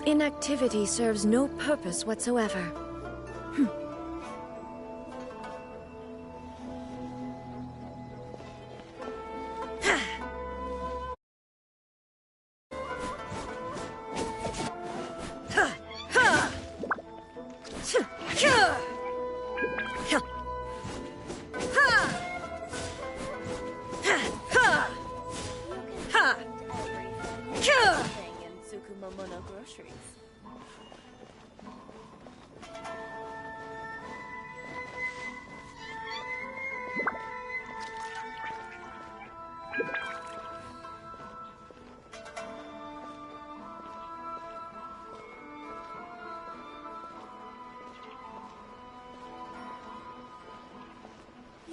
Inactivity serves no purpose whatsoever.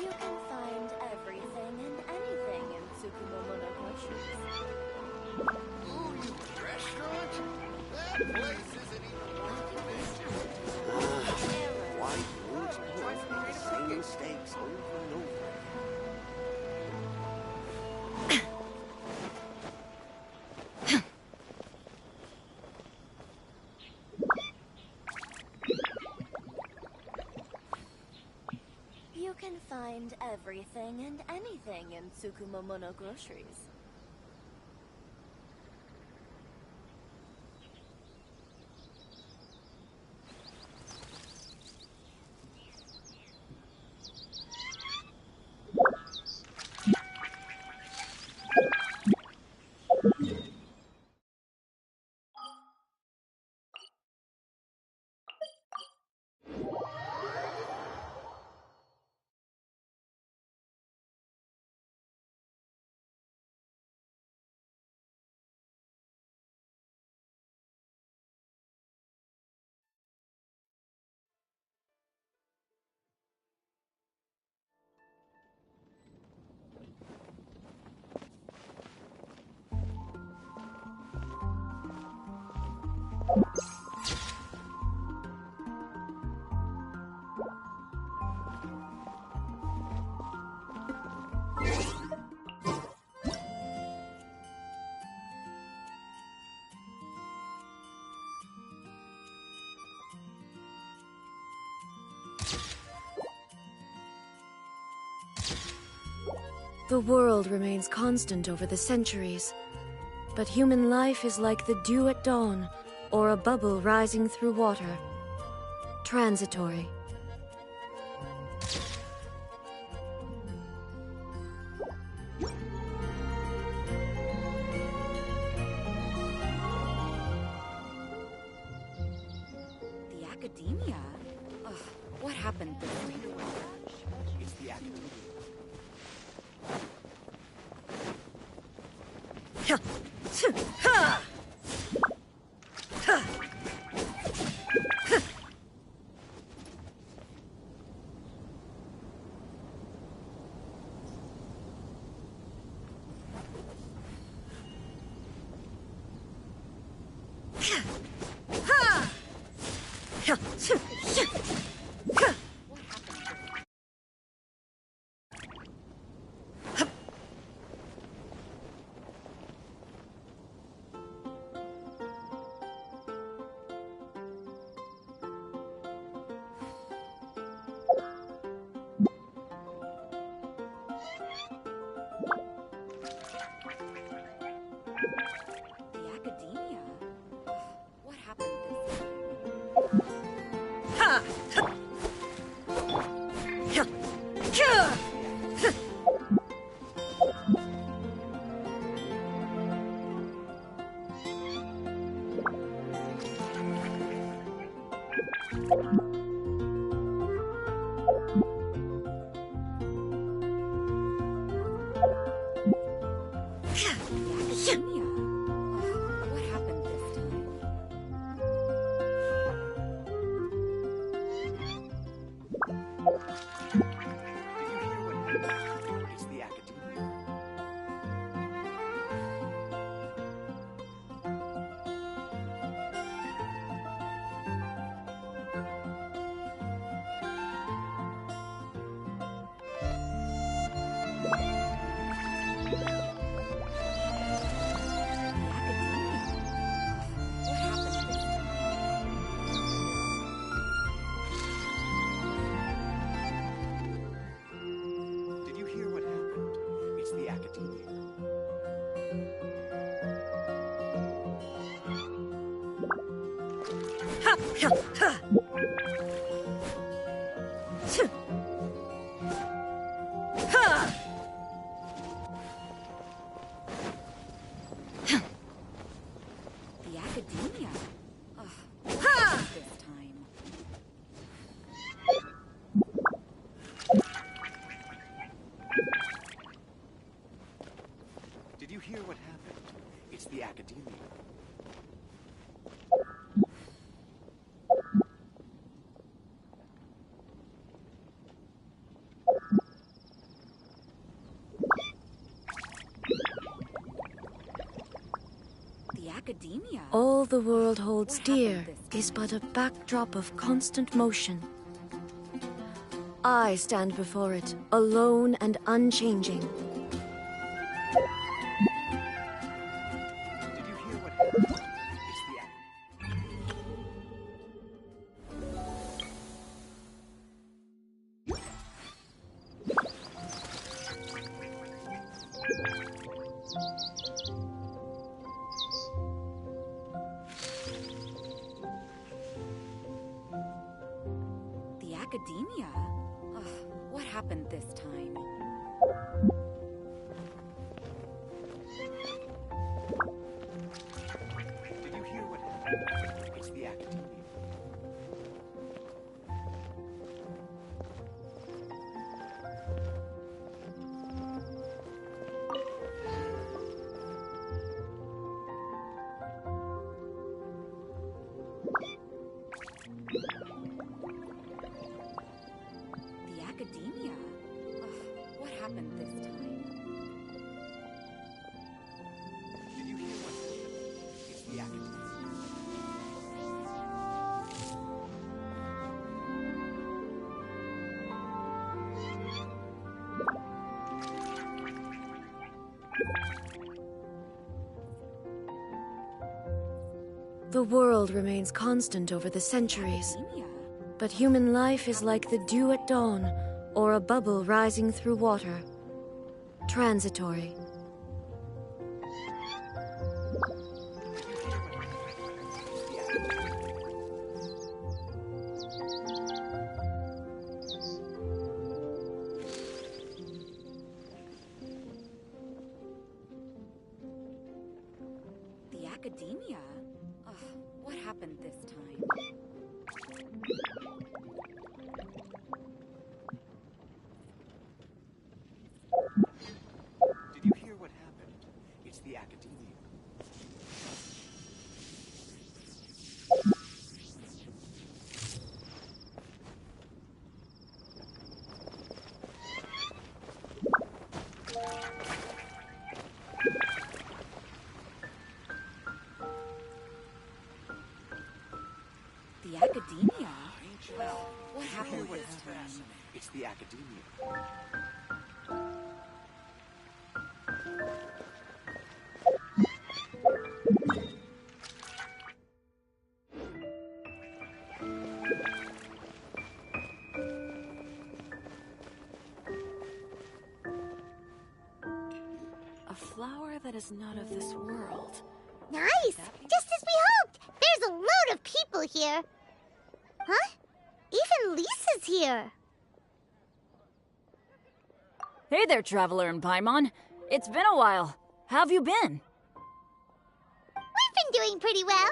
You can find everything and anything in Tsukumomono groceries. Ooh, you restaurant? That place isn't even worth the visit. Why won't you make the same mistakes over and over? You can find everything and anything in Tsukumomono groceries. The world remains constant over the centuries, but human life is like the dew at dawn, or a bubble rising through water. Transitory. The academia? Ugh, what happened there? It's the academia. The academia. Ugh, what happened this time? Did you hear what happened? It's the academia. The academia? All the world holds What dear happened this is time? but a backdrop of constant motion. I stand before it, alone and unchanging. Did you hear what happened? It's the The academia? Ugh, what happened this time? Did you hear what happened? It's the academia. The academia? Ugh, what happened this time? Did you hear what happened? It's the academia. The world remains constant over the centuries, Academia? but human life is like the dew at dawn, or a bubble rising through water. Transitory. The academia? Ugh, what happened this time? Did you hear what happened? It's the academia. The academia? Ugh, what Hear happened what this time? happened? It's the academia. A flower that is not of this world. Nice! Just as we hoped! There's a load of people here! Huh? Even Lisa's here! Hey there, Traveler in Paimon. It's been a while. How have you been? We've been doing pretty well!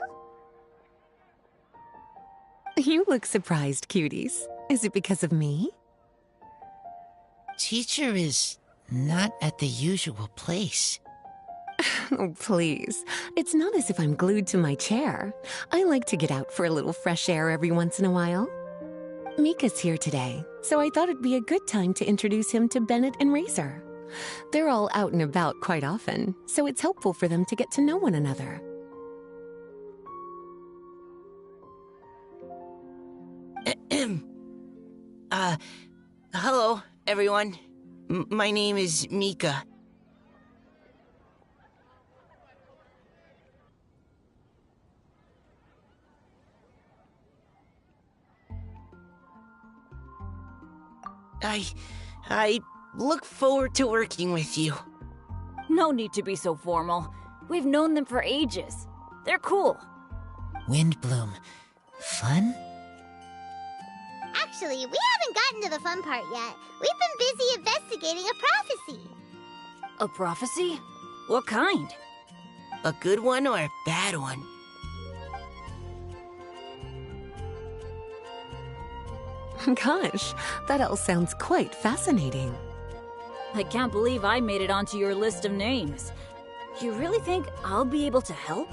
You look surprised, cuties. Is it because of me? Teacher is not at the usual place. Oh, please. It's not as if I'm glued to my chair. I like to get out for a little fresh air every once in a while. Mika's here today, so I thought it'd be a good time to introduce him to Bennett and Razor. They're all out and about quite often, so it's helpful for them to get to know one another. Hello, everyone. My name is Mika. I look forward to working with you. No need to be so formal. We've known them for ages. They're cool. Windbloom, Fun? Actually, we haven't gotten to the fun part yet. We've been busy investigating a prophecy. A prophecy? What kind? A good one or a bad one? Gosh, that all sounds quite fascinating. I can't believe I made it onto your list of names. You really think I'll be able to help?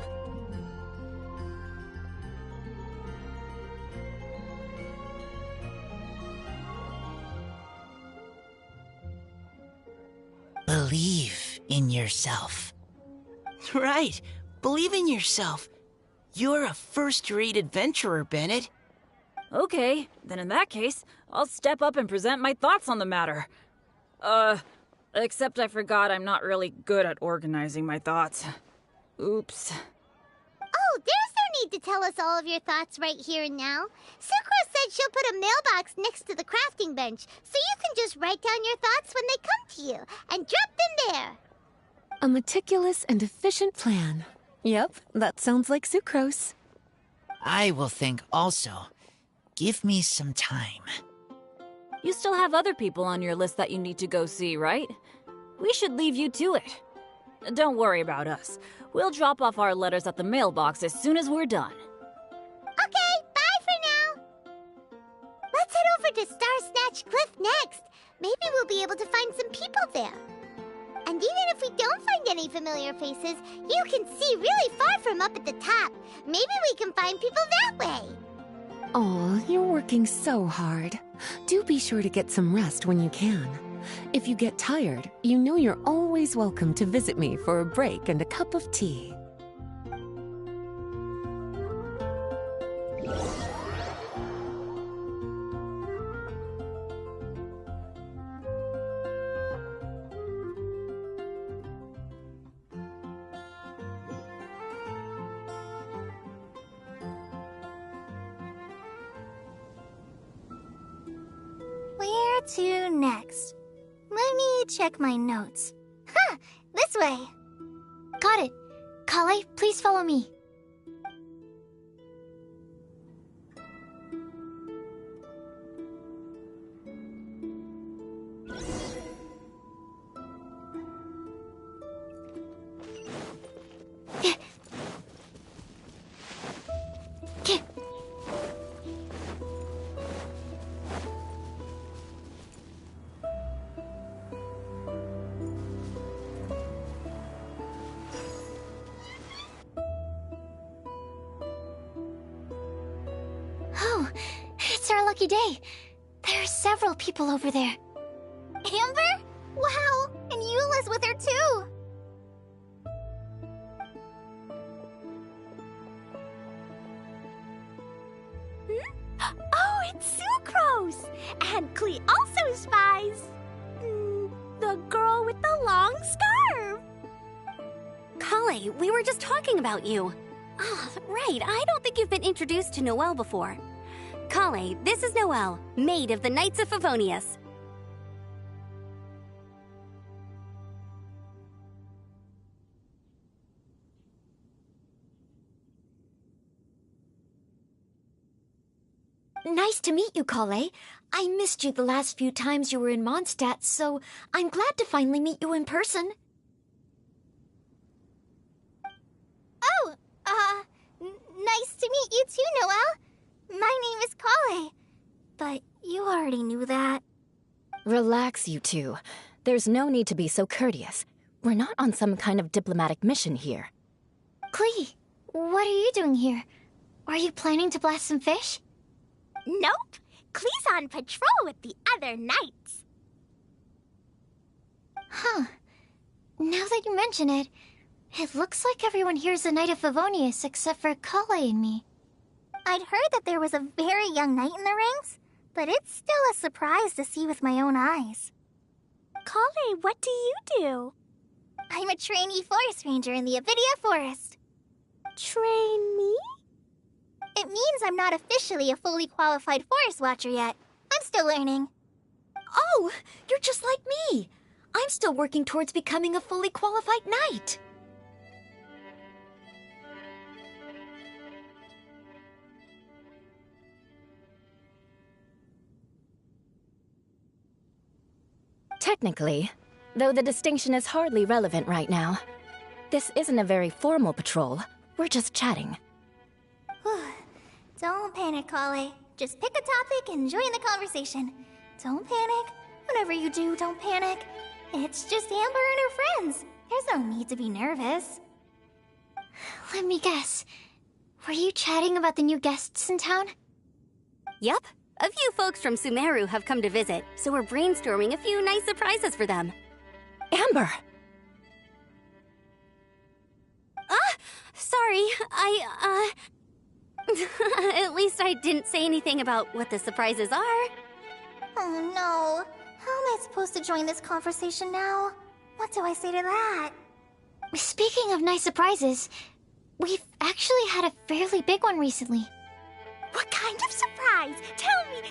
Believe in yourself. Right. Believe in yourself. You're a first-rate adventurer, Bennett. Okay, then in that case, I'll step up and present my thoughts on the matter. Except I forgot I'm not really good at organizing my thoughts. Oops. Oh, there's no need to tell us all of your thoughts right here and now. Sucro said she'll put a mailbox next to the crafting bench, so you can just write down your thoughts when they come to you, and drop them there. A meticulous and efficient plan. Yep, that sounds like sucrose. I will think also. Give me some time. You still have other people on your list that you need to go see, right? We should leave you to it. Don't worry about us. We'll drop off our letters at the mailbox as soon as we're done. Okay, bye for now. Let's head over to Star Snatch Cliff next. Maybe we'll be able to find some people there. And even if we don't find any familiar faces, you can see really far from up at the top. Maybe we can find people that way. Aw, you're working so hard. Do be sure to get some rest when you can. If you get tired, you know you're always welcome to visit me for a break and a cup of tea. Where to next? Let me check my notes. Huh, this way. Got it. Kale, please follow me. Oh, it's our lucky day. There are several people over there. Amber? Wow, and Eula's with her too. Oh, it's Sucrose! And Klee also spies. The girl with the long scarf. Kale, we were just talking about you. Ah, right, I don't think you've been introduced to Noelle before. Kale, this is Noelle, maid of the Knights of Favonius. Nice to meet you, Kale. I missed you the last few times you were in Mondstadt, so I'm glad to finally meet you in person. Oh, nice to meet you too, Noelle. My name is Kale. But you already knew that. Relax, you two. There's no need to be so courteous. We're not on some kind of diplomatic mission here. Klee, what are you doing here? Are you planning to blast some fish? Nope. Klee's on patrol with the other knights. Huh. Now that you mention it, it looks like everyone here is a Knight of Favonius except for Kale and me. I'd heard that there was a very young knight in the rings, but it's still a surprise to see with my own eyes. Kale, what do you do? I'm a trainee forest ranger in the Avidia Forest. Trainee? It means I'm not officially a fully qualified forest watcher yet. I'm still learning. Oh, you're just like me. I'm still working towards becoming a fully qualified knight. Technically, though the distinction is hardly relevant right now. This isn't a very formal patrol. We're just chatting. Don't panic, Kale. Just pick a topic and join the conversation. Don't panic. Whatever you do, don't panic. It's just Amber and her friends. There's no need to be nervous. Let me guess. Were you chatting about the new guests in town? Yup. A few folks from Sumeru have come to visit, so we're brainstorming a few nice surprises for them. Amber! Sorry, At least I didn't say anything about what the surprises are. Oh no. How am I supposed to join this conversation now? What do I say to that? Speaking of nice surprises, we've actually had a fairly big one recently. What kind of surprise? Tell me!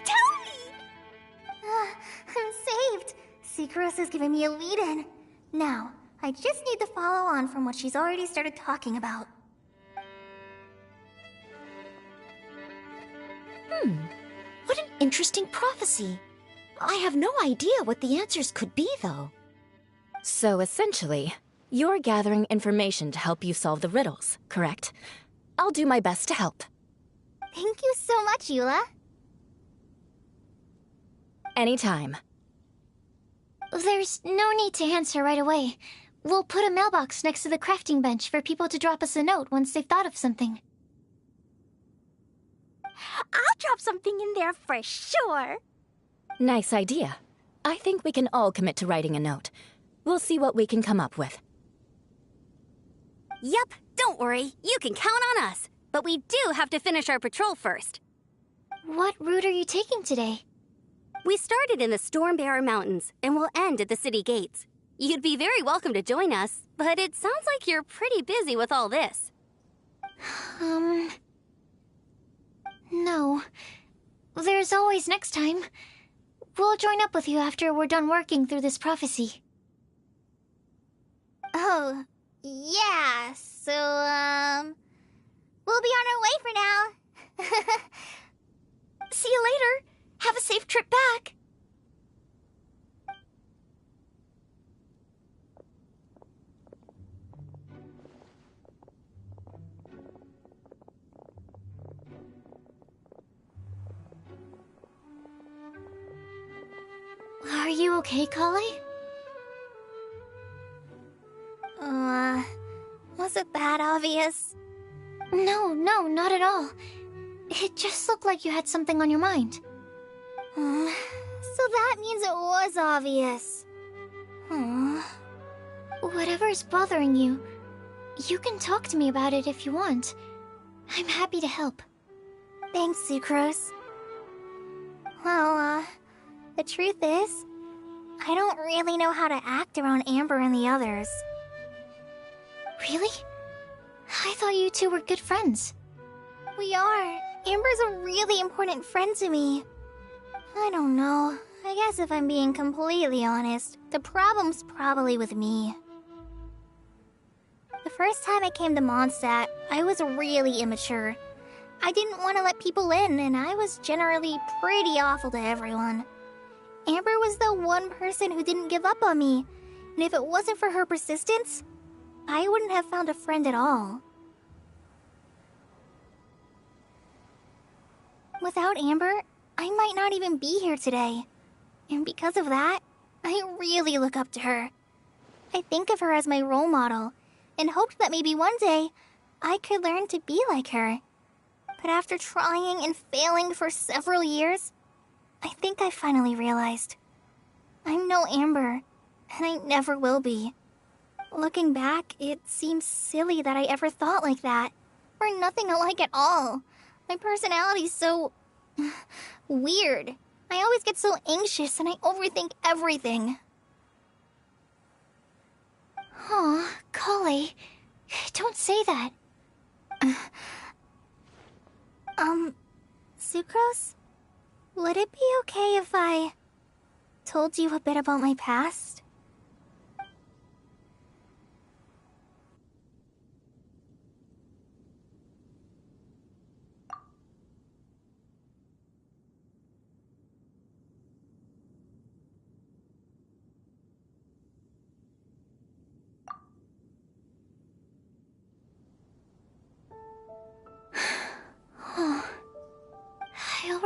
I'm saved! Secros is giving me a lead-in. Now, I just need to follow on from what she's already started talking about. What an interesting prophecy. I have no idea what the answers could be, though. So essentially, you're gathering information to help you solve the riddles, correct? I'll do my best to help. Thank you so much, Eula. Anytime. There's no need to answer right away. We'll put a mailbox next to the crafting bench for people to drop us a note once they've thought of something. I'll drop something in there for sure. Nice idea. I think we can all commit to writing a note. We'll see what we can come up with. Yup, don't worry. You can count on us. But we do have to finish our patrol first. What route are you taking today? We started in the Stormbearer Mountains, and we'll end at the city gates. You'd be very welcome to join us, but it sounds like you're pretty busy with all this. No. There's always next time. We'll join up with you after we're done working through this prophecy. Oh, yeah, so, we'll be on our way for now. See you later. Have a safe trip back. Are you okay, Kale? Was it that obvious? No, not at all. It just looked like you had something on your mind. So that means it was obvious. Whatever's bothering you, you can talk to me about it if you want. I'm happy to help. Thanks, Sucrose. Well, the truth is, I don't really know how to act around Amber and the others. Really? I thought you two were good friends. We are. Amber's a really important friend to me. I don't know. I guess if I'm being completely honest, the problem's probably with me. The first time I came to Mondstadt, I was really immature. I didn't want to let people in, and I was generally pretty awful to everyone. Amber was the one person who didn't give up on me, and if it wasn't for her persistence, I wouldn't have found a friend at all. Without Amber, I might not even be here today. And because of that, I really look up to her. I think of her as my role model, and hoped that maybe one day I could learn to be like her. But after trying and failing for several years, I think I finally realized. I'm no Amber, and I never will be. Looking back, it seems silly that I ever thought like that. We're nothing alike at all. My personality's so... weird. I always get so anxious and I overthink everything. Aw, Kale. Don't say that. Sucrose? Would it be okay if I told you a bit about my past?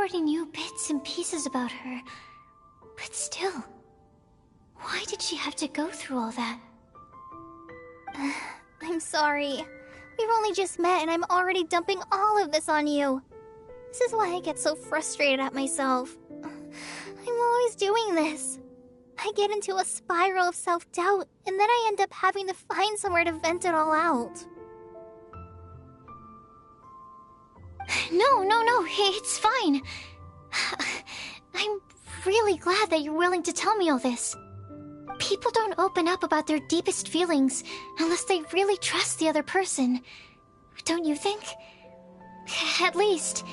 already knew bits and pieces about her. But still, why did she have to go through all that? I'm sorry. We've only just met and I'm already dumping all of this on you. This is why I get so frustrated at myself. I'm always doing this. I get into a spiral of self-doubt, and then I end up having to find somewhere to vent it all out. No, it's fine. I'm really glad that you're willing to tell me all this. People don't open up about their deepest feelings unless they really trust the other person. Don't you think? At least,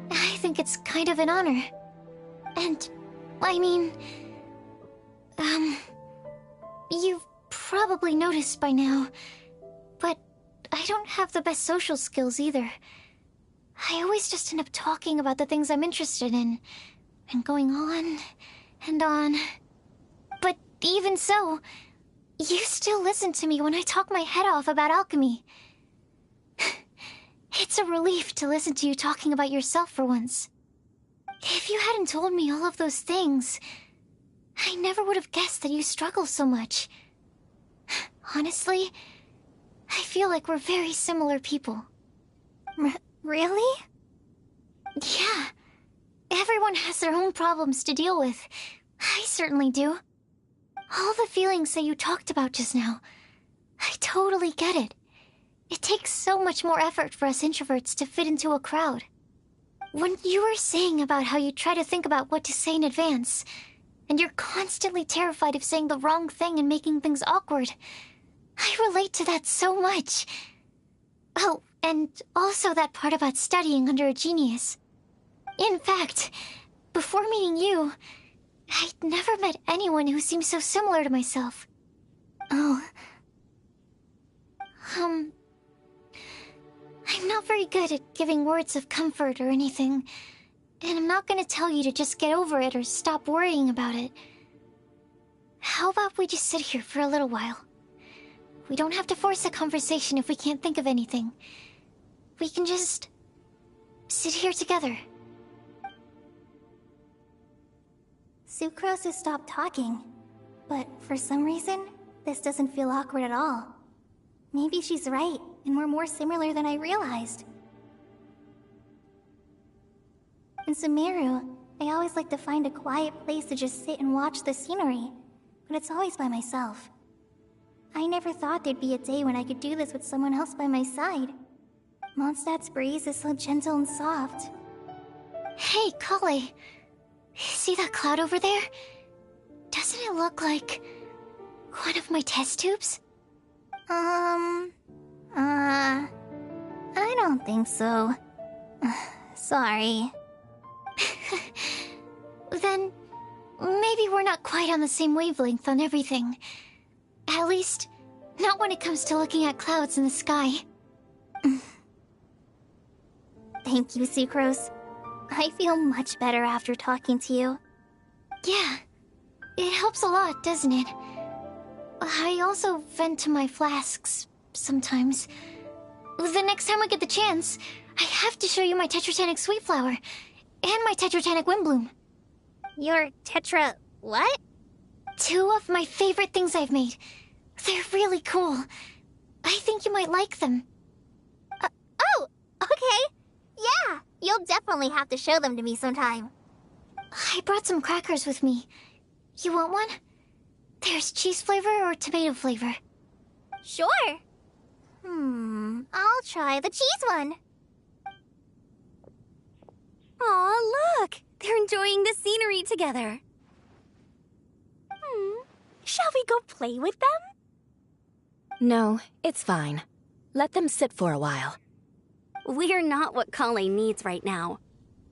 I think it's kind of an honor. And, I mean... You've probably noticed by now, but I don't have the best social skills either. I always just end up talking about the things I'm interested in, and going on and on. But even so, you still listen to me when I talk my head off about alchemy. It's a relief to listen to you talking about yourself for once. If you hadn't told me all of those things, I never would have guessed that you struggle so much. Honestly, I feel like we're very similar people. Really? Yeah. Everyone has their own problems to deal with. I certainly do. All the feelings that you talked about just now, I totally get it. It takes so much more effort for us introverts to fit into a crowd. When you were saying about how you try to think about what to say in advance, and you're constantly terrified of saying the wrong thing and making things awkward, I relate to that so much. Oh, and also that part about studying under a genius. In fact, before meeting you, I'd never met anyone who seemed so similar to myself. Oh. I'm not very good at giving words of comfort or anything, and I'm not gonna tell you to just get over it or stop worrying about it. How about we just sit here for a little while? We don't have to force a conversation if we can't think of anything. We can just sit here together. Sucrose has stopped talking, but for some reason, this doesn't feel awkward at all. Maybe she's right, and we're more similar than I realized. In Sumeru, I always like to find a quiet place to just sit and watch the scenery, but it's always by myself. I never thought there'd be a day when I could do this with someone else by my side. Mondstadt's breeze is so gentle and soft. Hey, Kale. See that cloud over there? Doesn't it look like one of my test tubes? I don't think so. Sorry. Then, maybe we're not quite on the same wavelength on everything. At least, not when it comes to looking at clouds in the sky. Thank you, Sucrose. I feel much better after talking to you. Yeah, it helps a lot, doesn't it? I also vent to my flasks sometimes. The next time I get the chance, I have to show you my Tetratanic Sweet Flower and my Tetratanic Windbloom. Your Tetra... what? 2 of my favorite things I've made. They're really cool. I think you might like them. Oh, okay. Yeah, you'll definitely have to show them to me sometime. I brought some crackers with me. You want one? There's cheese flavor or tomato flavor. Sure. I'll try the cheese one. Aw, look! They're enjoying the scenery together. Shall we go play with them? No, it's fine. Let them sit for a while. We're not what Colleen needs right now.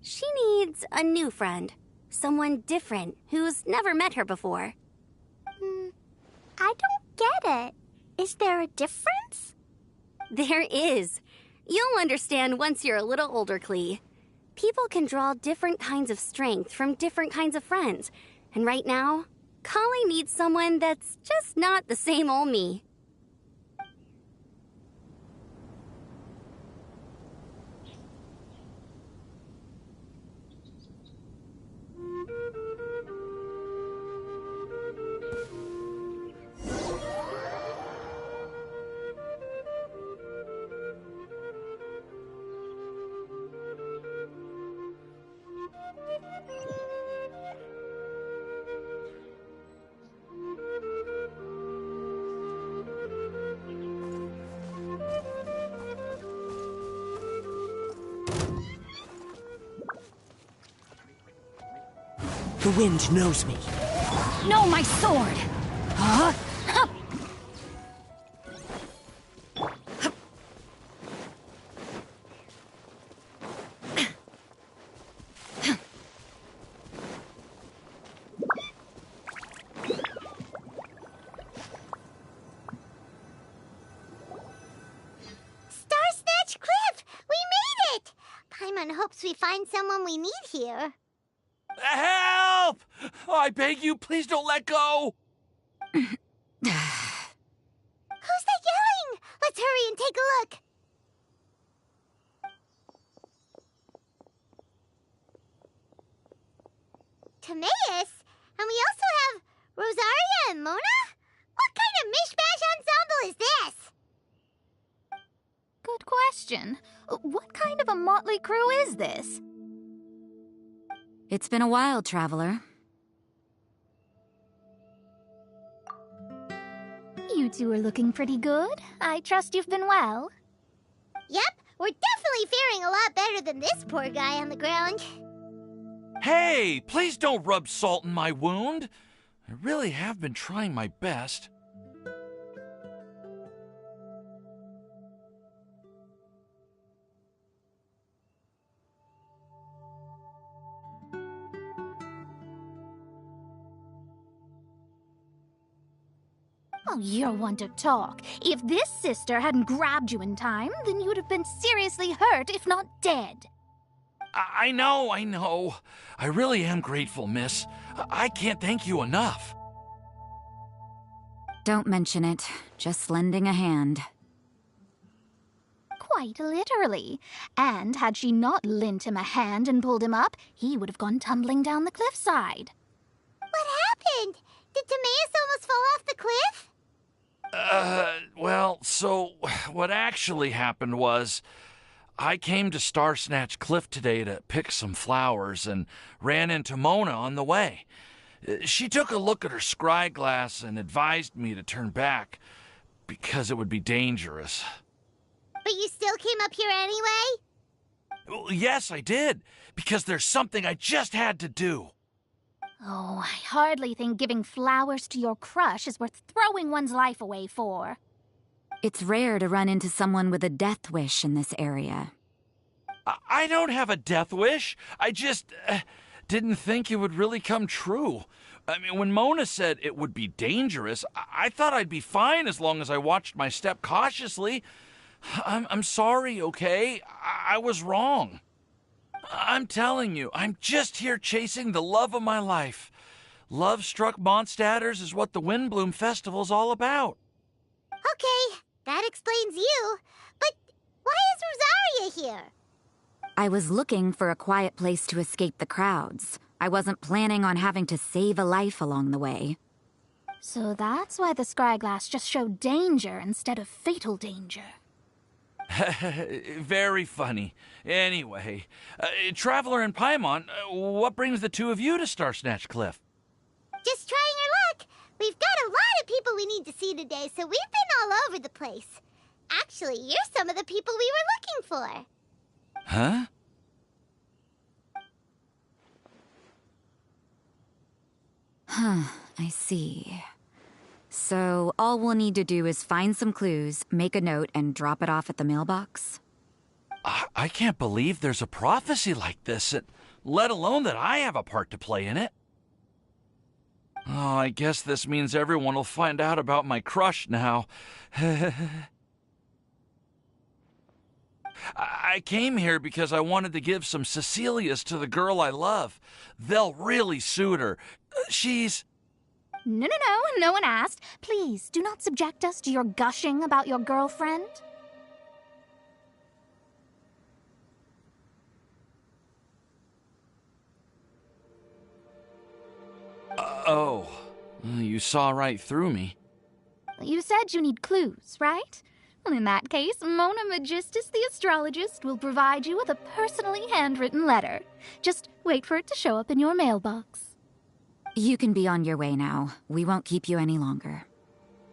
She needs a new friend. Someone different, who's never met her before. I don't get it. Is there a difference? There is. You'll understand once you're a little older, Klee. People can draw different kinds of strength from different kinds of friends. And right now, Colleen needs someone that's just not the same old me. The wind knows me. No, my sword! Huh? Star-Snatch Cliff! We made it! Paimon hopes we find someone we need here. Help! I beg you, please don't let go! Who's that yelling? Let's hurry and take a look. Timaeus? And we also have Rosaria and Mona? What kind of mishmash ensemble is this? Good question. What kind of a motley crew is this? It's been a while, Traveler. You two are looking pretty good. I trust you've been well. Yep, we're definitely faring a lot better than this poor guy on the ground. Hey, please don't rub salt in my wound. I really have been trying my best. Oh, you're one to talk. If this sister hadn't grabbed you in time, then you'd have been seriously hurt, if not dead. I know. I really am grateful, miss. I can't thank you enough. Don't mention it. Just lending a hand. Quite literally. And had she not lent him a hand and pulled him up, he would have gone tumbling down the cliffside. What happened? Did Timaeus almost fall off the cliff? Well, so what actually happened was I came to Star-Snatch Cliff today to pick some flowers and ran into Mona on the way. She took a look at her scry glass and advised me to turn back because it would be dangerous. But you still came up here anyway? Well, yes, I did, because there's something I just had to do. Oh, I hardly think giving flowers to your crush is worth throwing one's life away for. It's rare to run into someone with a death wish in this area. I don't have a death wish. I just didn't think it would really come true. I mean, when Mona said it would be dangerous, I thought I'd be fine as long as I watched my step cautiously. I'm sorry, okay? I was wrong. I'm telling you, I'm just here chasing the love of my life. Love-struck Mondstadters is what the Windbloom Festival's all about. Okay, that explains you. But why is Rosaria here? I was looking for a quiet place to escape the crowds. I wasn't planning on having to save a life along the way. So that's why the scryglass just showed danger instead of fatal danger. Very funny. Anyway, Traveler and Paimon, what brings the two of you to Star-Snatch Cliff? Just trying our luck. We've got a lot of people we need to see today, so we've been all over the place. Actually, you're some of the people we were looking for. Huh? I see. So, all we'll need to do is find some clues, make a note, and drop it off at the mailbox? I can't believe there's a prophecy like this, let alone that I have a part to play in it. Oh, I guess this means everyone will find out about my crush now. I came here because I wanted to give some Cecilias to the girl I love. They'll really suit her. She's... No one asked. Please, do not subject us to your gushing about your girlfriend. Oh, you saw right through me. You said you need clues, right? Well, in that case, Mona Magistus the astrologist will provide you with a personally handwritten letter. Just wait for it to show up in your mailbox. You can be on your way now. We won't keep you any longer.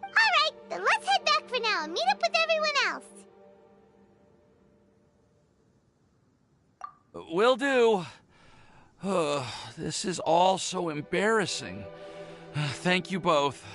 Alright, then let's head back for now and meet up with everyone else. Will do. This is all so embarrassing. Thank you both.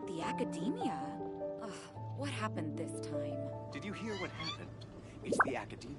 The academia? Ugh, what happened this time? Did you hear what happened? It's the academia.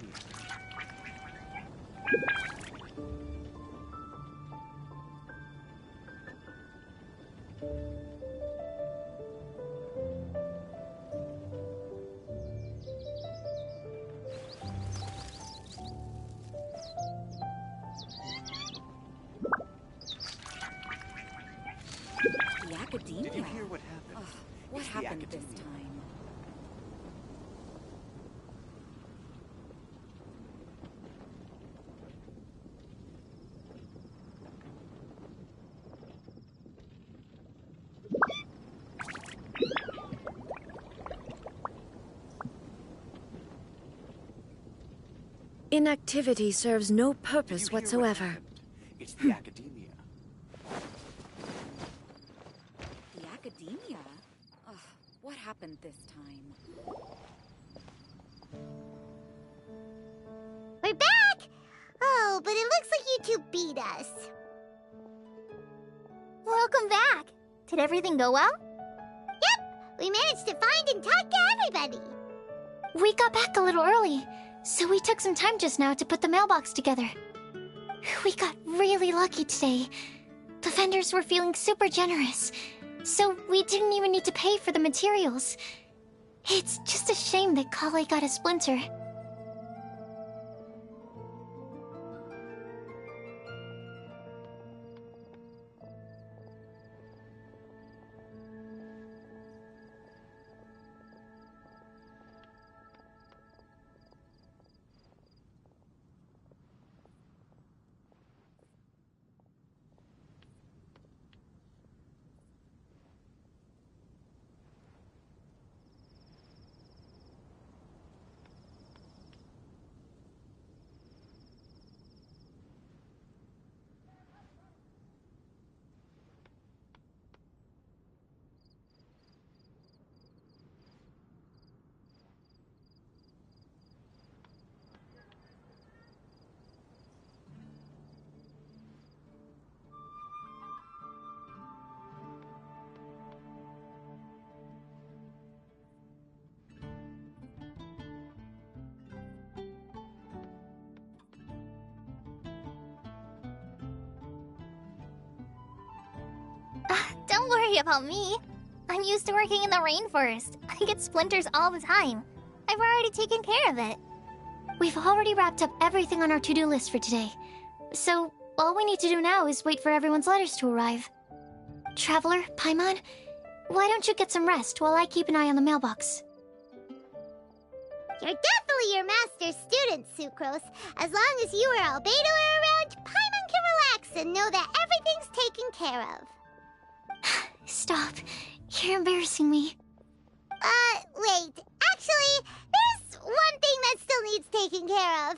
The academia? Did you hear what happened? Ugh, what It's the happened this academia. time? Inactivity serves no purpose Did you hear what whatsoever. happened? It's the academia. The academia? Ugh, what happened this time? We're back! Oh, but it looks like you two beat us. Welcome back. Did everything go well? Yep, we managed to find and talk to everybody. We got back a little early, so we took some time just now to put the mailbox together. We got really lucky today. The vendors were feeling super generous, so we didn't even need to pay for the materials. It's just a shame that Kale got a splinter. Don't worry about me. I'm used to working in the rainforest. I get splinters all the time. I've already taken care of it. We've already wrapped up everything on our to-do list for today. So, all we need to do now is wait for everyone's letters to arrive. Traveler, Paimon, why don't you get some rest while I keep an eye on the mailbox? You're definitely your master's student, Sucrose. As long as you or Albedo are around, Paimon can relax and know that everything's taken care of. Stop. You're embarrassing me. Wait. Actually, there's one thing that still needs taking care of.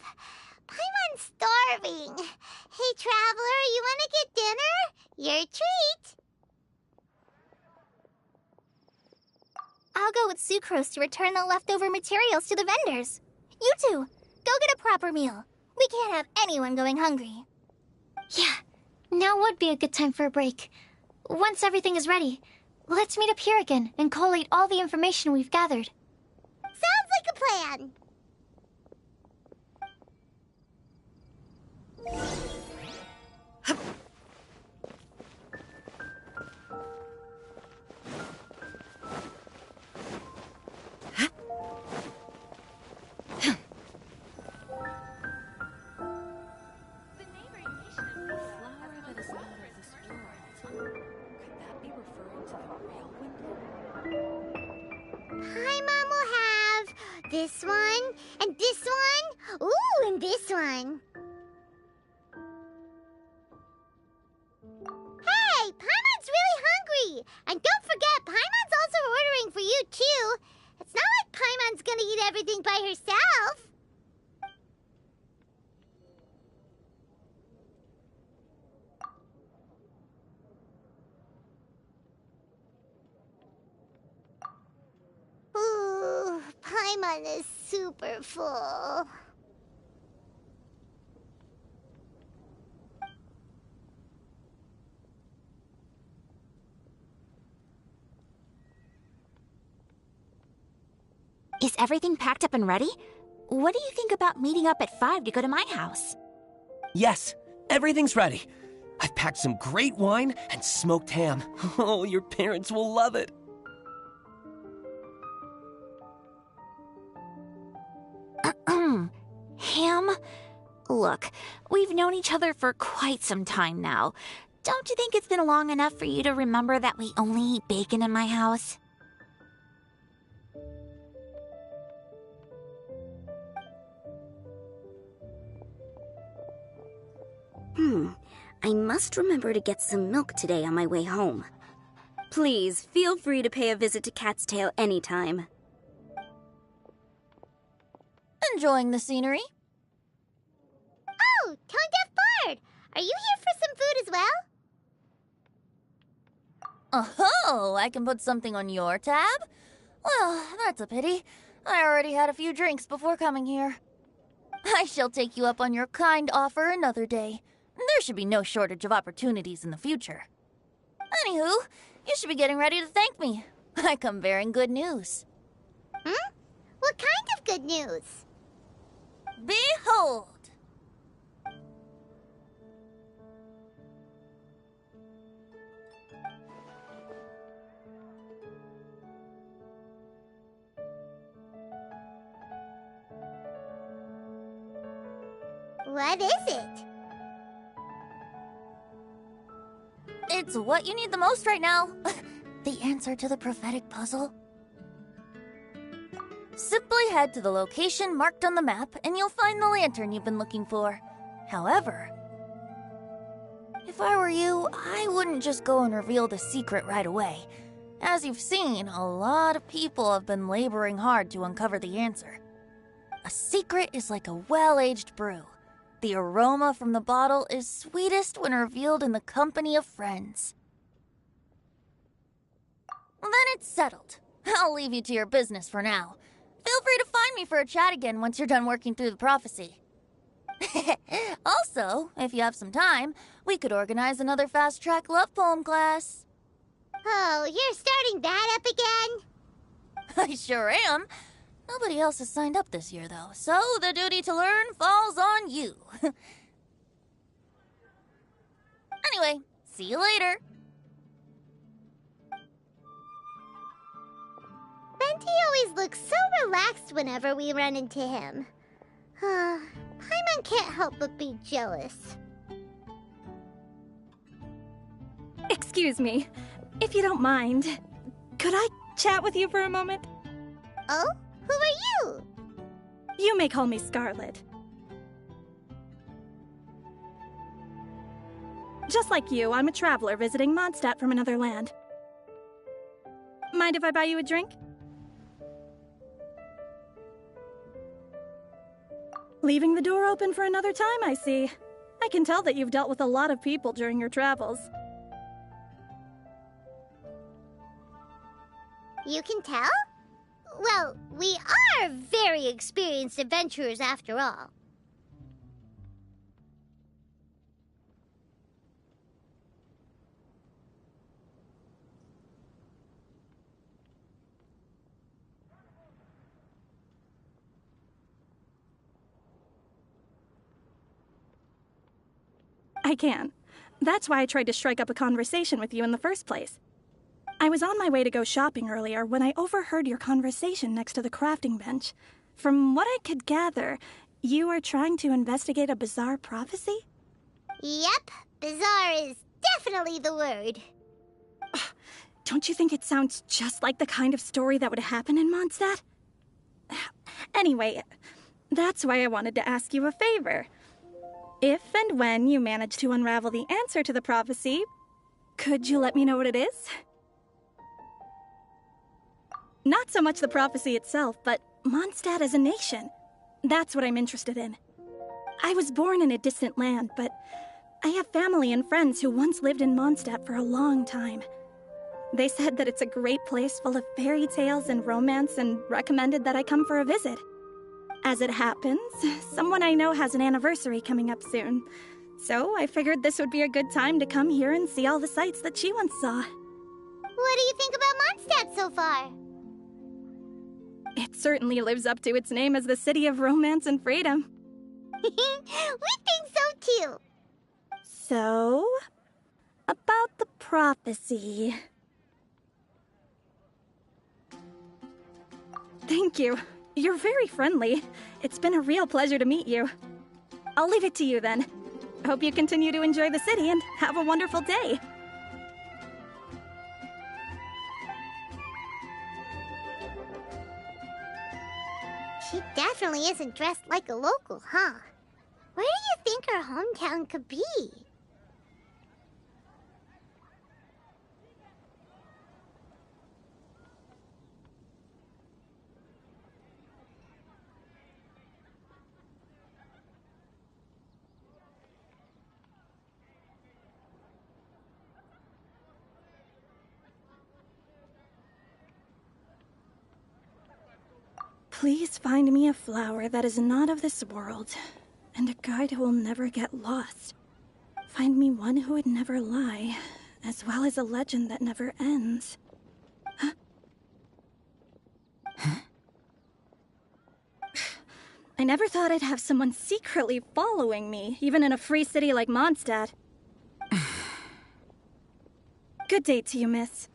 Paimon's starving. Hey, Traveler, you wanna get dinner? Your treat. I'll go with Sucrose to return the leftover materials to the vendors. You two, go get a proper meal. We can't have anyone going hungry. Yeah, now would be a good time for a break. Once everything is ready, let's meet up here again and collate all the information we've gathered. Sounds like a plan. Paimon will have this one, and this one, ooh, and this one. Hey, Paimon's really hungry! And don't forget, Paimon's also ordering for you, too. It's not like Paimon's gonna eat everything by herself. Ooh, Paimon is super full. Is everything packed up and ready? What do you think about meeting up at 5 to go to my house? Yes, everything's ready. I've packed some great wine and smoked ham. Oh, your parents will love it. Ham? Look, we've known each other for quite some time now. Don't you think it's been long enough for you to remember that we only eat bacon in my house? I must remember to get some milk today on my way home. Please, feel free to pay a visit to Cat's Tail anytime. Enjoying the scenery? Oh, Tone Deaf Bard! Are you here for some food as well? Oh, I can put something on your tab? Well, that's a pity. I already had a few drinks before coming here. I shall take you up on your kind offer another day. There should be no shortage of opportunities in the future. Anywho, you should be getting ready to thank me. I come bearing good news. What kind of good news? Behold! What is it? It's what you need the most right now. The answer to the prophetic puzzle. Simply head to the location marked on the map and you'll find the lantern you've been looking for. However, if I were you, I wouldn't just go and reveal the secret right away. As you've seen, a lot of people have been laboring hard to uncover the answer. A secret is like a well-aged brew. The aroma from the bottle is sweetest when revealed in the company of friends. Then it's settled. I'll leave you to your business for now. Feel free to find me for a chat again once you're done working through the prophecy. Also, if you have some time, we could organize another fast-track love poem class. Oh, you're starting that up again? I sure am. Nobody else has signed up this year, though, so the duty to learn falls on you. Anyway, see you later. Benti always looks so relaxed whenever we run into him. Paimon can't help but be jealous. Excuse me, if you don't mind, could I chat with you for a moment? Oh? Who are you? You may call me Scarlet. Just like you, I'm a traveler visiting Mondstadt from another land. Mind if I buy you a drink? Leaving the door open for another time, I see. I can tell that you've dealt with a lot of people during your travels. You can tell? Well, we are very experienced adventurers after all. I can. That's why I tried to strike up a conversation with you in the first place. I was on my way to go shopping earlier when I overheard your conversation next to the crafting bench. From what I could gather, you are trying to investigate a bizarre prophecy? Yep, bizarre is definitely the word. Don't you think it sounds just like the kind of story that would happen in Mondstadt? Anyway, that's why I wanted to ask you a favor. If and when you manage to unravel the answer to the prophecy, could you let me know what it is? Not so much the prophecy itself, but Mondstadt as a nation. That's what I'm interested in. I was born in a distant land, but I have family and friends who once lived in Mondstadt for a long time. They said that it's a great place full of fairy tales and romance and recommended that I come for a visit. As it happens, someone I know has an anniversary coming up soon, so I figured this would be a good time to come here and see all the sights that she once saw. What do you think about Mondstadt so far? It certainly lives up to its name as the city of romance and freedom. We think so too. So, about the prophecy. Thank you. You're very friendly. It's been a real pleasure to meet you. I'll leave it to you then. Hope you continue to enjoy the city and have a wonderful day. She definitely isn't dressed like a local, huh? Where do you think her hometown could be? Please find me a flower that is not of this world, and a guide who will never get lost. Find me one who would never lie, as well as a legend that never ends. Huh? I never thought I'd have someone secretly following me, even in a free city like Mondstadt. Good day to you, miss.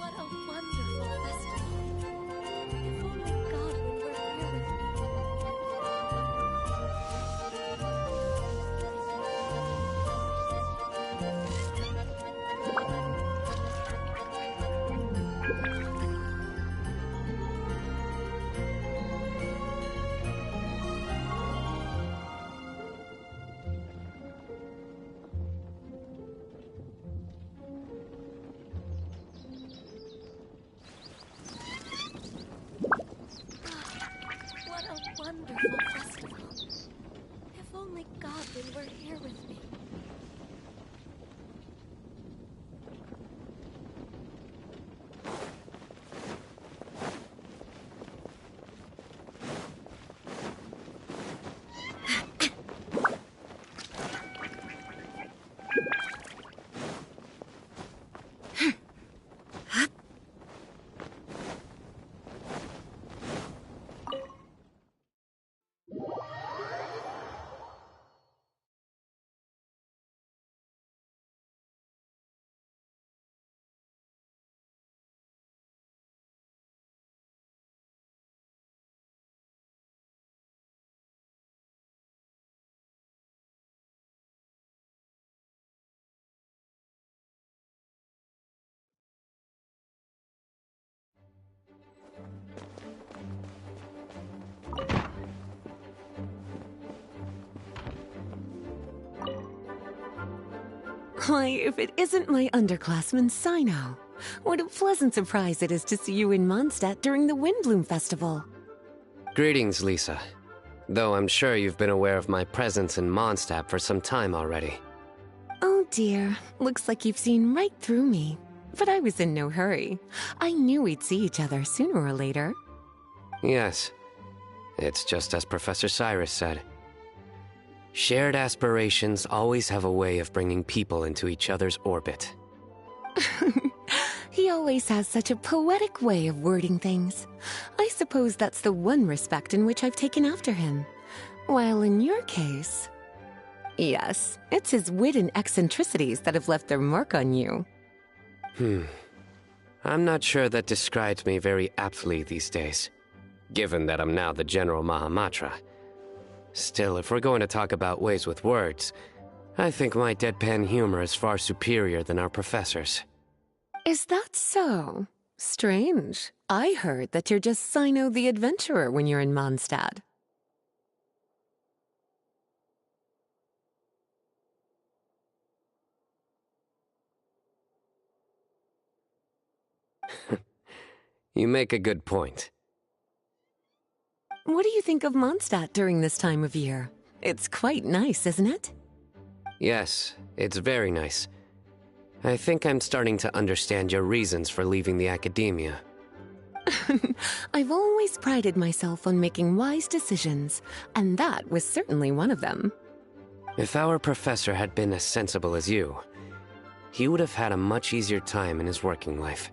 What a wonderful festival. If only Godwin were here with me. What a wonderful festival. If only Godwin were here with me. Why, if it isn't my underclassman, Sino. What a pleasant surprise it is to see you in Mondstadt during the Windbloom Festival. Greetings, Lisa. Though I'm sure you've been aware of my presence in Mondstadt for some time already. Oh dear, looks like you've seen right through me. But I was in no hurry. I knew we'd see each other sooner or later. Yes. It's just as Professor Cyrus said. Shared aspirations always have a way of bringing people into each other's orbit. He always has such a poetic way of wording things. I suppose that's the one respect in which I've taken after him. While in your case... Yes, it's his wit and eccentricities that have left their mark on you. I'm not sure that describes me very aptly these days, given that I'm now the General Mahamatra. Still, if we're going to talk about ways with words, I think my deadpan humor is far superior than our professor's. Is that so? Strange. I heard that you're just Sino the Adventurer when you're in Mondstadt. You make a good point. What do you think of Mondstadt during this time of year? It's quite nice, isn't it? Yes, it's very nice. I think I'm starting to understand your reasons for leaving the academia. I've always prided myself on making wise decisions, and that was certainly one of them. If our professor had been as sensible as you, he would have had a much easier time in his working life.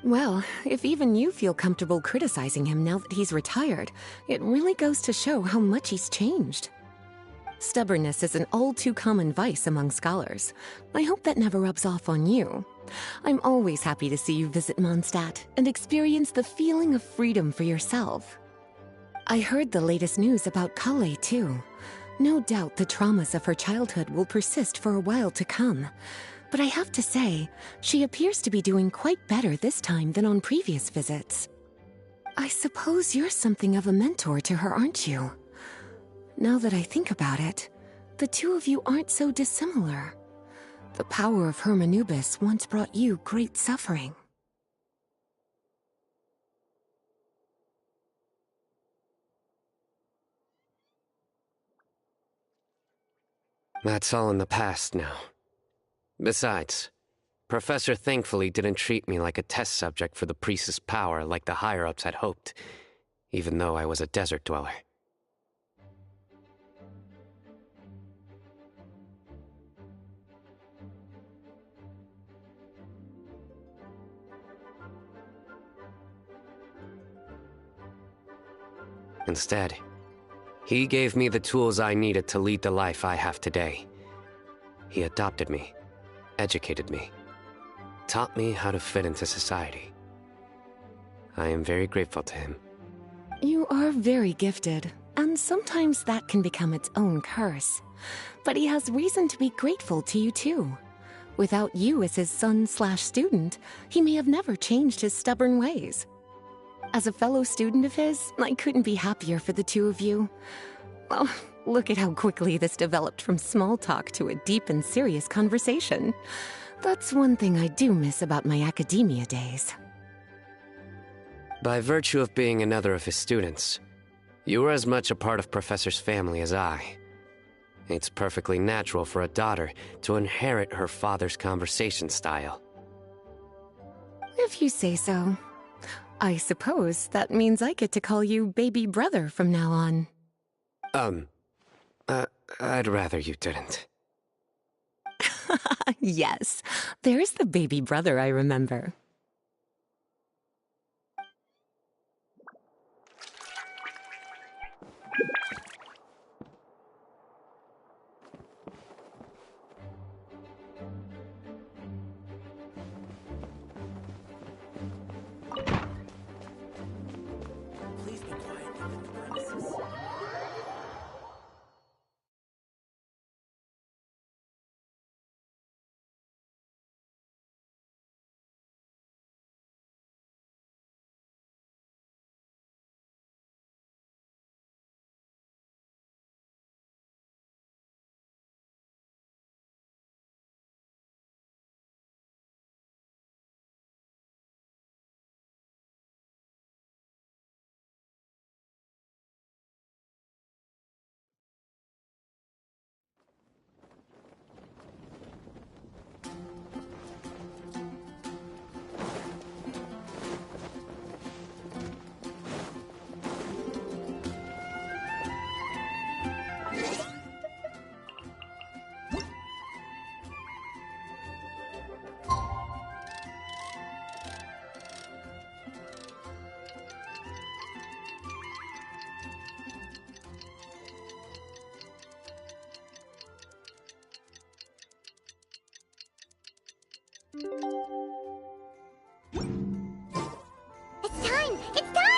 Well, if even you feel comfortable criticizing him now that he's retired, it really goes to show how much he's changed. Stubbornness is an all-too-common vice among scholars. I hope that never rubs off on you. I'm always happy to see you visit Mondstadt and experience the feeling of freedom for yourself. I heard the latest news about Kale, too. No doubt the traumas of her childhood will persist for a while to come. But I have to say, she appears to be doing quite better this time than on previous visits. I suppose you're something of a mentor to her, aren't you? Now that I think about it, the two of you aren't so dissimilar. The power of Hermanubis once brought you great suffering. That's all in the past now. Besides, Professor thankfully didn't treat me like a test subject for the priest's power like the higher-ups had hoped, even though I was a desert dweller. Instead, he gave me the tools I needed to lead the life I have today. He adopted me, educated me, taught me how to fit into society. I am very grateful to him. You are very gifted, and sometimes that can become its own curse. But he has reason to be grateful to you too. Without you as his son/student, he may have never changed his stubborn ways. As a fellow student of his, I couldn't be happier for the two of you. Well, look at how quickly this developed from small talk to a deep and serious conversation. That's one thing I do miss about my academia days. By virtue of being another of his students, you are as much a part of Professor's family as I. It's perfectly natural for a daughter to inherit her father's conversation style. If you say so. I suppose that means I get to call you baby brother from now on. I'd rather you didn't. Yes, there's the baby brother I remember.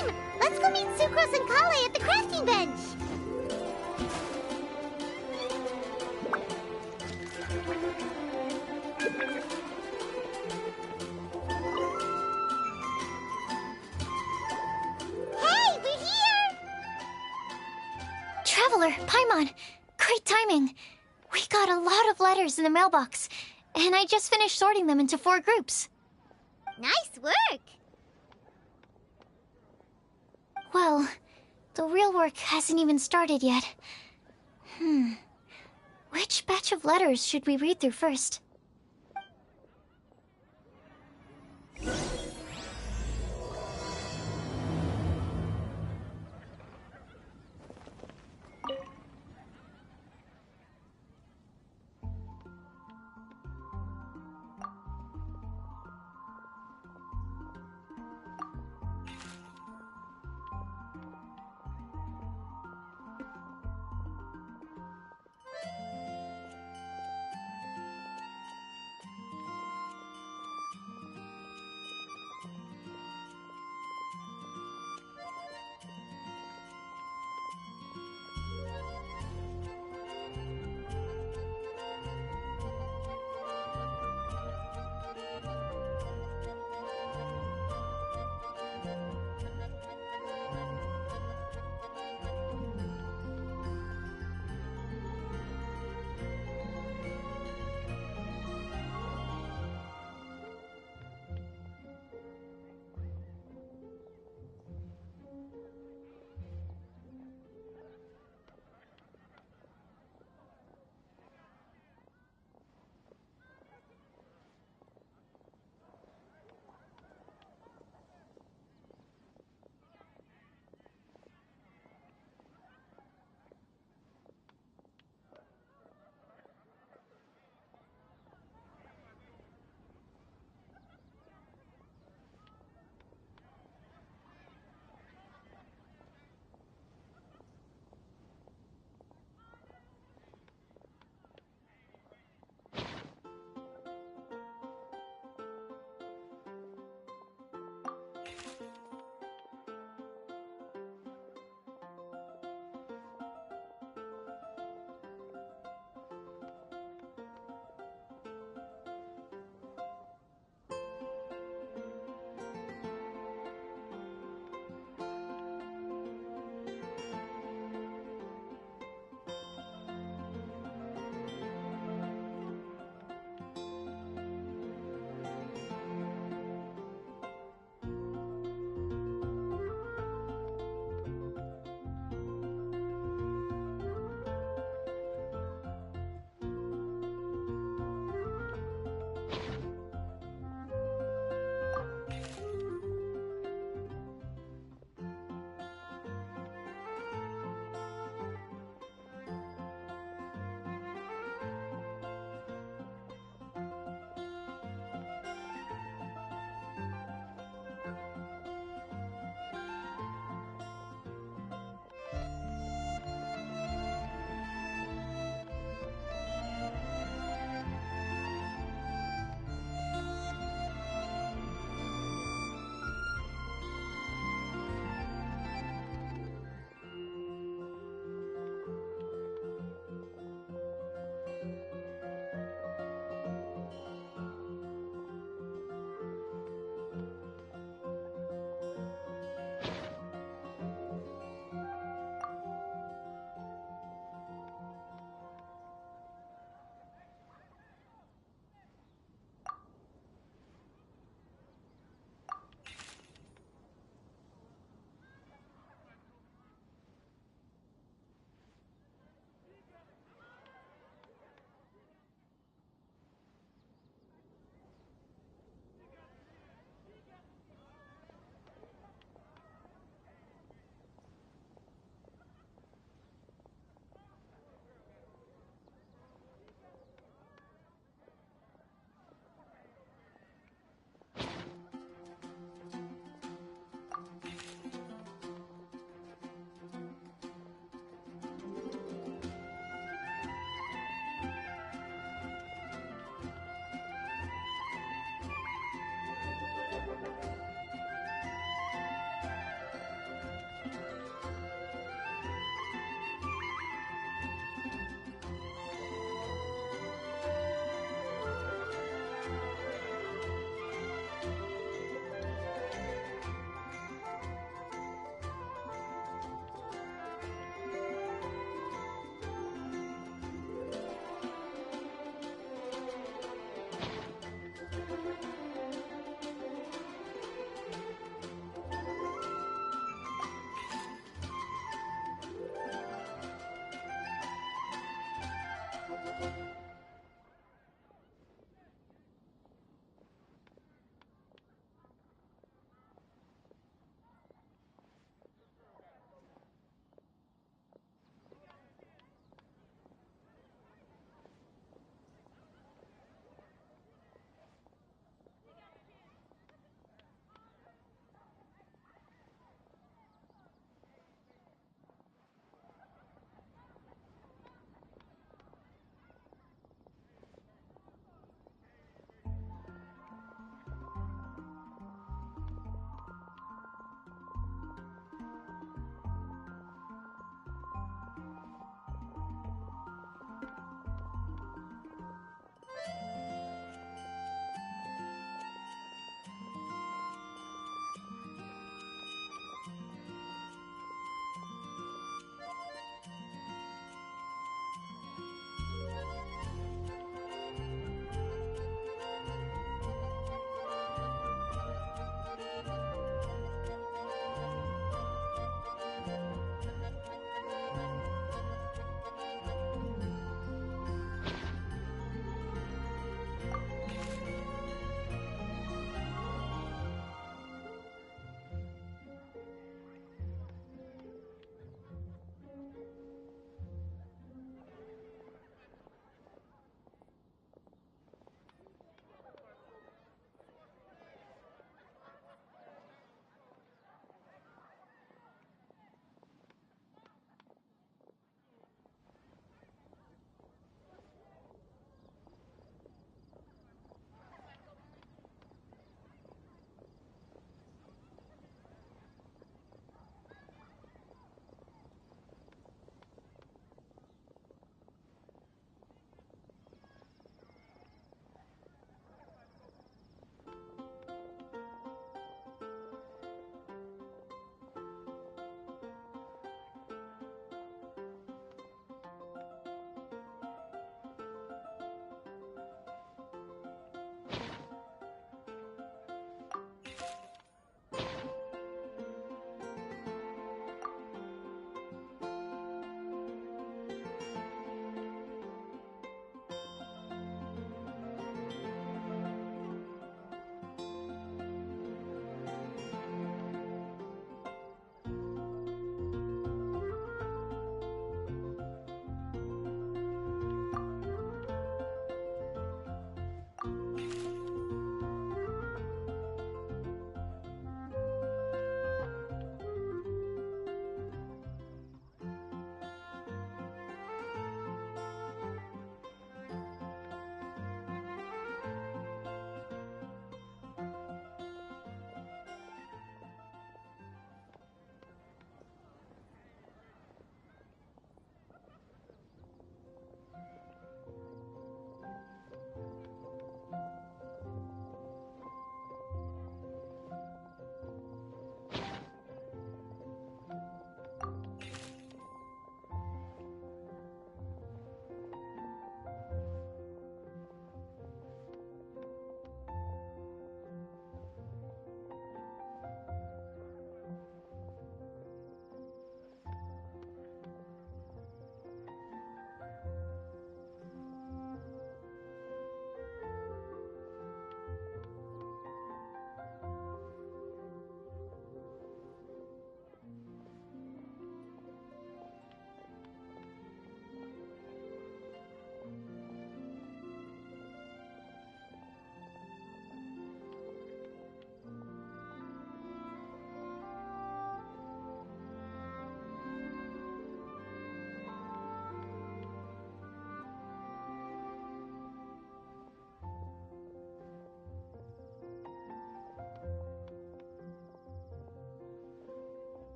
time! Let's go meet Sucrose and Kale at the crafting bench! Hey, we're here! Traveler, Paimon, great timing. We got a lot of letters in the mailbox, and I just finished sorting them into 4 groups. Nice work! Well, the real work hasn't even started yet. Which batch of letters should we read through first?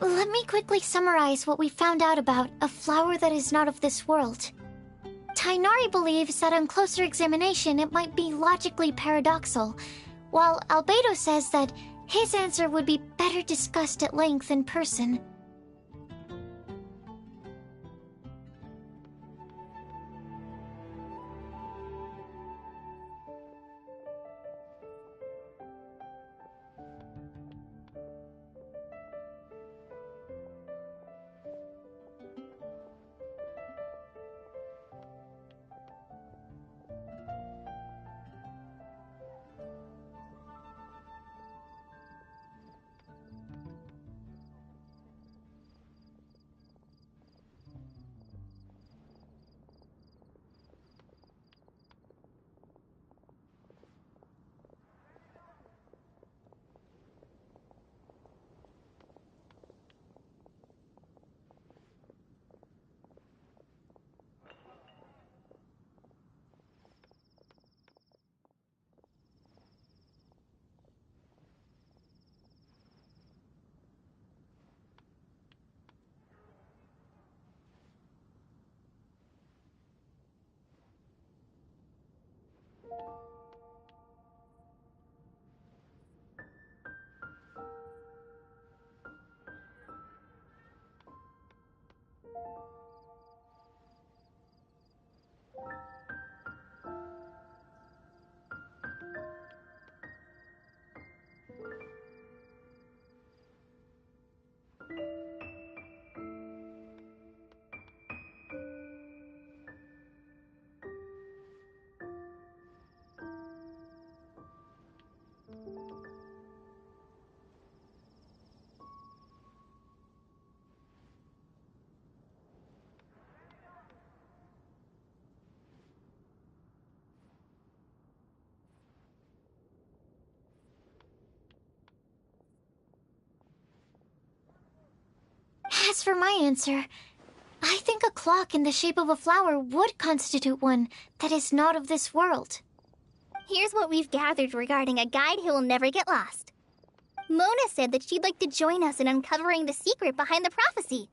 Let me quickly summarize what we found out about a flower that is not of this world. Tainari believes that on closer examination it might be logically paradoxal, while Albedo says that his answer would be better discussed at length in person. As for my answer, I think a clock in the shape of a flower would constitute one that is not of this world. Here's what we've gathered regarding a guide who will never get lost. Mona said that she'd like to join us in uncovering the secret behind the prophecy,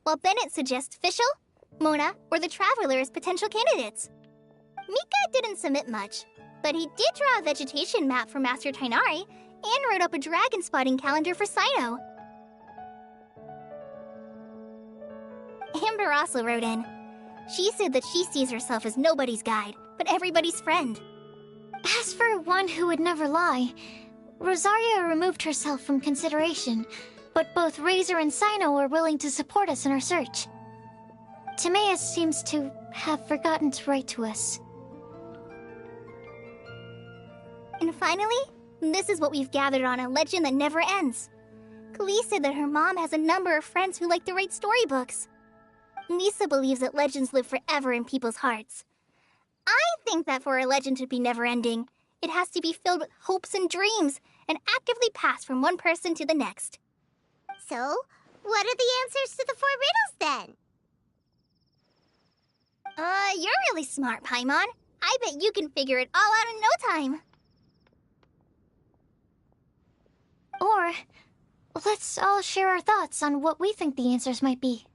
while Bennett suggests Fischl, Mona, or the Traveler as potential candidates. Mika didn't submit much, but he did draw a vegetation map for Master Tainari and wrote up a dragon spotting calendar for Sino. Amber also wrote in. She said that she sees herself as nobody's guide, but everybody's friend. As for one who would never lie, Rosaria removed herself from consideration, but both Razor and Sino are willing to support us in our search. Timaeus seems to have forgotten to write to us. And finally, this is what we've gathered on a legend that never ends. Klee said that her mom has a number of friends who like to write storybooks. Lisa believes that legends live forever in people's hearts. I think that for a legend to be never-ending, it has to be filled with hopes and dreams and actively passed from one person to the next. So, what are the answers to the 4 riddles then? You're really smart, Paimon. I bet you can figure it all out in no time. Or, let's all share our thoughts on what we think the answers might be.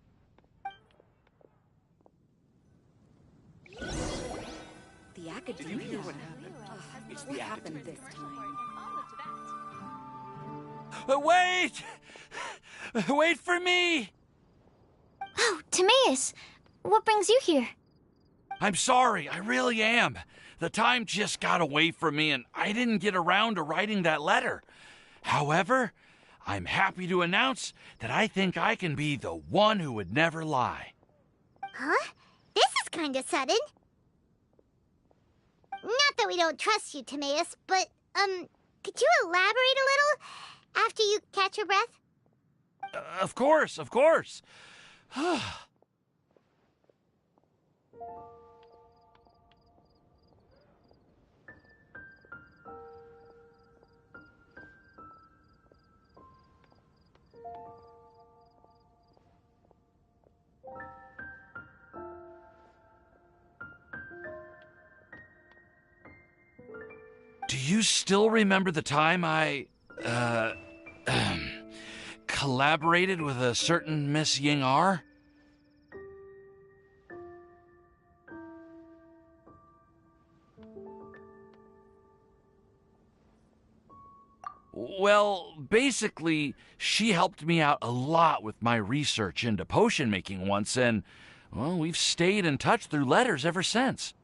The academia. Did you hear what happened? It's what happened this time? Wait! Wait for me! Oh, Timaeus! What brings you here? I'm sorry, I really am. The time just got away from me and I didn't get around to writing that letter. However, I'm happy to announce that I think I can be the one who would never lie. Huh? This is kinda sudden. Not that we don't trust you, Timaeus, but, could you elaborate a little after you catch your breath? Of course, of course. Do you still remember the time I, collaborated with a certain Miss Ying R? Well, basically, she helped me out a lot with my research into potion making once, and, well, we've stayed in touch through letters ever since.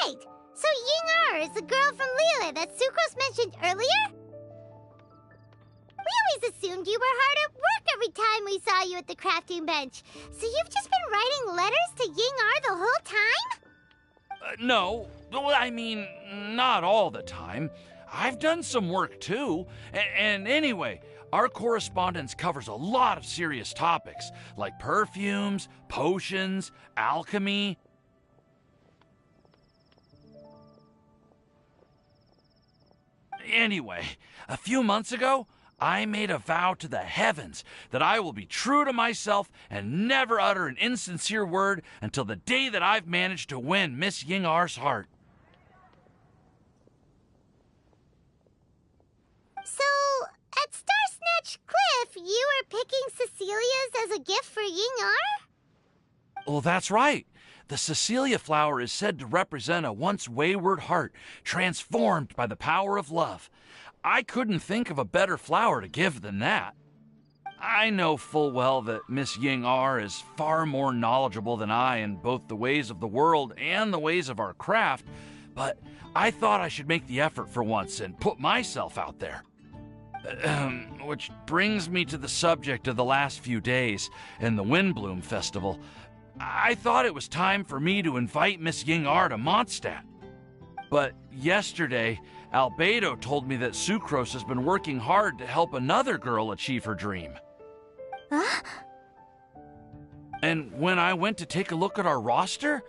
Wait, so Ying R is the girl from Lila that Sucrose mentioned earlier? We always assumed you were hard at work every time we saw you at the crafting bench. So you've just been writing letters to Ying R the whole time? No, I mean, not all the time. I've done some work too. And anyway, our correspondence covers a lot of serious topics, like perfumes, potions, alchemy. Anyway, a few months ago, I made a vow to the heavens that I will be true to myself and never utter an insincere word until the day that I've managed to win Miss Ying R's heart. So, at Star Snatch Cliff, you were picking Cecilia's as a gift for Ying R? Well, that's right. The Cecilia flower is said to represent a once wayward heart, transformed by the power of love. I couldn't think of a better flower to give than that. I know full well that Miss Ying R is far more knowledgeable than I in both the ways of the world and the ways of our craft, but I thought I should make the effort for once and put myself out there. Which brings me to the subject of the last few days and the Windbloom Festival. I thought it was time for me to invite Miss Ying R to Mondstadt. But yesterday, Albedo told me that Sucrose has been working hard to help another girl achieve her dream. Huh? And when I went to take a look at our roster,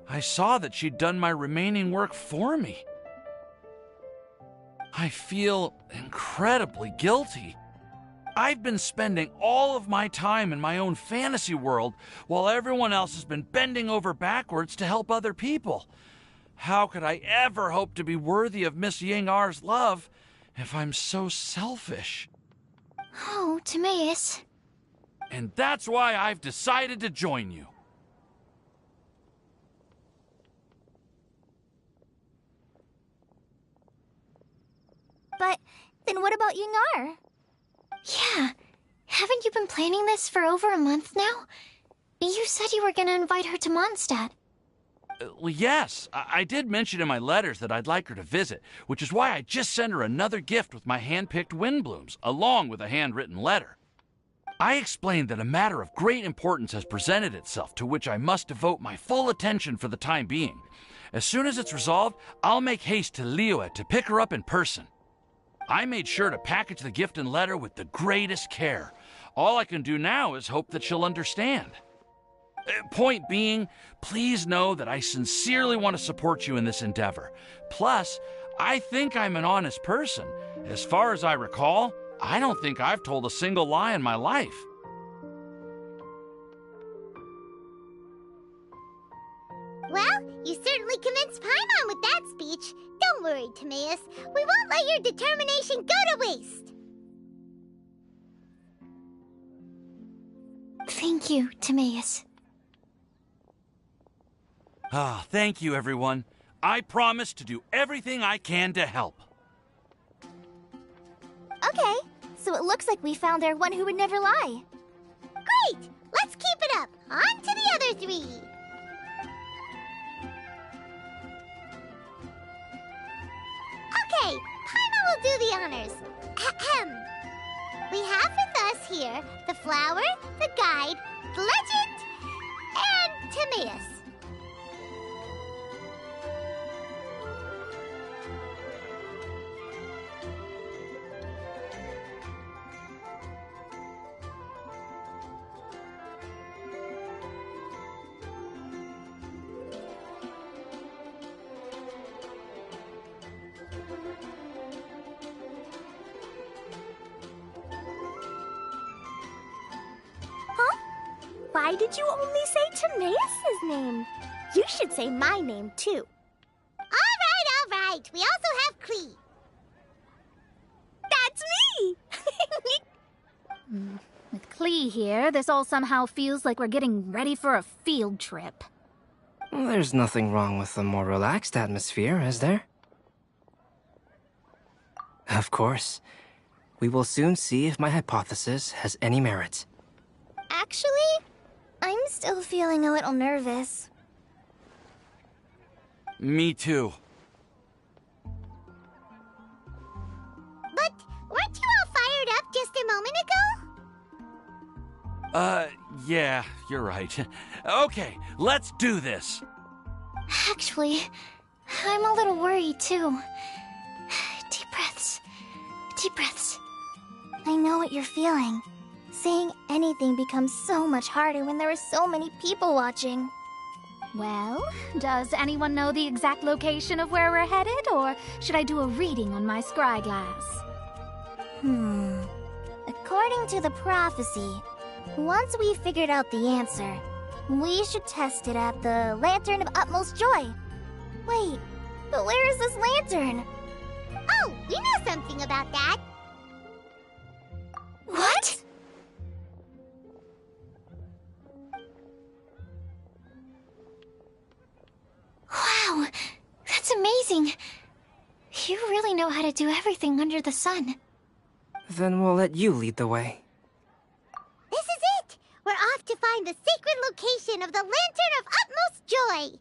I saw that she'd done my remaining work for me. I feel incredibly guilty. I've been spending all of my time in my own fantasy world while everyone else has been bending over backwards to help other people. How could I ever hope to be worthy of Miss Ying R's love if I'm so selfish? Oh, Timaeus. And that's why I've decided to join you. But then what about Ying R? Yeah, haven't you been planning this for over a month now? You said you were gonna invite her to Mondstadt. Well, yes, I did mention in my letters that I'd like her to visit, which is why I just sent her another gift with my hand-picked Windblooms, along with a handwritten letter. I explained that a matter of great importance has presented itself to which I must devote my full attention for the time being. As soon as it's resolved, I'll make haste to Liyue to pick her up in person. I made sure to package the gift and letter with the greatest care. All I can do now is hope that she'll understand. Point being, please know that I sincerely want to support you in this endeavor. Plus, I think I'm an honest person. As far as I recall, I don't think I've told a single lie in my life. Well, you certainly convinced Paimon with that speech. Don't worry, Timaeus. We won't let your determination go to waste. Thank you, Timaeus. Ah, thank you, everyone. I promise to do everything I can to help. Okay, so it looks like we found our one who would never lie. Great! Let's keep it up. On to the other three. Okay, Paimon will do the honors. Ahem. We have with us here the flower, the guide, the legend, and Timaeus. Why did you only say Timaeus' name? You should say my name, too. All right. We also have Klee. That's me! With Klee here, this all somehow feels like we're getting ready for a field trip. There's nothing wrong with a more relaxed atmosphere, is there? Of course. We will soon see if my hypothesis has any merit. Actually, I'm still feeling a little nervous. Me too. But weren't you all fired up just a moment ago? Yeah, you're right. Okay, let's do this. Actually, I'm a little worried too. Deep breaths. Deep breaths. I know what you're feeling. Saying anything becomes so much harder when there are so many people watching. Well, does anyone know the exact location of where we're headed, or should I do a reading on my scry glass? According to the prophecy, once we figured out the answer, we should test it at the Lantern of Utmost Joy. Wait, but where is this lantern? Oh, we know something about that. What? Wow, that's amazing. You really know how to do everything under the sun. Then we'll let you lead the way. This is it! We're off to find the sacred location of the Lantern of Utmost Joy.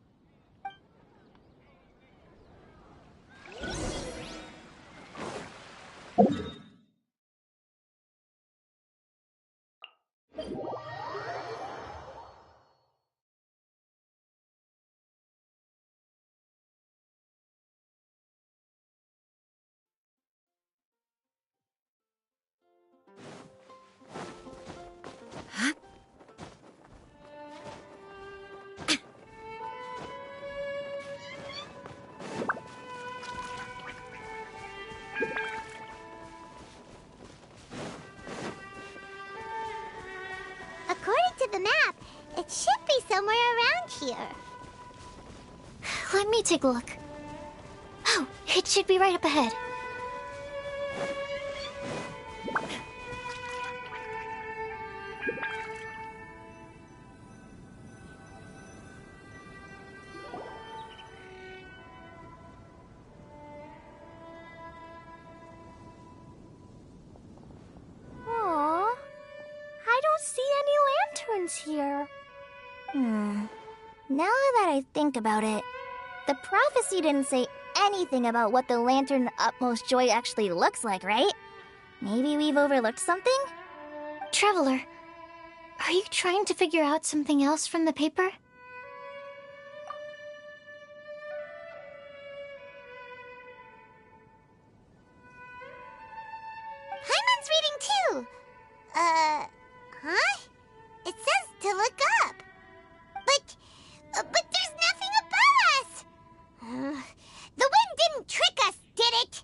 According to the map, it should be somewhere around here. Let me take a look. Oh, it should be right up ahead. Aww. I don't see any lanterns here. Now that I think about it, the prophecy didn't say anything about what the Lantern of Utmost Joy actually looks like, right? Maybe we've overlooked something? Traveler, are you trying to figure out something else from the paper? Paimon's reading too. Huh? It says to look up. But there's nothing above us. The wind didn't trick us, did it?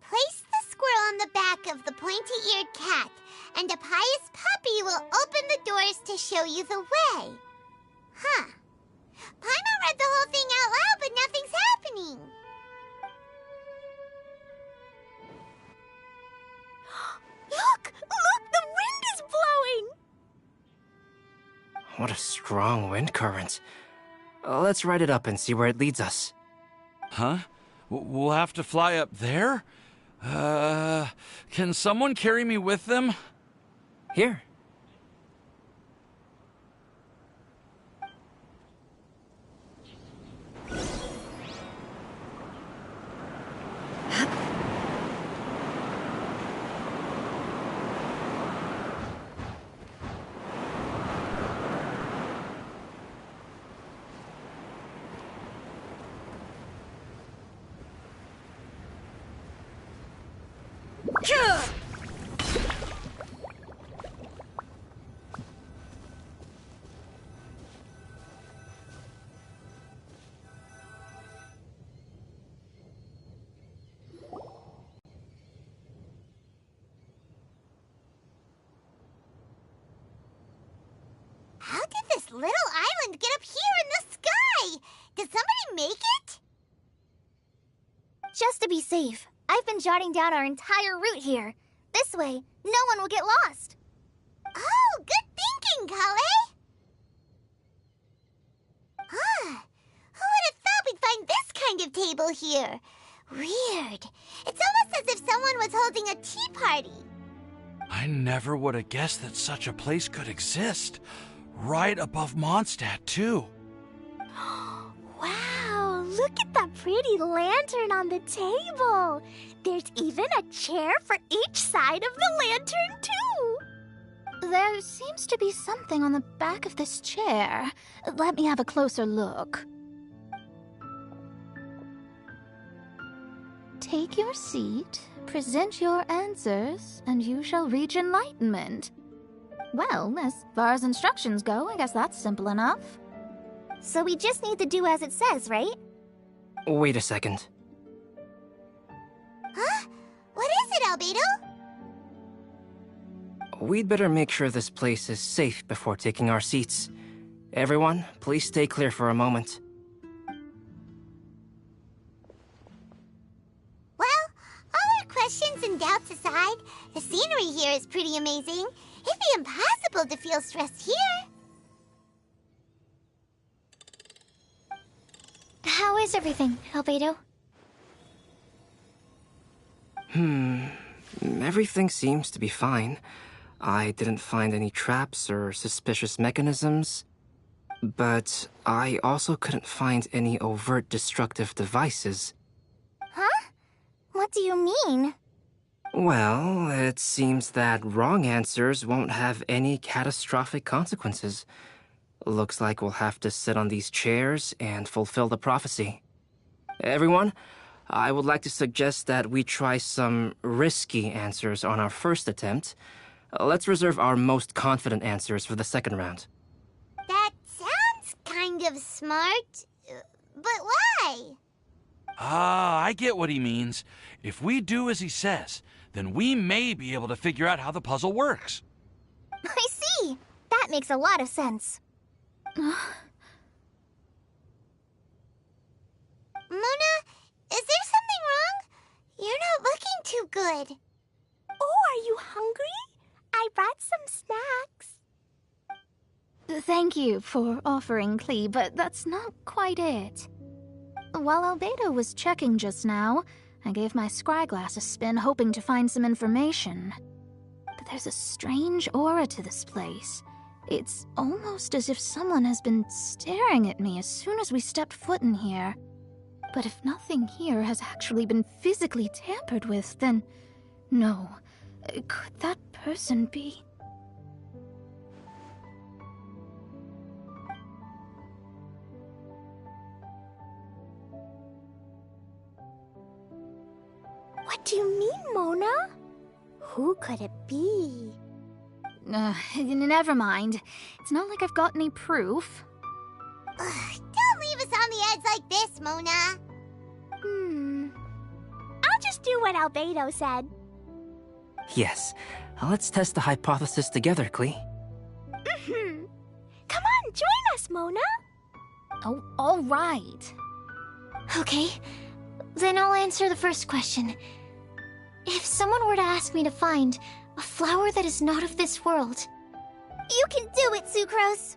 Place the squirrel on the back of the pointy-eared cat, and a pious puppy will open the doors to show you the way. Huh. Paimon read the whole thing out loud, but nothing's happening. Look! The wind is blowing! What a strong wind current. Let's ride it up and see where it leads us. Huh? We'll have to fly up there? Can someone carry me with them? Here. How did this little island get up here in the sky? Did somebody make it? Just to be safe, I've been jotting down our entire route here. This way, no one will get lost. Oh, good thinking, Cully. Ah, who would have thought we'd find this kind of table here? Weird. It's almost as if someone was holding a tea party. I never would have guessed that such a place could exist. Right above Mondstadt, too. Wow, look at that pretty lantern on the table. There's even a chair for each side of the lantern, too. There seems to be something on the back of this chair. Let me have a closer look. Take your seat, present your answers, and you shall reach enlightenment. Well, as far as instructions go, I guess that's simple enough. So we just need to do as it says, right? Wait a second. Huh? What is it, Albedo? We'd better make sure this place is safe before taking our seats. Everyone, please stay clear for a moment. Well, all our questions and doubts aside, the scenery here is pretty amazing. It'd be impossible to feel stressed here. How is everything, Albedo? Everything seems to be fine. I didn't find any traps or suspicious mechanisms, but I also couldn't find any overt destructive devices. Huh? What do you mean? Well, it seems that wrong answers won't have any catastrophic consequences. Looks like we'll have to sit on these chairs and fulfill the prophecy. Everyone, I would like to suggest that we try some risky answers on our first attempt. Let's reserve our most confident answers for the second round. That sounds kind of smart, but why? Ah, I get what he means. If we do as he says, then we may be able to figure out how the puzzle works. I see! That makes a lot of sense. Mona, is there something wrong? You're not looking too good. Oh, are you hungry? I brought some snacks. Thank you for offering, Klee, but that's not quite it. While Albedo was checking just now, I gave my scryglass a spin hoping to find some information. But there's a strange aura to this place. It's almost as if someone has been staring at me as soon as we stepped foot in here. But if nothing here has actually been physically tampered with, then no. Could that person be? What do you mean, Mona? Who could it be? Never mind. It's not like I've got any proof. Don't leave us on the edge like this, Mona. I'll just do what Albedo said. Yes, let's test the hypothesis together, Klee. Come on, join us, Mona. Oh, all right. Okay, then I'll answer the first question. If someone were to ask me to find a flower that is not of this world... You can do it, Sucrose.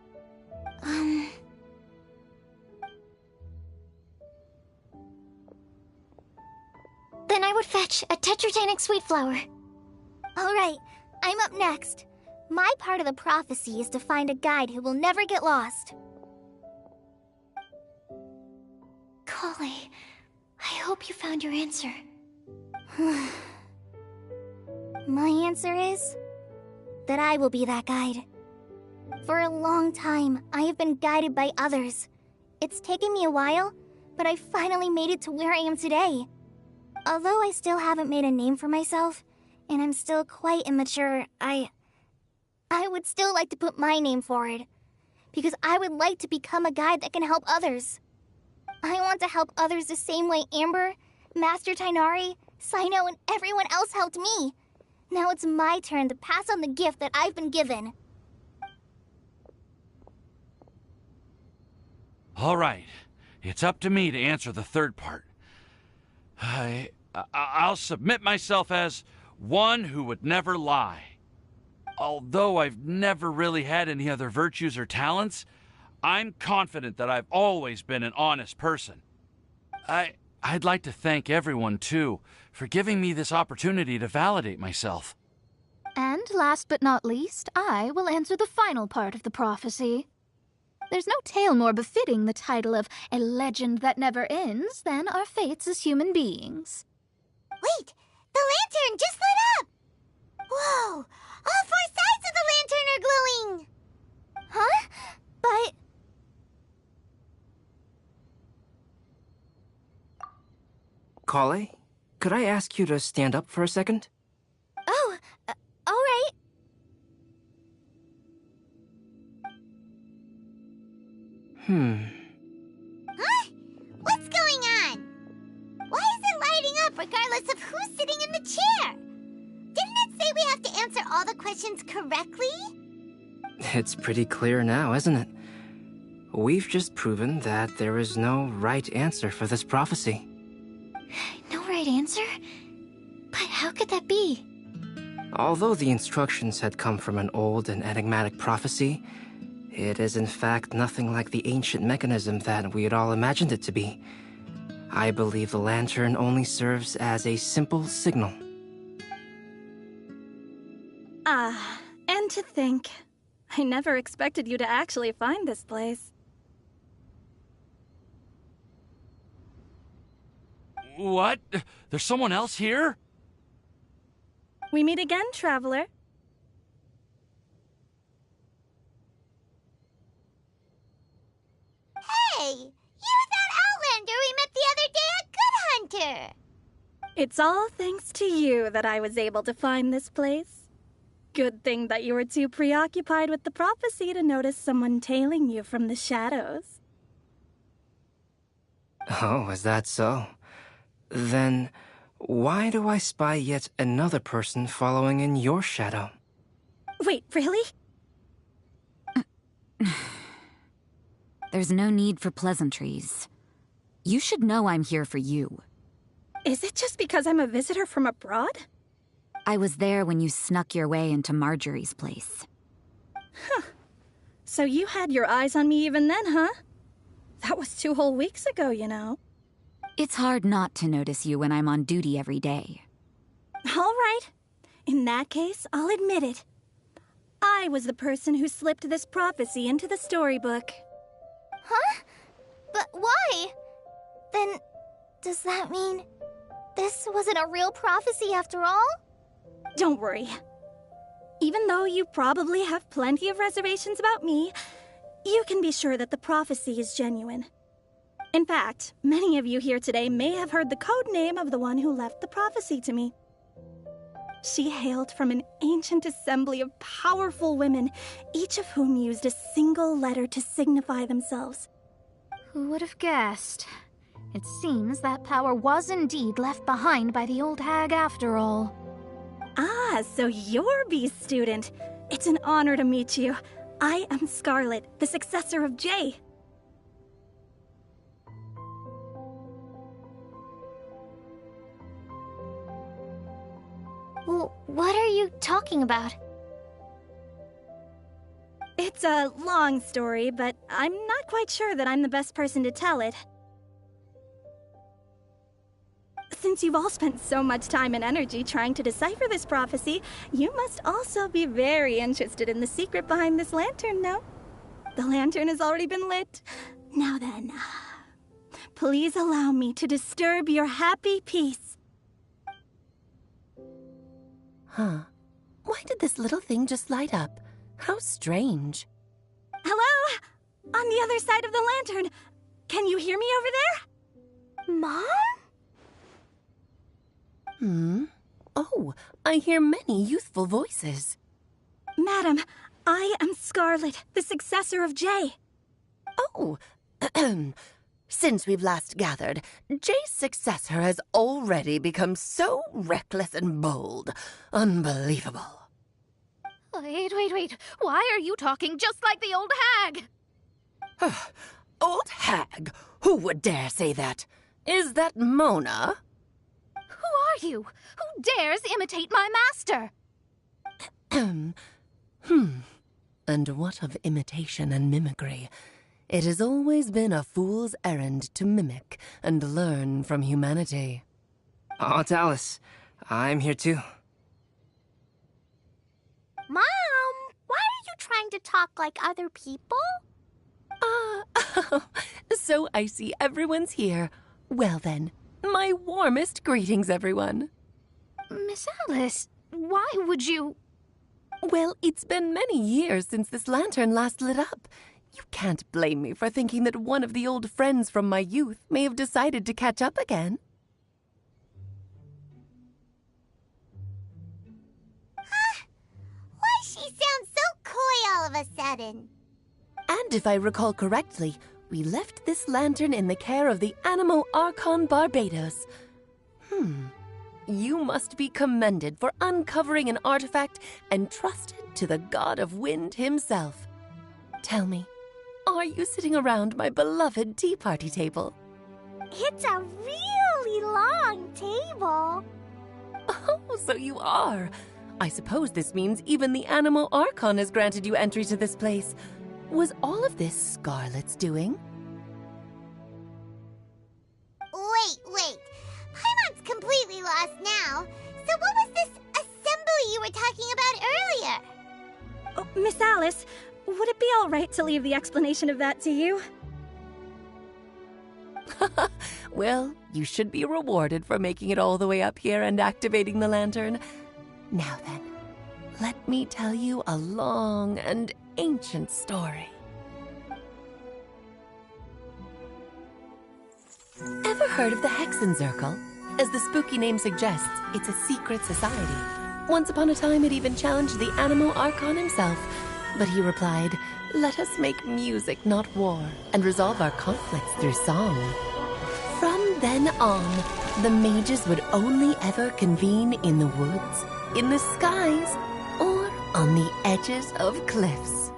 Then I would fetch a tetragenic sweet flower. Alright, I'm up next. My part of the prophecy is to find a guide who will never get lost. Kali, I hope you found your answer. My answer is that I will be that guide. For a long time, I have been guided by others. It's taken me a while, but I finally made it to where I am today. Although I still haven't made a name for myself, and I'm still quite immature, I would still like to put my name forward. Because I would like to become a guide that can help others. I want to help others the same way Amber, Master Tainari, Sino, and everyone else helped me. Now it's my turn to pass on the gift that I've been given. All right, it's up to me to answer the third part. I'll submit myself as one who would never lie. Although I've never really had any other virtues or talents, I'm confident that I've always been an honest person. I'd like to thank everyone, too, for giving me this opportunity to validate myself. And last but not least, I will answer the final part of the prophecy. There's no tale more befitting the title of a legend that never ends than our fates as human beings. Wait! The lantern just lit up! Whoa! All 4 sides of the lantern are glowing! Huh? But... Kale, could I ask you to stand up for a second? Oh, all right. Huh? What's going on? Why is it lighting up regardless of who's sitting in the chair? Didn't it say we have to answer all the questions correctly? It's pretty clear now, isn't it? We've just proven that there is no right answer for this prophecy. No right answer? But how could that be? Although the instructions had come from an old and enigmatic prophecy, it is in fact nothing like the ancient mechanism that we had all imagined it to be. I believe the lantern only serves as a simple signal. And to think, I never expected you to actually find this place. What? There's someone else here? We meet again, traveler. Hey! You're that Outlander we met the other day at Good Hunter! It's all thanks to you that I was able to find this place. Good thing that you were too preoccupied with the prophecy to notice someone tailing you from the shadows. Oh, is that so? Then, why do I spy yet another person following in your shadow? Wait, really? There's no need for pleasantries. You should know I'm here for you. Is it just because I'm a visitor from abroad? I was there when you snuck your way into Marjorie's place. Huh. So you had your eyes on me even then, huh? That was 2 whole weeks ago, you know. It's hard not to notice you when I'm on duty every day. All right. In that case, I'll admit it. I was the person who slipped this prophecy into the storybook. Huh? But why? Then, does that mean this wasn't a real prophecy after all? Don't worry. Even though you probably have plenty of reservations about me, you can be sure that the prophecy is genuine. In fact, many of you here today may have heard the code name of the one who left the prophecy to me. She hailed from an ancient assembly of powerful women, each of whom used a single letter to signify themselves. Who would have guessed? It seems that power was indeed left behind by the old hag after all. Ah, so you're B's student. It's an honor to meet you. I am Scarlet, the successor of Jay. Well, what are you talking about? It's a long story, but I'm not quite sure that I'm the best person to tell it. Since you've all spent so much time and energy trying to decipher this prophecy, you must also be very interested in the secret behind this lantern, no? The lantern has already been lit. Now then, please allow me to disturb your happy peace. Huh. Why did this little thing just light up? How strange. Hello? On the other side of the lantern. Can you hear me over there? Mom? Oh, I hear many youthful voices. Madam, I am Scarlet, the successor of Jay. Oh, since we've last gathered, Jay's successor has already become so reckless and bold. Unbelievable. Wait. Why are you talking just like the old hag? Old hag! Who would dare say that? Is that Mona? Who are you? Who dares imitate my master? And what of imitation and mimicry? It has always been a fool's errand to mimic and learn from humanity. Aunt Alice, I'm here too. Mom, why are you trying to talk like other people? So I see everyone's here. Well then, my warmest greetings, everyone. Miss Alice, why would you... Well, it's been many years since this lantern last lit up. You can't blame me for thinking that one of the old friends from my youth may have decided to catch up again. Why she sounds so coy all of a sudden? And if I recall correctly, we left this lantern in the care of the Animo Archon Barbados. You must be commended for uncovering an artifact entrusted to the god of wind himself. Tell me, are you sitting around my beloved tea party table? It's a really long table. Oh, so you are. I suppose this means even the Animo Archon has granted you entry to this place. Was all of this Scarlet's doing? Wait. Paimon's completely lost now. So what was this assembly you were talking about earlier? Oh, Miss Alice, would it be all right to leave the explanation of that to you? Well, you should be rewarded for making it all the way up here and activating the lantern. Now then, let me tell you a long and ancient story. Ever heard of the Hexenzirkel? As the spooky name suggests, it's a secret society. Once upon a time, it even challenged the Animo Archon himself. But he replied, "Let us make music, not war, and resolve our conflicts through song." From then on, the mages would only ever convene in the woods, in the skies, or on the edges of cliffs.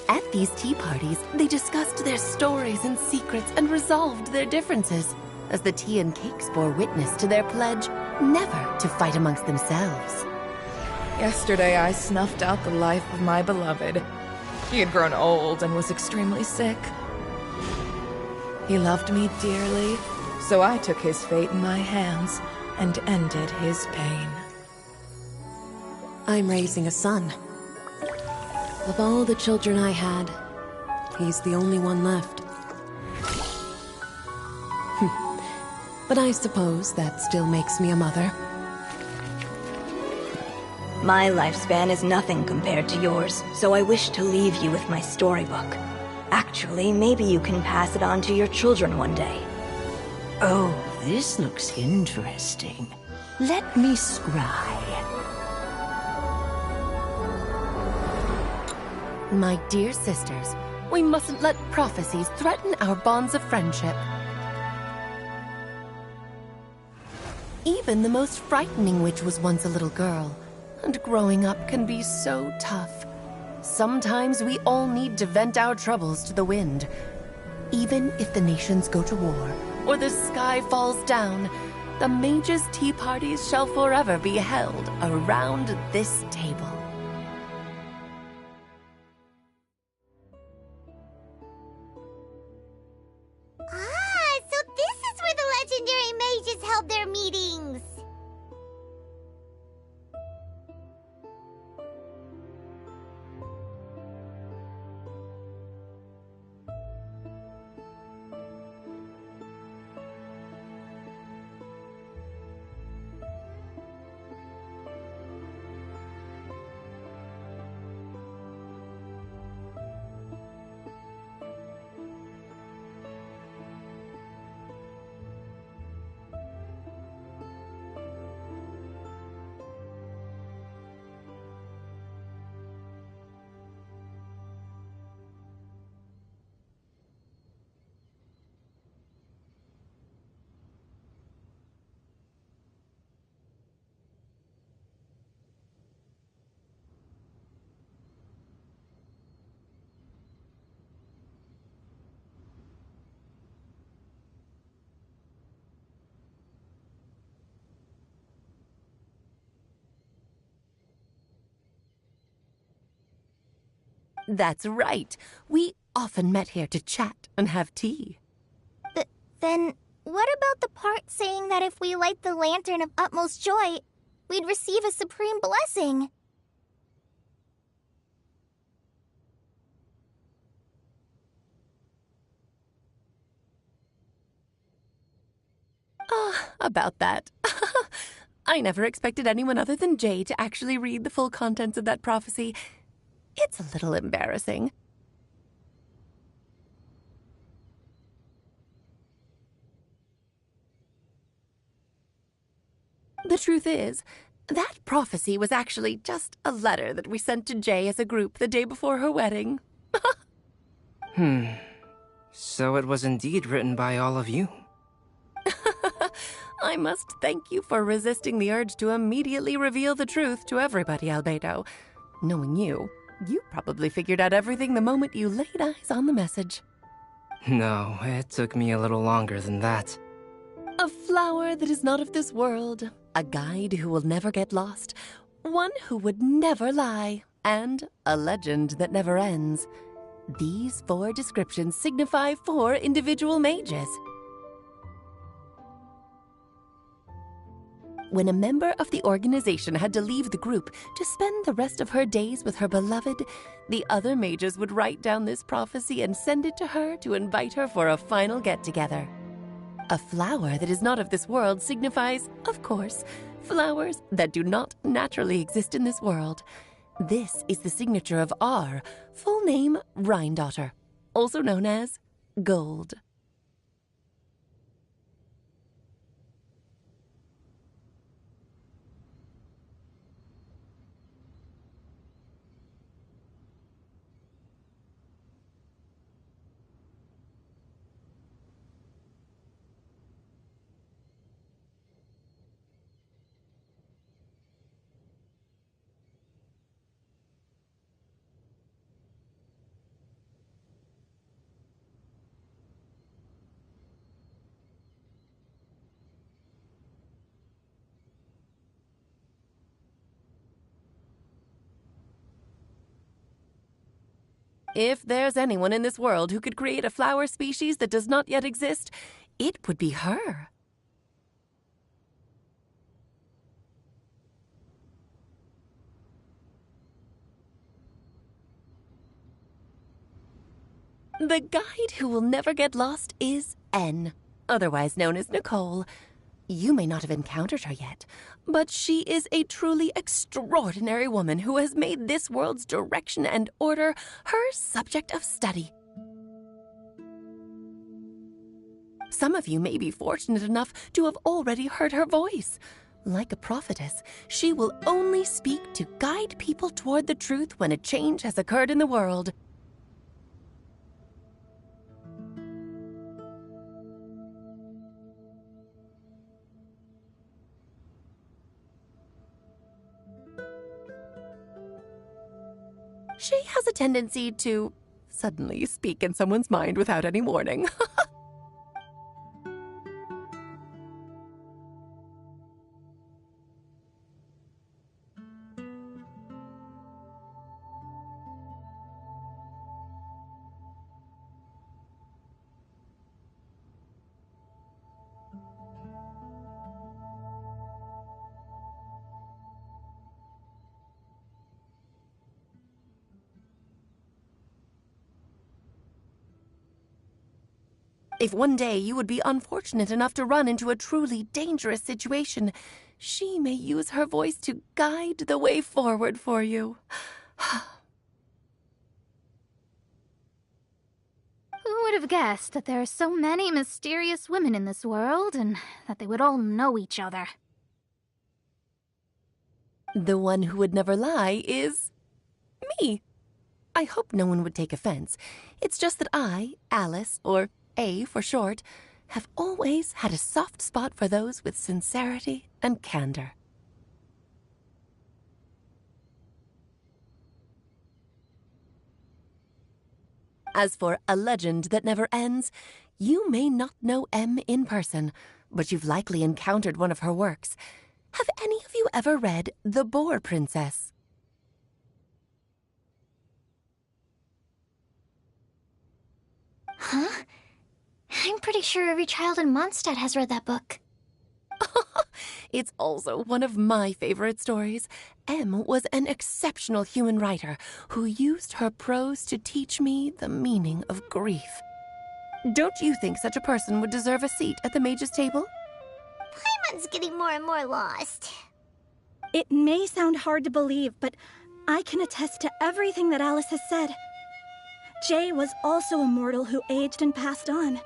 At these tea parties, they discussed their stories and secrets and resolved their differences, as the tea and cakes bore witness to their pledge never to fight amongst themselves. Yesterday, I snuffed out the life of my beloved. He had grown old and was extremely sick. He loved me dearly, so I took his fate in my hands and ended his pain. I'm raising a son. Of all the children I had, he's the only one left. But I suppose that still makes me a mother. My lifespan is nothing compared to yours, so I wish to leave you with my storybook. Actually, maybe you can pass it on to your children one day. Oh, this looks interesting. Let me scry. My dear sisters, we mustn't let prophecies threaten our bonds of friendship. Even the most frightening witch was once a little girl, and growing up can be so tough. Sometimes we all need to vent our troubles to the wind. Even if the nations go to war, or the sky falls down, the mages' tea parties shall forever be held around this table. So this is where the legendary mages held their meetings. That's right. We often met here to chat and have tea. Then, what about the part saying that if we light the lantern of utmost joy, we'd receive a supreme blessing? About that. I never expected anyone other than Jay to actually read the full contents of that prophecy. It's a little embarrassing. The truth is, that prophecy was actually just a letter that we sent to Jay as a group the day before her wedding. So it was indeed written by all of you. I must thank you for resisting the urge to immediately reveal the truth to everybody, Albedo. Knowing you, you probably figured out everything the moment you laid eyes on the message. No, it took me a little longer than that. A flower that is not of this world, a guide who will never get lost, one who would never lie, and a legend that never ends. These 4 descriptions signify 4 individual mages. When a member of the organization had to leave the group to spend the rest of her days with her beloved, the other mages would write down this prophecy and send it to her to invite her for a final get-together. A flower that is not of this world signifies, of course, flowers that do not naturally exist in this world. This is the signature of our full name, Rhine-daughter, also known as Gold. If there's anyone in this world who could create a flower species that does not yet exist, it would be her. The guide who will never get lost is N, otherwise known as Nicole. You may not have encountered her yet, but she is a truly extraordinary woman who has made this world's direction and order her subject of study. Some of you may be fortunate enough to have already heard her voice. Like a prophetess, she will only speak to guide people toward the truth when a change has occurred in the world. She has a tendency to suddenly speak in someone's mind without any warning. If one day you would be unfortunate enough to run into a truly dangerous situation, she may use her voice to guide the way forward for you. Who would have guessed that there are so many mysterious women in this world and that they would all know each other? The one who would never lie is me. I hope no one would take offense. It's just that I, Alice, or A for short, have always had a soft spot for those with sincerity and candor. As for A Legend That Never Ends, you may not know M in person, but you've likely encountered one of her works. Have any of you ever read The Boar Princess? Huh? I'm pretty sure every child in Mondstadt has read that book. It's also one of my favorite stories. Em was an exceptional human writer who used her prose to teach me the meaning of grief. Don't you think such a person would deserve a seat at the mage's table? Paimon's getting more and more lost. It may sound hard to believe, but I can attest to everything that Alice has said. Jay was also a mortal who aged and passed on,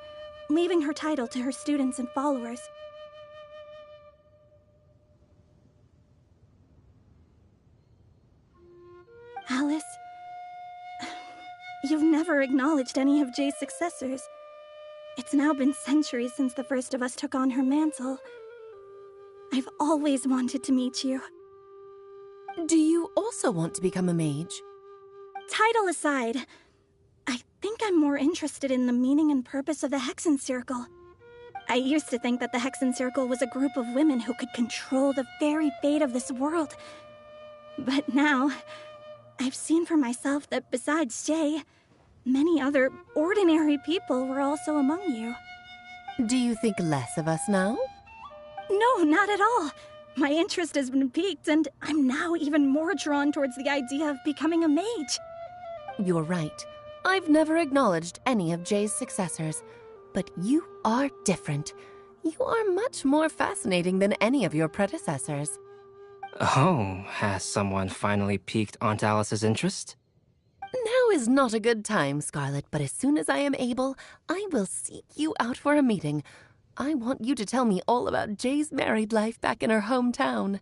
leaving her title to her students and followers. Alice, you've never acknowledged any of Jay's successors. It's now been centuries since the first of us took on her mantle. I've always wanted to meet you. Do you also want to become a mage? Title aside, I think I'm more interested in the meaning and purpose of the Hexen Circle. I used to think that the Hexen Circle was a group of women who could control the very fate of this world. But now, I've seen for myself that besides Jay, many other ordinary people were also among you. Do you think less of us now? No, not at all. My interest has been piqued, and I'm now even more drawn towards the idea of becoming a mage. You're right. I've never acknowledged any of Jay's successors, but you are different. You are much more fascinating than any of your predecessors. Oh, has someone finally piqued Aunt Alice's interest? Now is not a good time, Scarlet, but as soon as I am able, I will seek you out for a meeting. I want you to tell me all about Jay's married life back in her hometown.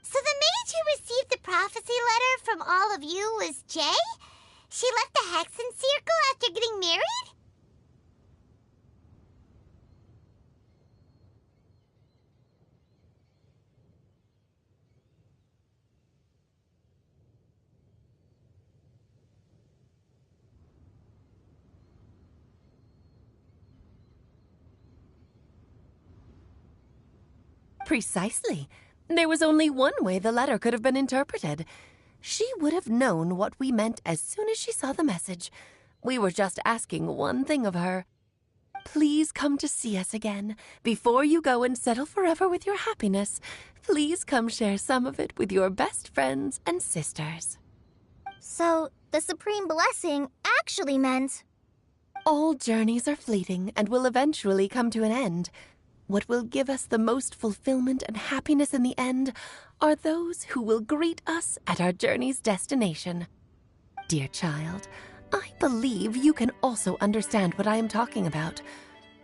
So the mage who received the prophecy letter from all of you was Jay? She left the Hexen Circle after getting married? Precisely. There was only one way the letter could have been interpreted. She would have known what we meant as soon as she saw the message. We were just asking one thing of her. Please come to see us again. Before you go and settle forever with your happiness, please come share some of it with your best friends and sisters. So, the Supreme Blessing actually meant... All journeys are fleeting and will eventually come to an end. What will give us the most fulfillment and happiness in the end are those who will greet us at our journey's destination. Dear child, I believe you can also understand what I am talking about.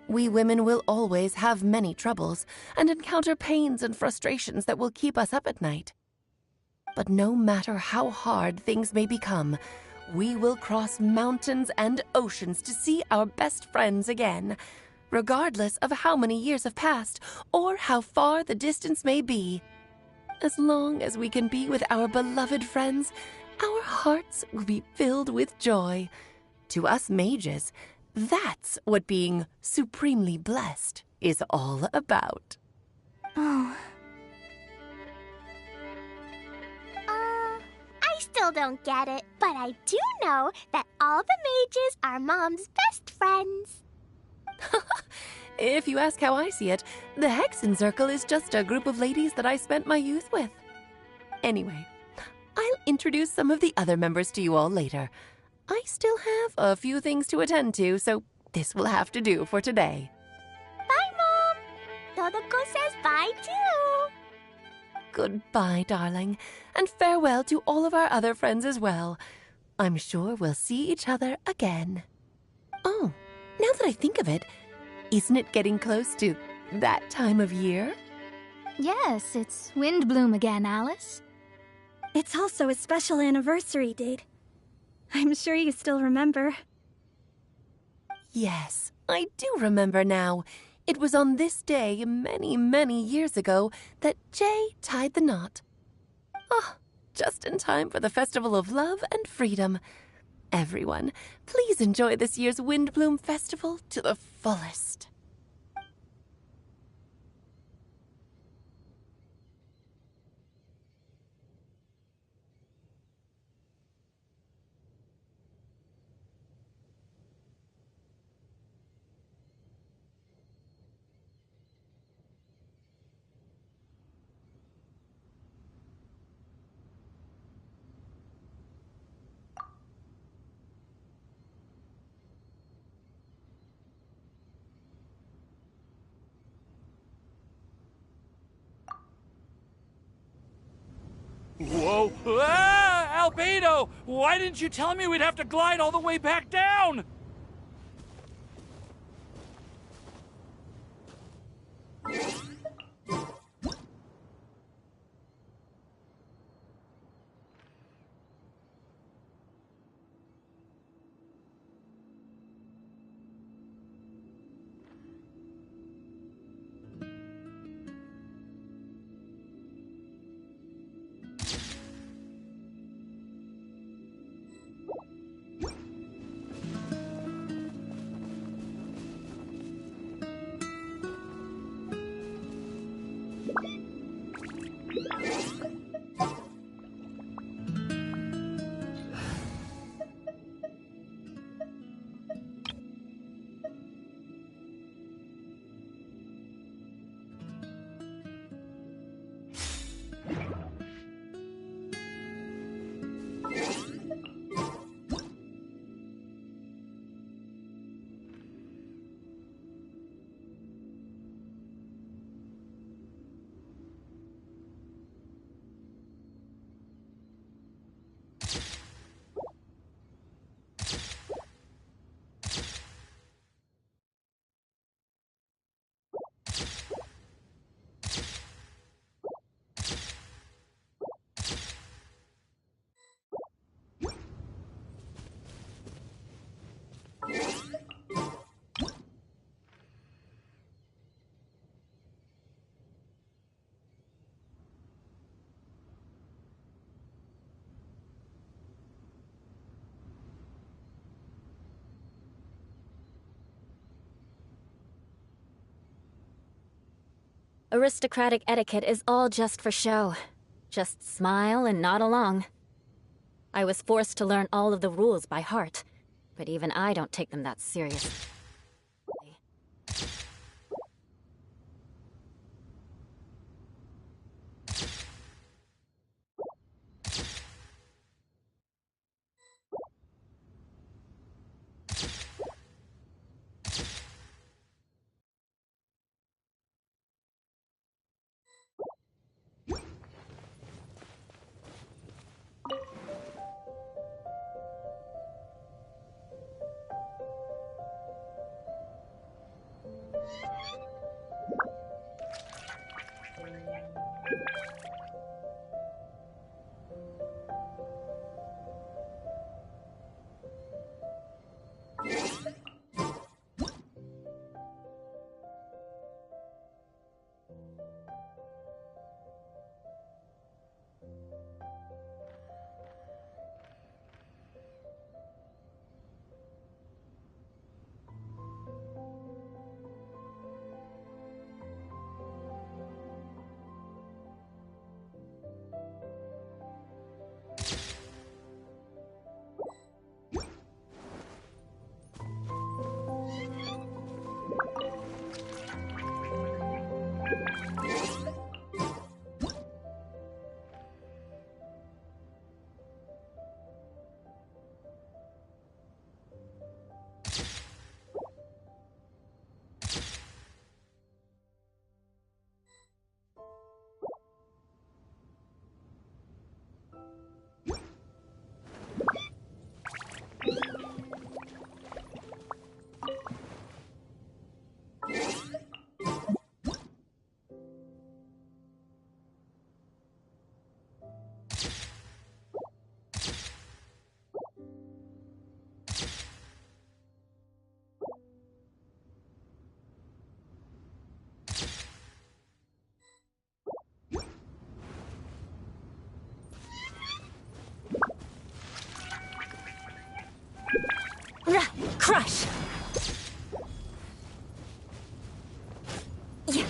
We women will always have many troubles and encounter pains and frustrations that will keep us up at night. But no matter how hard things may become, we will cross mountains and oceans to see our best friends again, regardless of how many years have passed or how far the distance may be. As long as we can be with our beloved friends, our hearts will be filled with joy. To us mages, that's what being supremely blessed is all about. Oh. I still don't get it, but I do know that all the mages are Mom's best friends. If you ask how I see it, the Hexen Circle is just a group of ladies that I spent my youth with. Anyway, I'll introduce some of the other members to you all later. I still have a few things to attend to, so this will have to do for today. Bye, Mom. Todoko says bye, too. Goodbye, darling, and farewell to all of our other friends as well. I'm sure we'll see each other again. Oh, now that I think of it, isn't it getting close to that time of year? Yes, it's Windbloom again, Alice. It's also a special anniversary date. I'm sure you still remember. Yes, I do remember now. It was on this day many, many years ago that Jay tied the knot. Ah, just in time for the Festival of Love and Freedom. Everyone, please enjoy this year's Windbloom Festival to the fullest. Albedo! Ah, Albedo! Why didn't you tell me we'd have to glide all the way back down? Aristocratic etiquette is all just for show. Just smile and nod along. I was forced to learn all of the rules by heart, but even I don't take them that seriously. Crush! Yeah.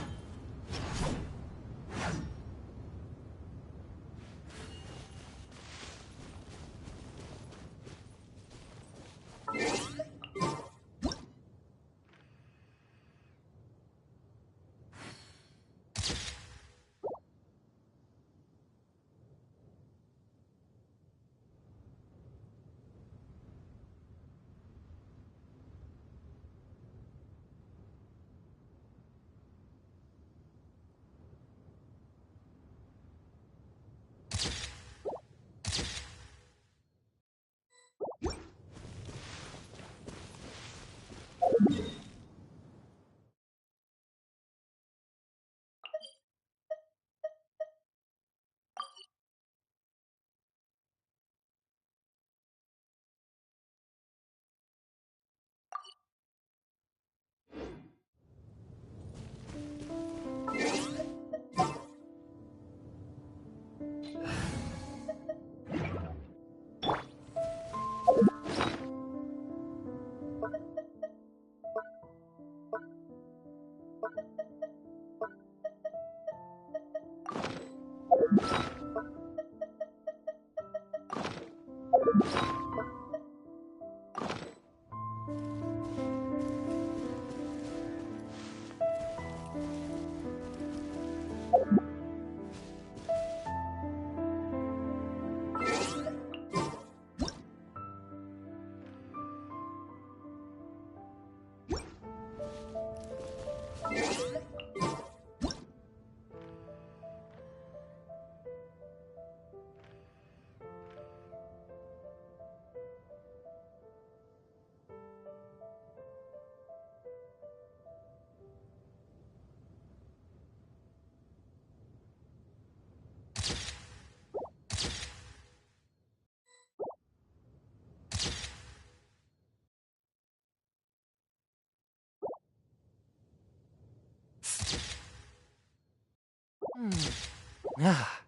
Ah.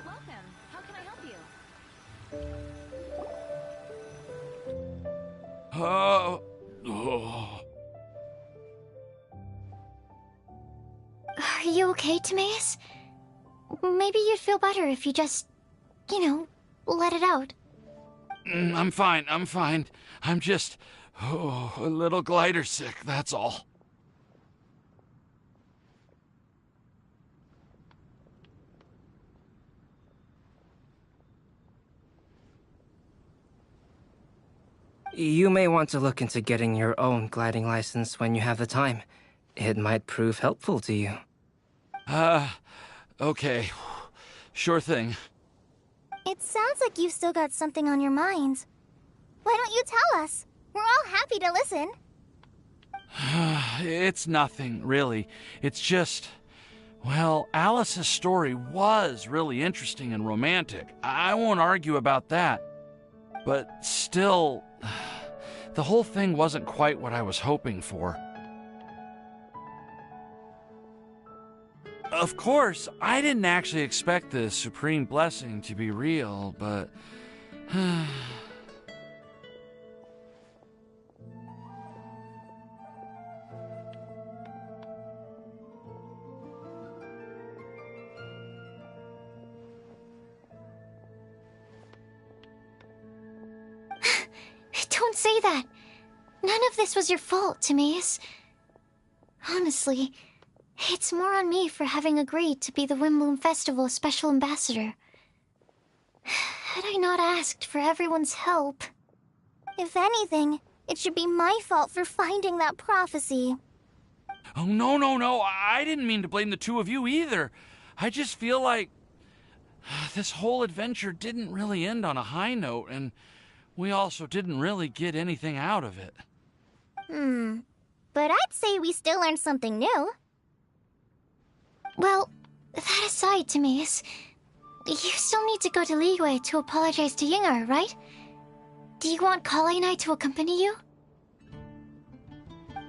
Welcome. How can I help you? Oh. Are you okay, Timaeus? Maybe you'd feel better if you just, let it out. I'm fine. I'm just a little glider sick, that's all. You may want to look into getting your own gliding license when you have the time. It might prove helpful to you. Okay. Sure thing. It sounds like you've still got something on your minds. Why don't you tell us? We're all happy to listen. It's nothing, really. It's just... Well, Alice's story was really interesting and romantic. I won't argue about that. But still, the whole thing wasn't quite what I was hoping for. Of course, I didn't actually expect the supreme blessing to be real, but... Don't say that. None of this was your fault, Timaeus. Honestly, it's more on me for having agreed to be the Wimbloom Festival Special Ambassador. Had I not asked for everyone's help... If anything, it should be my fault for finding that prophecy. Oh, no. I didn't mean to blame the two of you either. I just feel like this whole adventure didn't really end on a high note, and we also didn't really get anything out of it. But I'd say we still learned something new. Well, that aside, Timaeus, you still need to go to Liyue to apologize to Yingar, right? Do you want Kale and I to accompany you?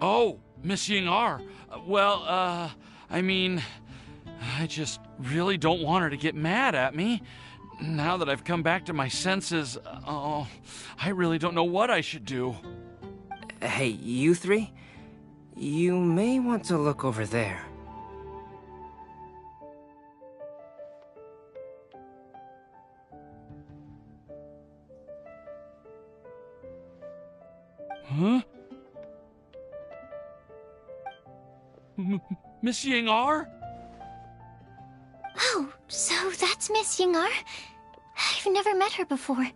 Oh, Miss Yingar. I mean, I just really don't want her to get mad at me. Now that I've come back to my senses, I really don't know what I should do. Hey, you three? You may want to look over there. Huh? Miss Yingar? Oh, so that's Miss Yingar? I've never met her before.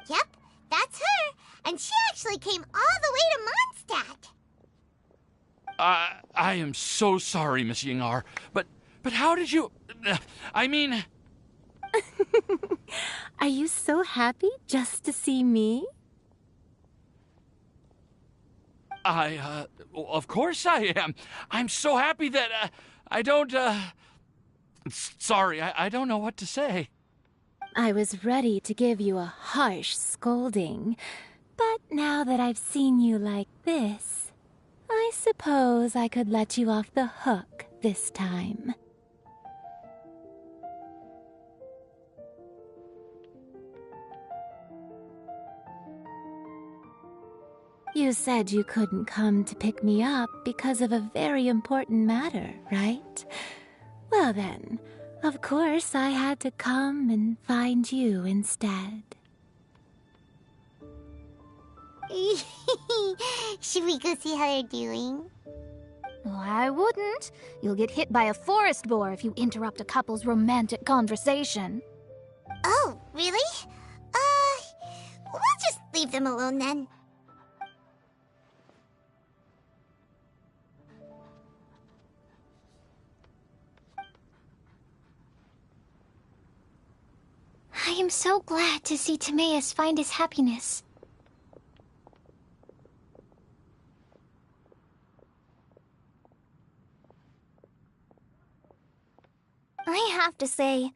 Yep, that's her. And she actually came all the way to Mondstadt. I am so sorry, Miss Yingar. But how did you... I mean... Are you so happy just to see me? Well, of course I am. I'm so happy that, I don't, Sorry, I don't know what to say. I was ready to give you a harsh scolding, but now that I've seen you like this, I suppose I could let you off the hook this time. You said you couldn't come to pick me up because of a very important matter, right? Well then, of course I had to come and find you instead. Should we go see how they're doing? Oh, I wouldn't. You'll get hit by a forest boar if you interrupt a couple's romantic conversation. Oh, really? We'll just leave them alone then. I am so glad to see Timaeus find his happiness. I have to say,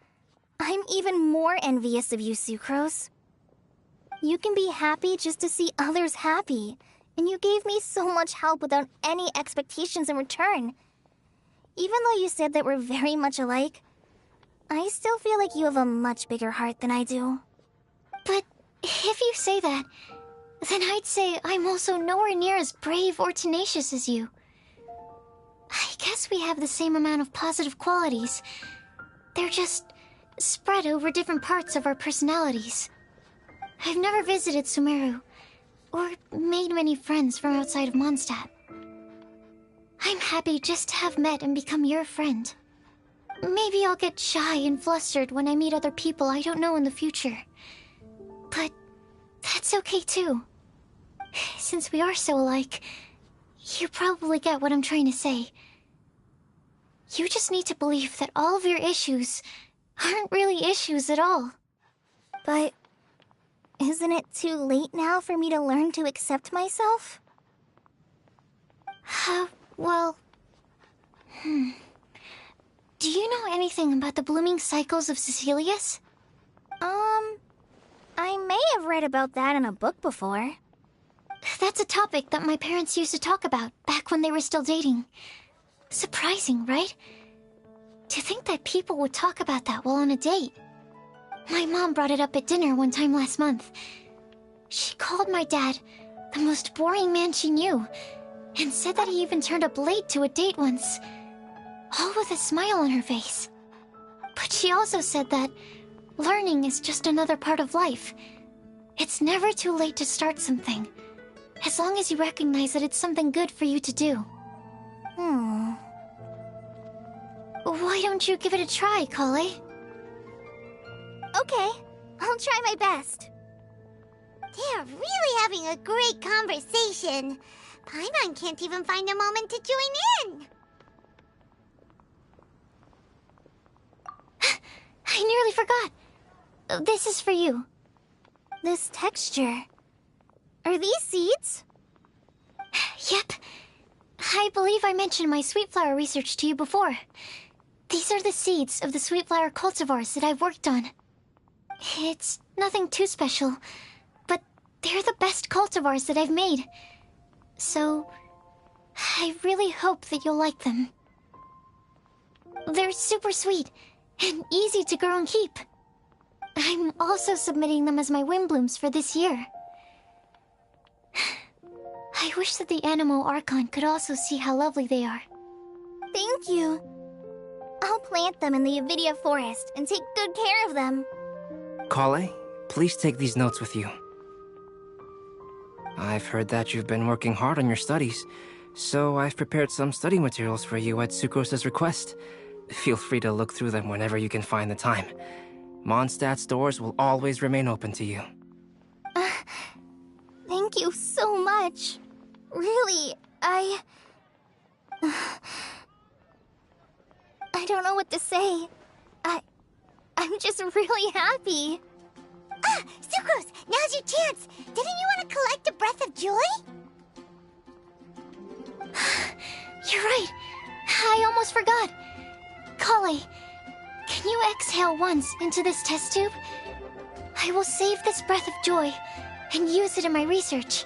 I'm even more envious of you, Sucrose. You can be happy just to see others happy, and you gave me so much help without any expectations in return. Even though you said that we're very much alike, I still feel like you have a much bigger heart than I do. But if you say that, then I'd say I'm also nowhere near as brave or tenacious as you. I guess we have the same amount of positive qualities. They're just spread over different parts of our personalities. I've never visited Sumeru, or made many friends from outside of Mondstadt. I'm happy just to have met and become your friend. Maybe I'll get shy and flustered when I meet other people I don't know in the future. But that's okay too. Since we are so alike, you probably get what I'm trying to say. You just need to believe that all of your issues aren't really issues at all. But isn't it too late now for me to learn to accept myself? Well... Do you know anything about the blooming cycles of Cecilius? I may have read about that in a book before. That's a topic that my parents used to talk about back when they were still dating. Surprising, right? To think that people would talk about that while on a date. My mom brought it up at dinner one time last month. She called my dad the most boring man she knew, and said that he even turned up late to a date once, all with a smile on her face. But she also said that learning is just another part of life, It's never too late to start something, as long as you recognize that it's something good for you to do. Why don't you give it a try, Kale? Okay, I'll try my best. They're really having a great conversation. Paimon can't even find a moment to join in. I nearly forgot. This is for you. This texture. Are these seeds? Yep. I believe I mentioned my sweet flower research to you before. These are the seeds of the sweet flower cultivars that I've worked on. It's nothing too special, but they're the best cultivars that I've made. So, I really hope that you'll like them. They're super sweet and easy to grow and keep. I'm also submitting them as my wind blooms for this year. I wish that the Animal Archon could also see how lovely they are. Thank you. I'll plant them in the Avidia forest and take good care of them. Kale, please take these notes with you. I've heard that you've been working hard on your studies, so I've prepared some study materials for you at Sucrose's request. Feel free to look through them whenever you can find the time. Mondstadt's doors will always remain open to you. Thank you so much. Really, I don't know what to say. I'm just really happy. Ah, Sucrose, now's your chance. Didn't you want to collect a breath of joy? You're right. I almost forgot. Kale, can you exhale once into this test tube? I will save this breath of joy and use it in my research.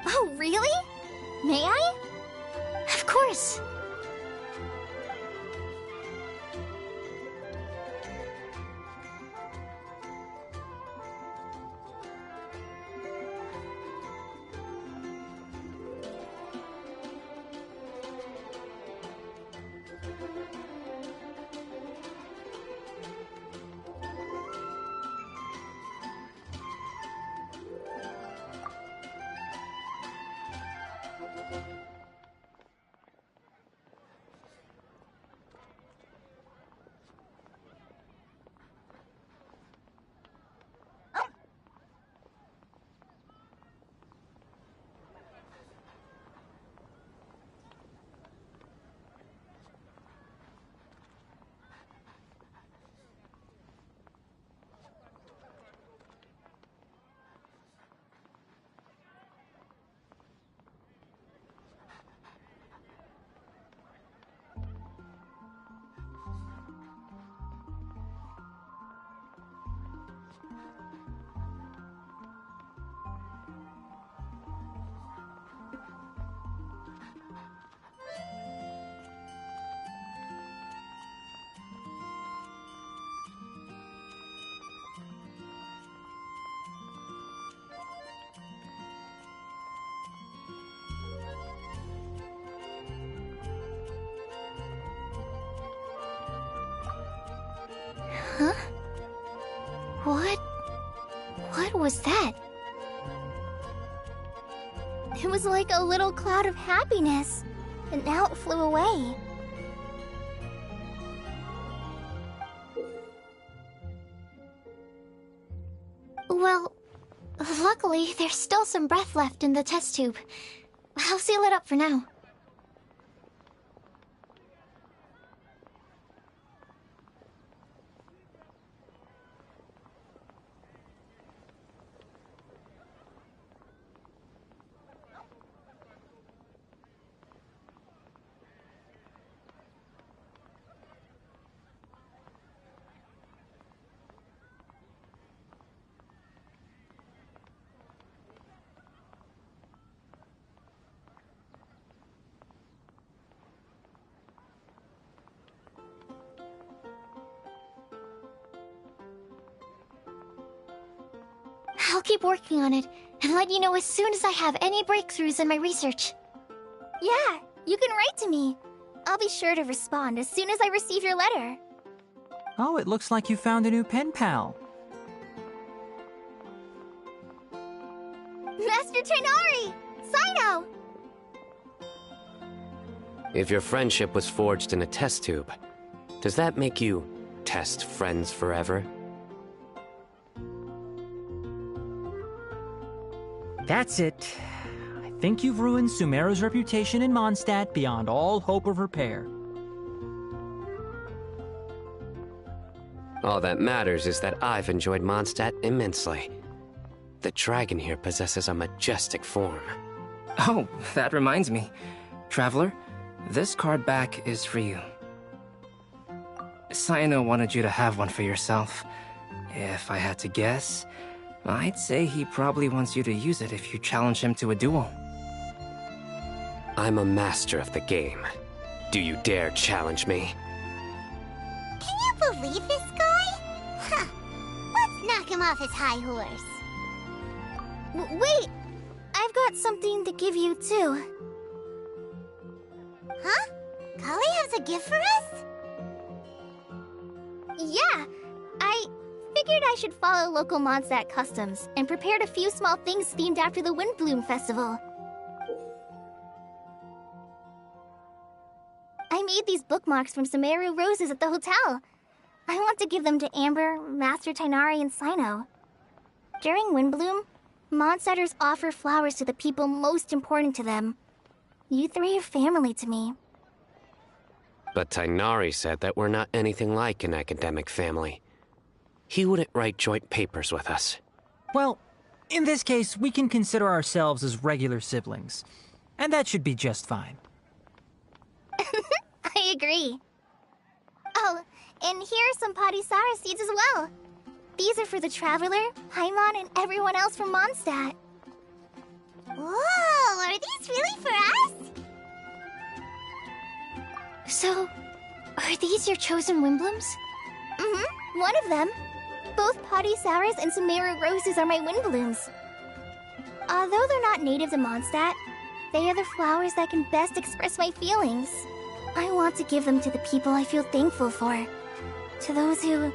Oh, really? May I? Of course. Huh? What was that? It was like a little cloud of happiness, and now it flew away. Well, luckily, there's still some breath left in the test tube. I'll seal it up for now. I'll keep working on it and let you know as soon as I have any breakthroughs in my research. Yeah, you can write to me. I'll be sure to respond as soon as I receive your letter. Oh, it looks like you found a new pen pal. Master Tainari! Sino! If your friendship was forged in a test tube, does that make you test friends forever? That's it. I think you've ruined Sumeru's reputation in Mondstadt beyond all hope of repair. All that matters is that I've enjoyed Mondstadt immensely. The dragon here possesses a majestic form. Oh, that reminds me. Traveler, this card back is for you. Sino wanted you to have one for yourself. If I had to guess, I'd say he probably wants you to use it if you challenge him to a duel. I'm a master of the game. Do you dare challenge me? Can you believe this guy? Huh. Let's knock him off his high horse. Wait! I've got something to give you, too. Huh? Kali has a gift for us? Yeah! I figured I should follow local Mondstadt customs and prepared a few small things themed after the Windbloom Festival. I made these bookmarks from Sumeru roses at the hotel. I want to give them to Amber, Master Tainari, and Sino. During Windbloom, Mondstadters offer flowers to the people most important to them. You three are family to me. But Tainari said that we're not anything like an academic family. He wouldn't write joint papers with us. Well, in this case, we can consider ourselves as regular siblings. And that should be just fine. I agree. Oh, and here are some Padisara seeds as well. These are for the Traveler, Paimon, and everyone else from Mondstadt. Whoa, are these really for us? So, are these your chosen Windblooms? Mm-hmm, one of them. Both Padisauras and Sumeru roses are my Windblooms. Although they're not native to Mondstadt, they are the flowers that can best express my feelings. I want to give them to the people I feel thankful for. To those who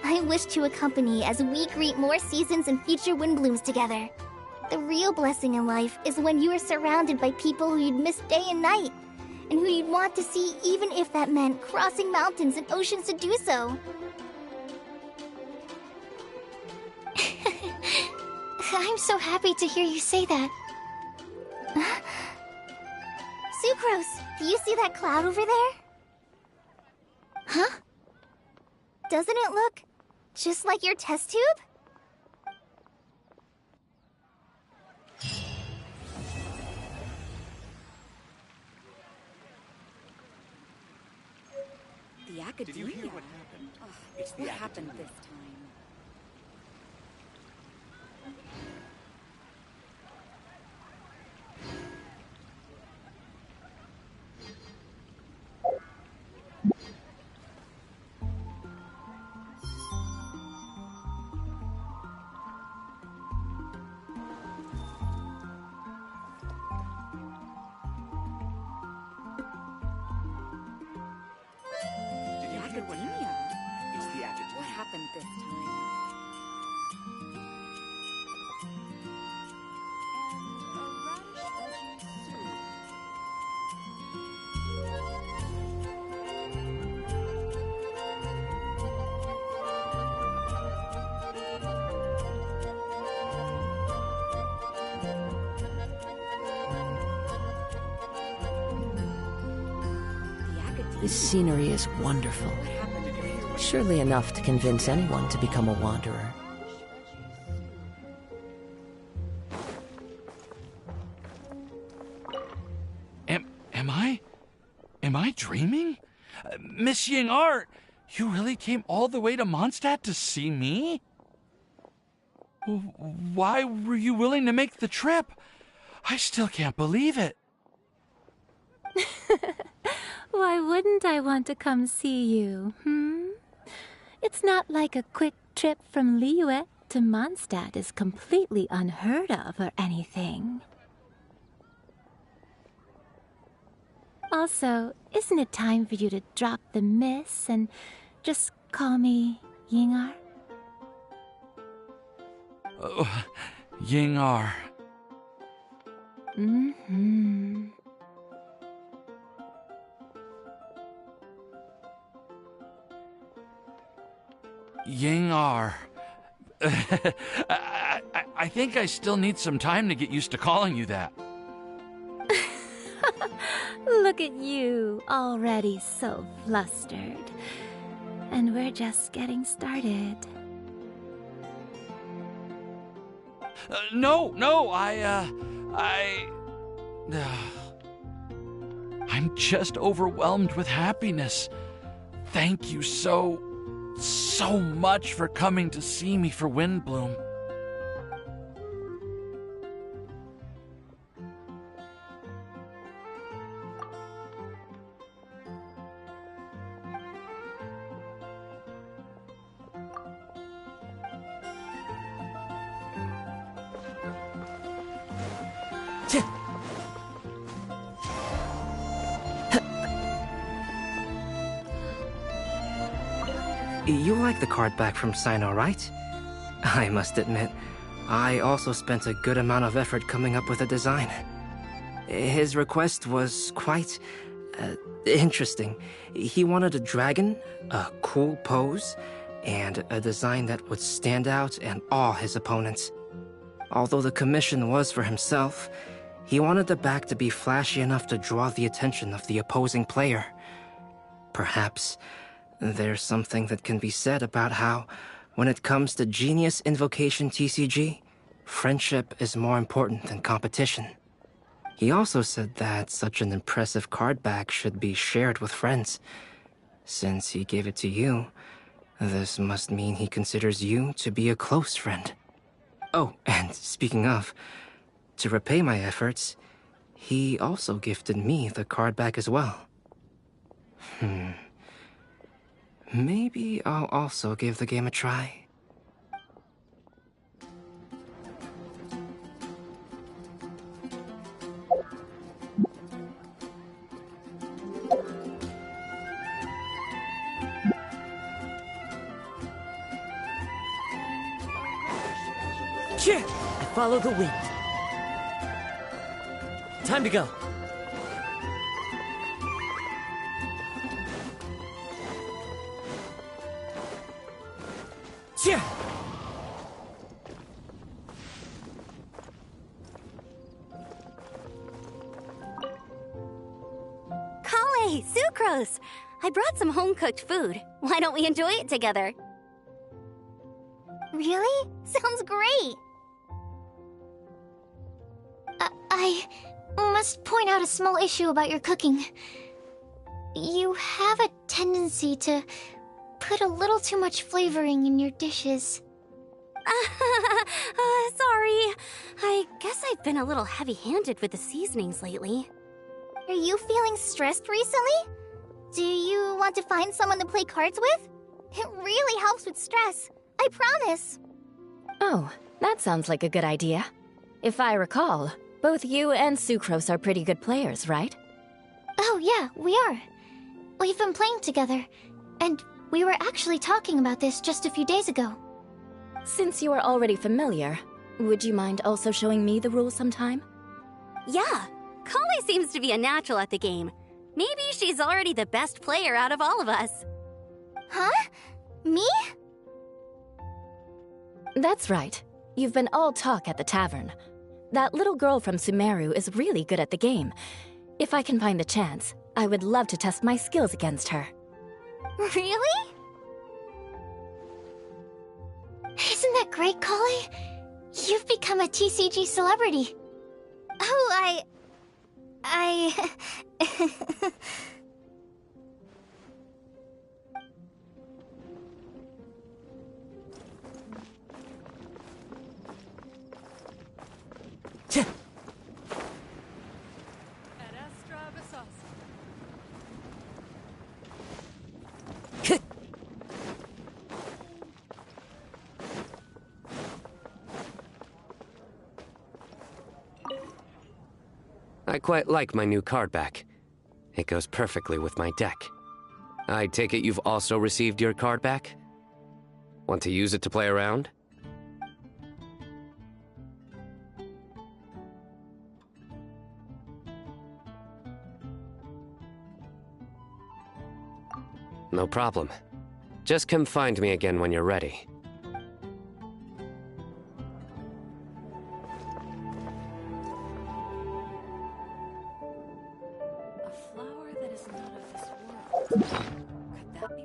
I wish to accompany as we greet more seasons and future Windblooms together. The real blessing in life is when you are surrounded by people who you'd miss day and night, and who you'd want to see even if that meant crossing mountains and oceans to do so. I'm so happy to hear you say that. Sucrose, do you see that cloud over there? Huh? Doesn't it look just like your test tube? The academia. Did you hear what happened? It's the What happened academia. this time? Did you hear what Academia. happened? It's the academia. What happened this time? This scenery is wonderful. Surely enough to convince anyone to become a wanderer. Am I dreaming? Miss Ying Art, you really came all the way to Mondstadt to see me? Why were you willing to make the trip? I still can't believe it. Why wouldn't I want to come see you, It's not like a quick trip from Liyue to Mondstadt is completely unheard of or anything. Also, isn't it time for you to drop the miss and just call me Yingar? Oh, Yingar. Mm-hmm. Yingar. I think I still need some time to get used to calling you that. Look at you, already so flustered. And we're just getting started. No, I'm just overwhelmed with happiness. Thank you so much for coming to see me for Windbloom. You like the card back from Sino, right? I must admit, I also spent a good amount of effort coming up with a design. His request was quite interesting. He wanted a dragon, a cool pose, and a design that would stand out and awe his opponents. Although the commission was for himself, he wanted the back to be flashy enough to draw the attention of the opposing player. Perhaps there's something that can be said about how, when it comes to Genius Invocation TCG, friendship is more important than competition. He also said that such an impressive card back should be shared with friends. Since he gave it to you, this must mean he considers you to be a close friend. Oh, and speaking of, to repay my efforts, he also gifted me the card back as well. Maybe I'll also give the game a try. I follow the wind. Time to go. Cheer! Kale, Sucrose! I brought some home-cooked food. Why don't we enjoy it together? Really? Sounds great! I must point out a small issue about your cooking. You have a tendency to put a little too much flavoring in your dishes. Sorry. I guess I've been a little heavy-handed with the seasonings lately. Are you feeling stressed recently? Do you want to find someone to play cards with? It really helps with stress. I promise. Oh, that sounds like a good idea. If I recall, both you and Sucrose are pretty good players, right? Oh yeah, we are. We've been playing together, and we were actually talking about this just a few days ago. Since you are already familiar, would you mind also showing me the rules sometime? Yeah, Kale seems to be a natural at the game. Maybe she's already the best player out of all of us. Huh? Me? That's right. You've been all talk at the tavern. That little girl from Sumeru is really good at the game. If I can find the chance, I would love to test my skills against her. Really? Isn't that great, Kale? You've become a TCG celebrity. Oh, I quite like my new card back. It goes perfectly with my deck. I take it you've also received your card back? Want to use it to play around? No problem. Just come find me again when you're ready. A flower that is not of this world. Could that be...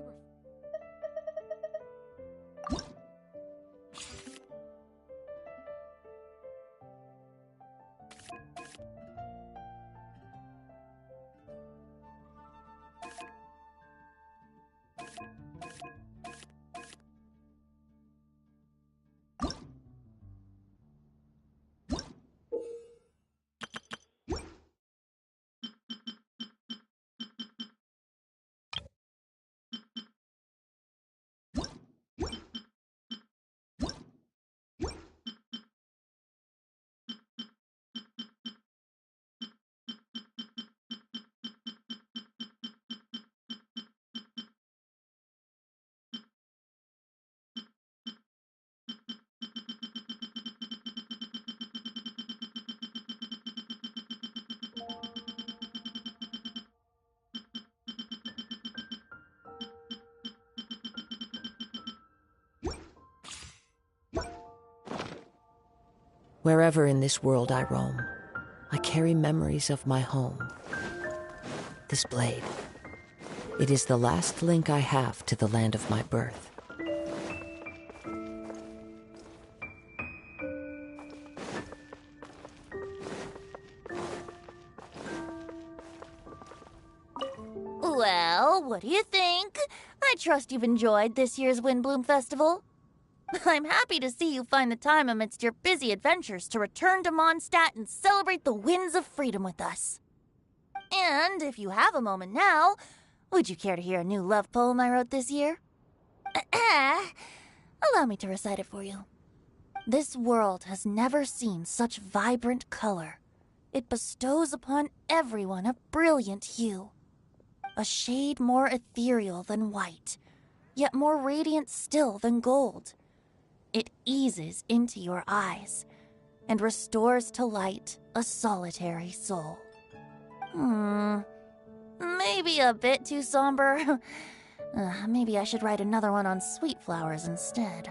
Wherever in this world I roam, I carry memories of my home. This blade, it is the last link I have to the land of my birth. Well, what do you think? I trust you've enjoyed this year's Windbloom Festival. I'm happy to see you find the time amidst your busy adventures to return to Mondstadt and celebrate the winds of freedom with us. And if you have a moment now, would you care to hear a new love poem I wrote this year? Allow me to recite it for you. This world has never seen such vibrant color. It bestows upon everyone a brilliant hue. A shade more ethereal than white, yet more radiant still than gold. It eases into your eyes and restores to light a solitary soul. Maybe a bit too somber. Maybe I should write another one on sweet flowers instead.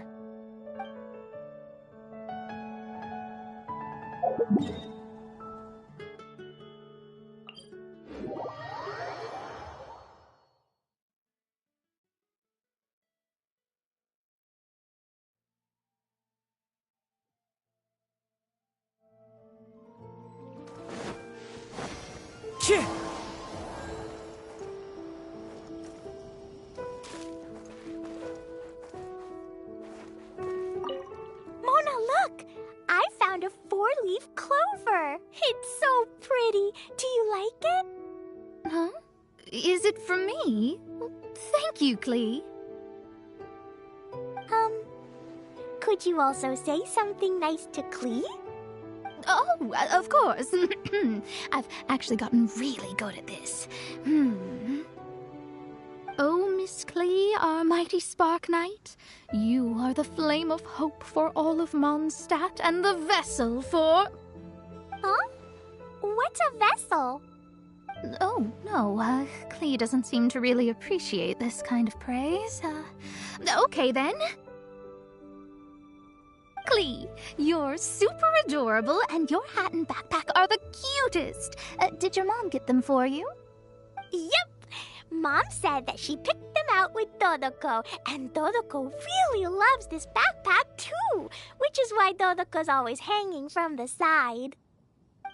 Mona, look! I found a 4-leaf clover. It's so pretty. Do you like it? Huh? Is it from me? Thank you, Clee. Could you also say something nice to Clee? Oh, of course. I've actually gotten really good at this. Oh, Miss Clee, our mighty Spark Knight, you are the flame of hope for all of Mondstadt and the vessel for... Huh? What's a vessel? Oh, no, Clee doesn't seem to really appreciate this kind of praise. Okay, then. Clee, you're super adorable, and your hat and backpack are the cutest. Did your mom get them for you? Yep! Mom said that she picked them out with Dodoko, and Dodoko really loves this backpack too, which is why Dodoko's always hanging from the side.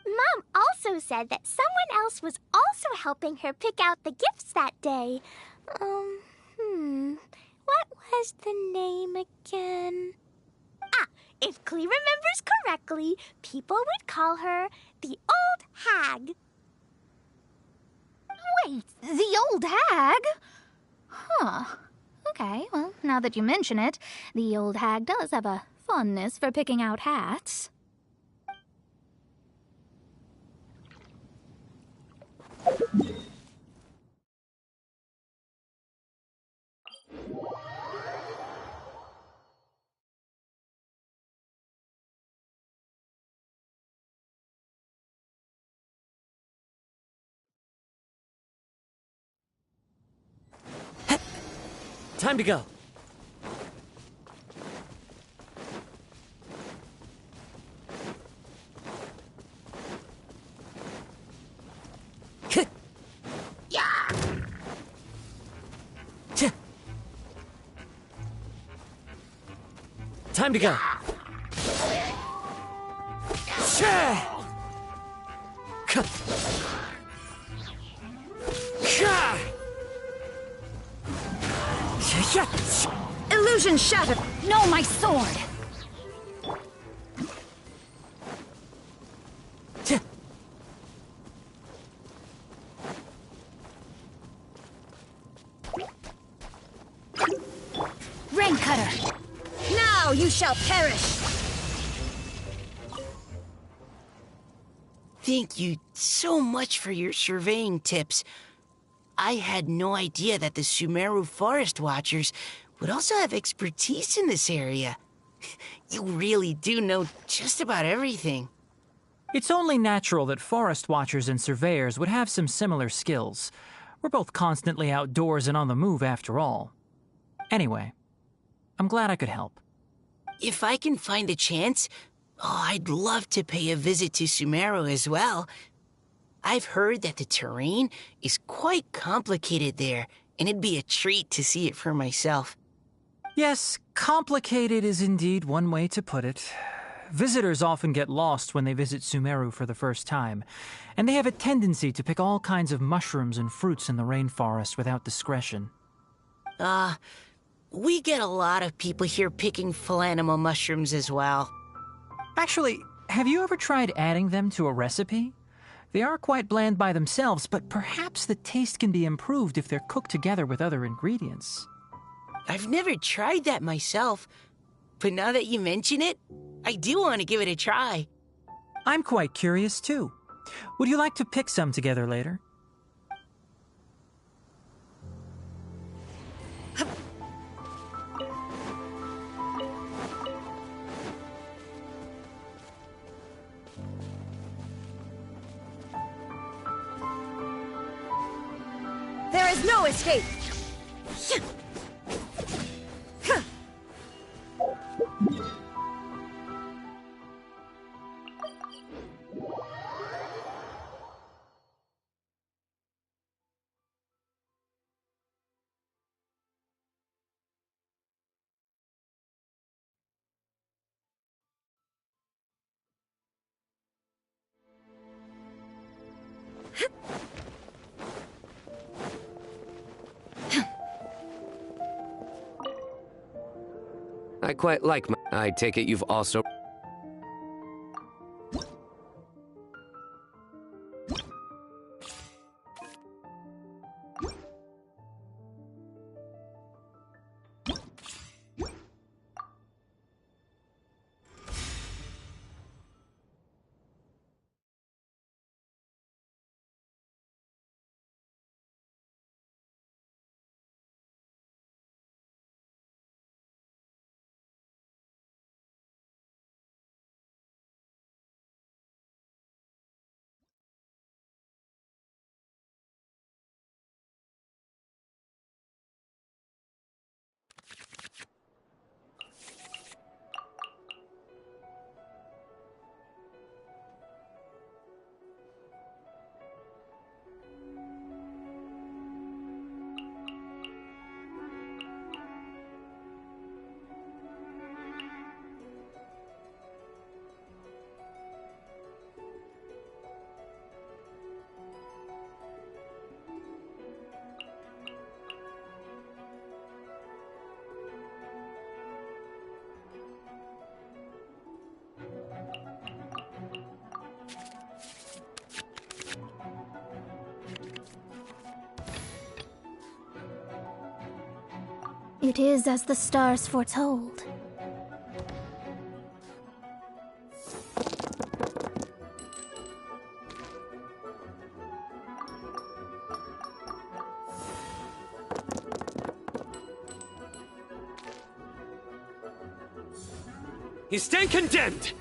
Mom also said that someone else was also helping her pick out the gifts that day. What was the name again? If Clee remembers correctly, people would call her the Old Hag. Wait, the Old Hag? Huh. Okay, well, now that you mention it, the Old Hag does have a fondness for picking out hats. Time to go. Time to go. Illusion shattered! No, my sword! Rain Cutter! Now you shall perish! Thank you so much for your surveying tips. I had no idea that the Sumeru Forest Watchers would also have expertise in this area. You really do know just about everything. It's only natural that forest watchers and surveyors would have some similar skills. We're both constantly outdoors and on the move after all. Anyway, I'm glad I could help. If I can find a chance, I'd love to pay a visit to Sumeru as well. I've heard that the terrain is quite complicated there, and it'd be a treat to see it for myself. Yes, complicated is indeed one way to put it. Visitors often get lost when they visit Sumeru for the first time, and they have a tendency to pick all kinds of mushrooms and fruits in the rainforest without discretion. We get a lot of people here picking philanimal mushrooms as well. Actually, have you ever tried adding them to a recipe? They are quite bland by themselves, but perhaps the taste can be improved if they're cooked together with other ingredients. I've never tried that myself, but now that you mention it, I do want to give it a try. I'm quite curious, too. Would you like to pick some together later? There is no escape! I quite like my... I take it you've also... It is as the stars foretold. You stand condemned!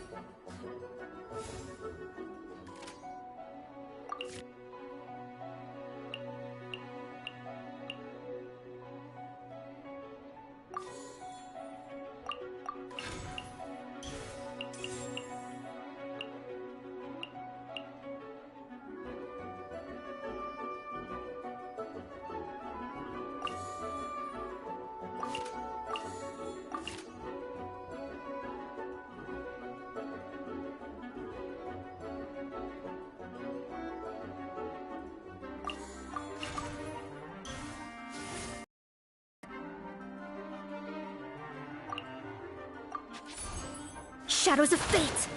Shadows of fate!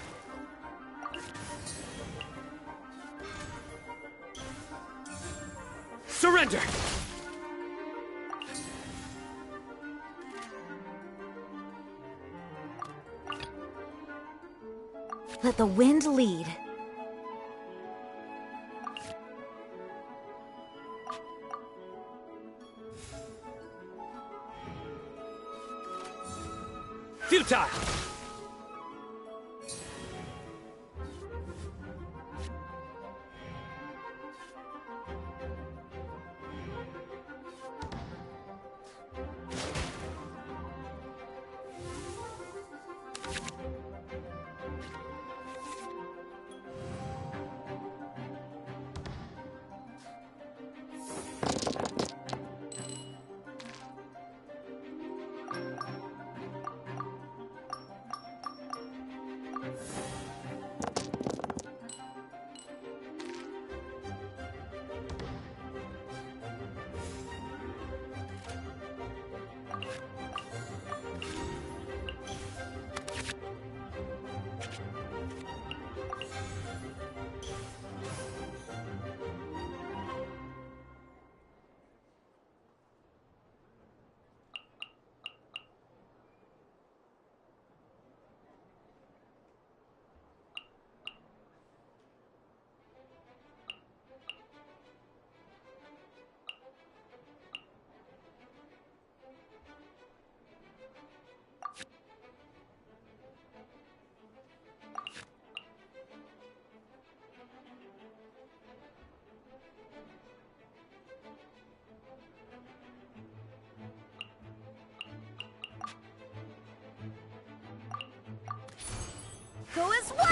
Surrender! Let the wind lead. Futile! Go as one!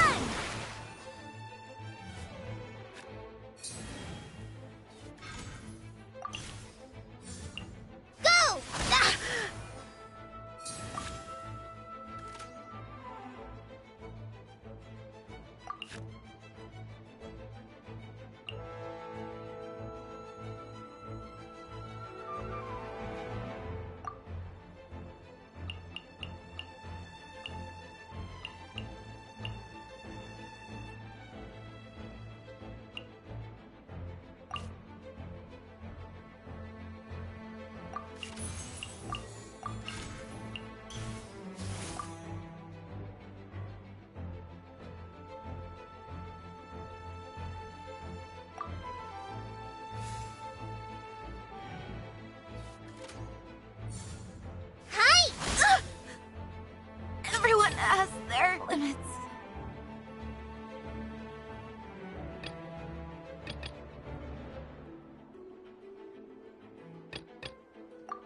Go! Ah! Hi! Ah! Everyone has their limits.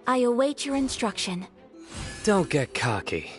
I await your instruction. Don't get cocky.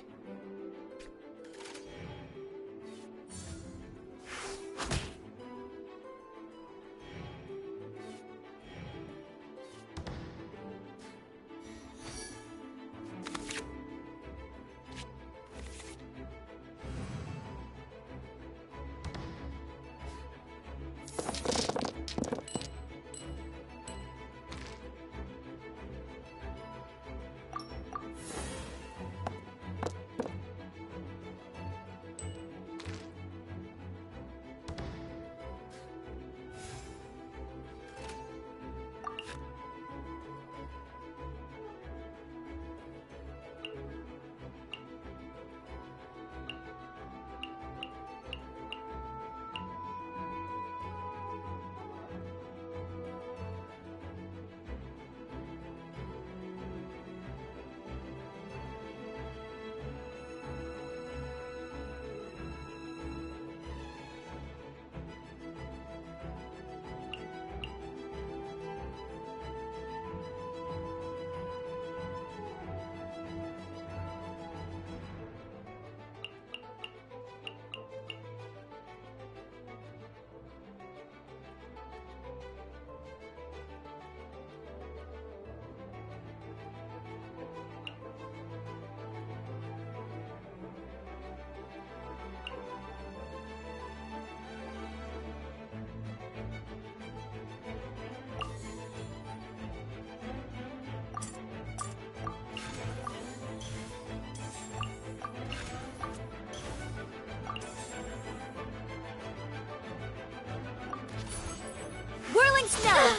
means no!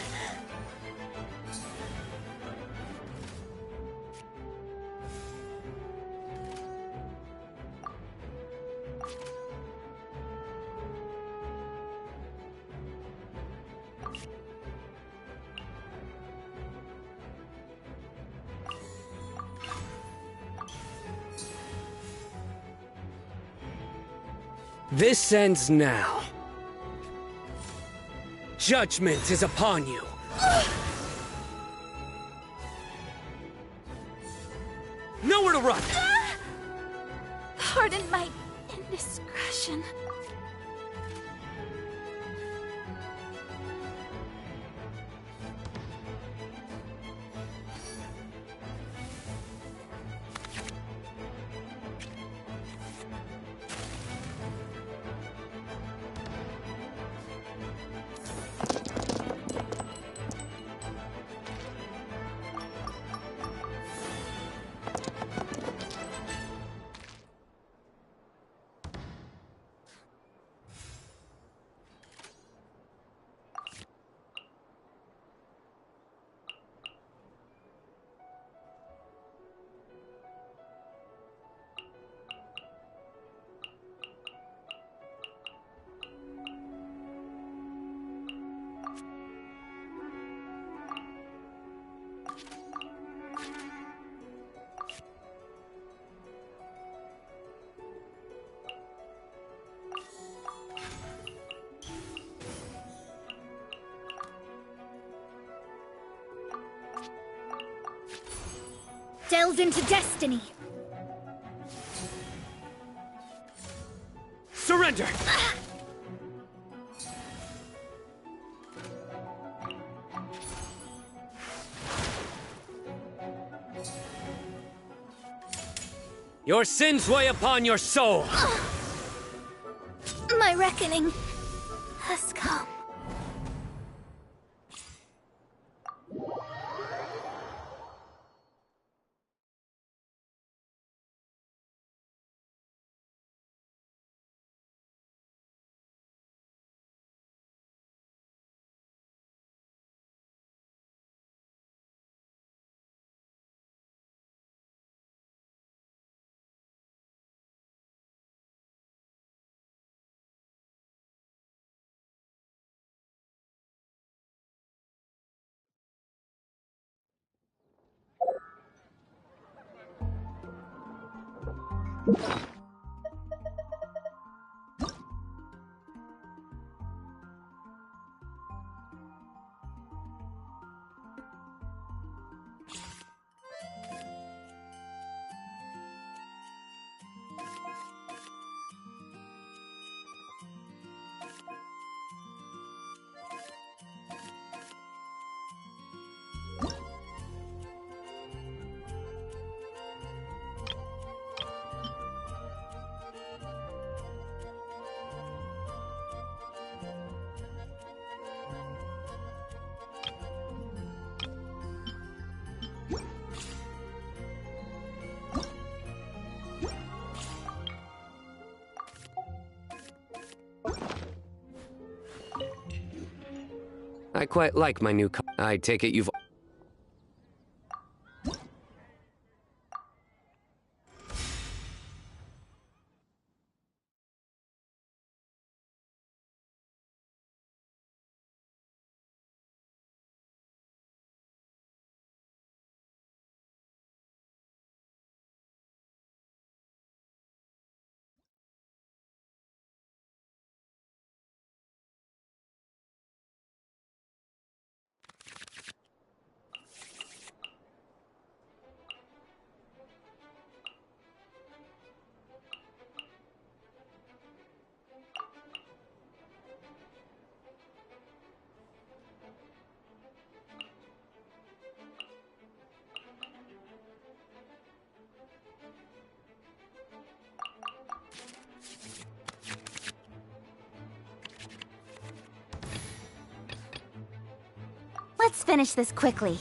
This ends now. Judgment is upon you. Nowhere to run! Pardon my indiscretion. Delved into destiny. Surrender! Your sins weigh upon your soul! My reckoning has come. I quite like my new car. I take it you've... Let's finish this quickly.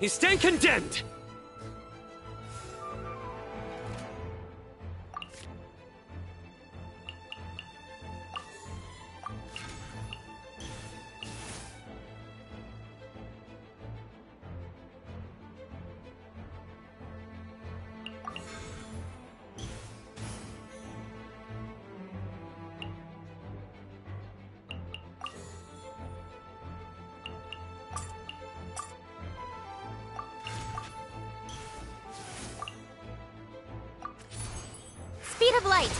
You stand condemned! Speed of light.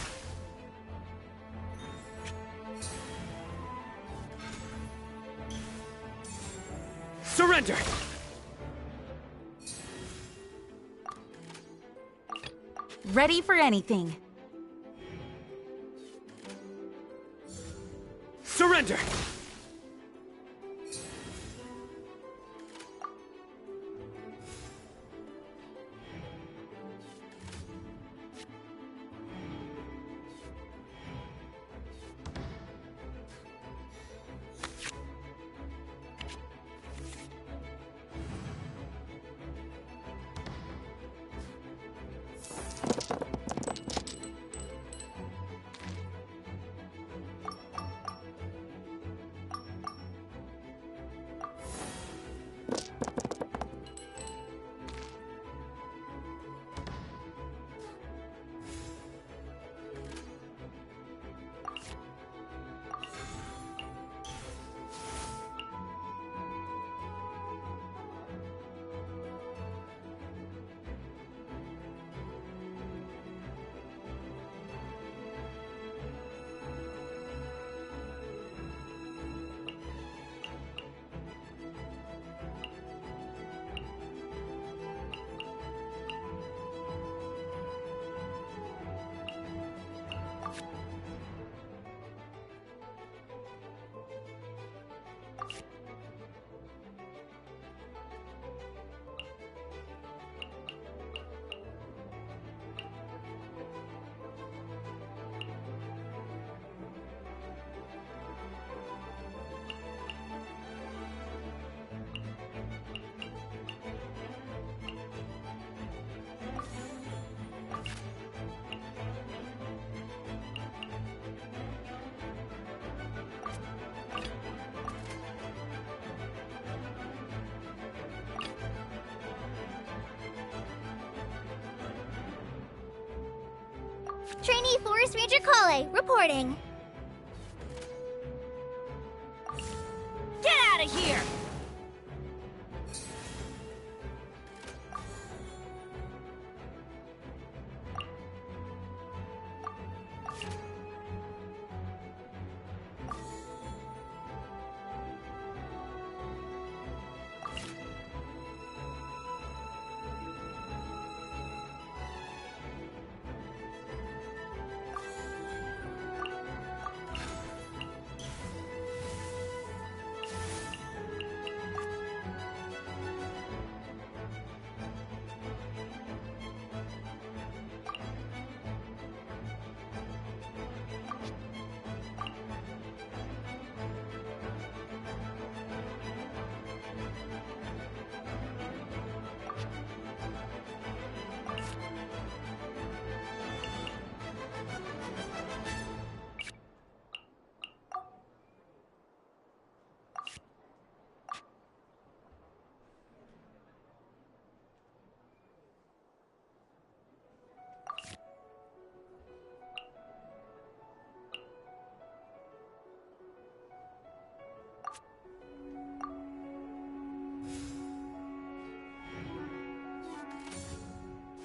Surrender! Ready for anything. Surrender! Trainee Forest Ranger Kale, reporting. Get out of here!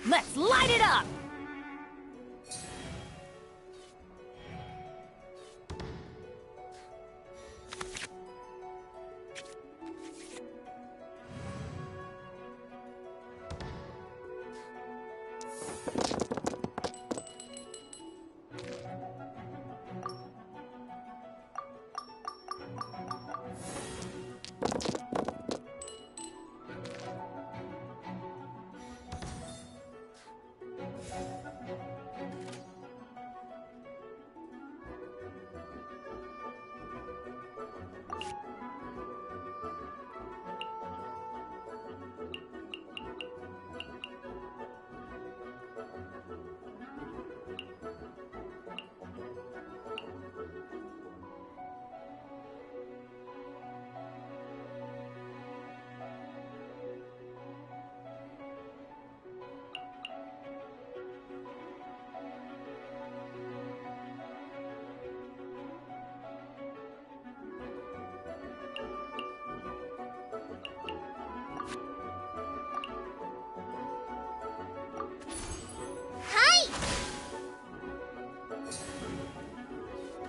Let's light it up!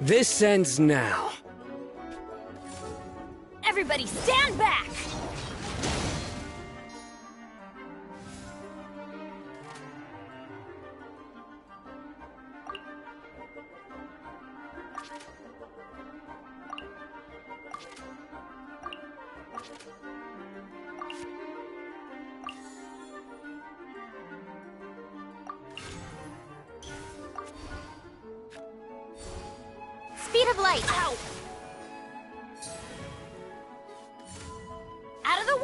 This ends now. Everybody stand back! Speed of light. Ow! Out of the way!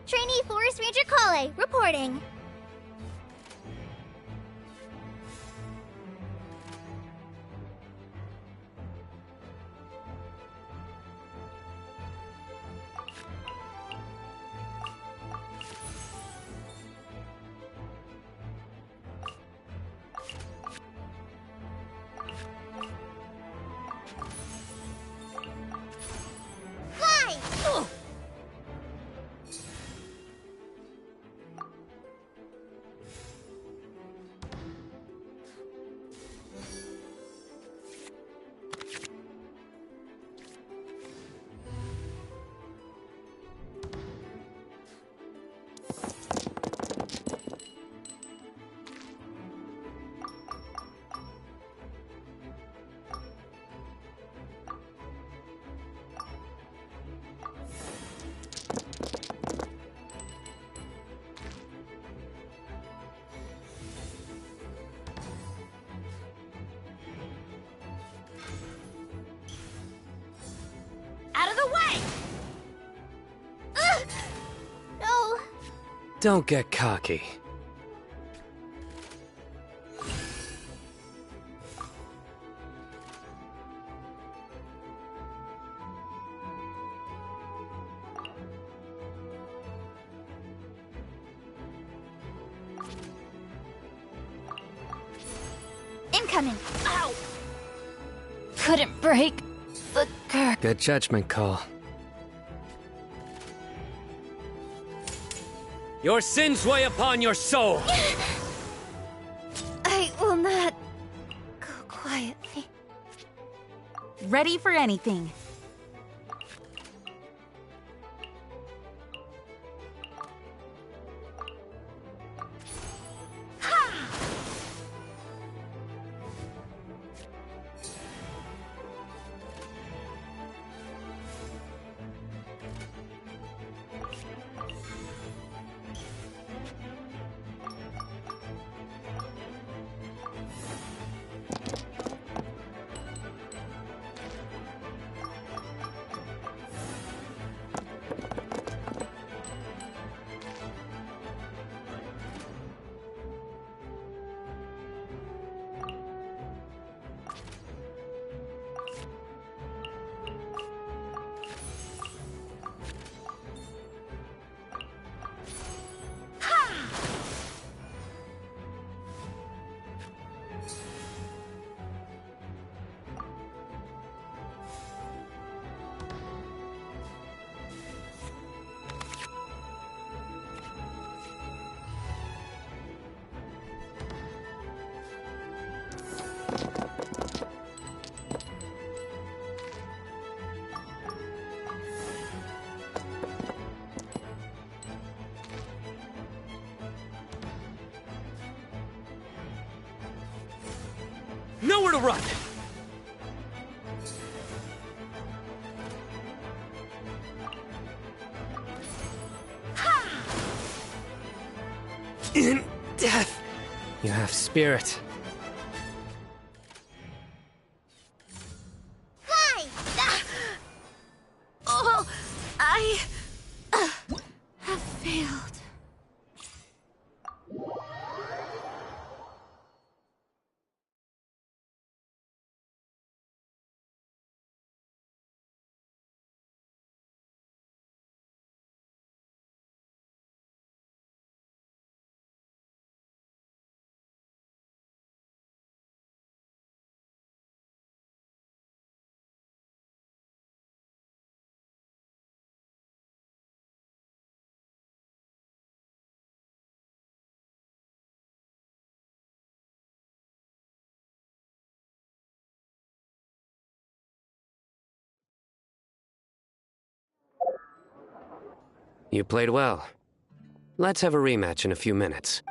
Trainee Forest Ranger Kale, reporting. Fly! Ugh. Out of the way! Ugh. No. Don't get cocky. Incoming. Ow! Couldn't break the curse. Good judgment call. Your sins weigh upon your soul. I will not go quietly. Ready for anything. Nowhere to run! In death, you have spirit. Hi! Oh, I have failed. You played well. Let's have a rematch in a few minutes.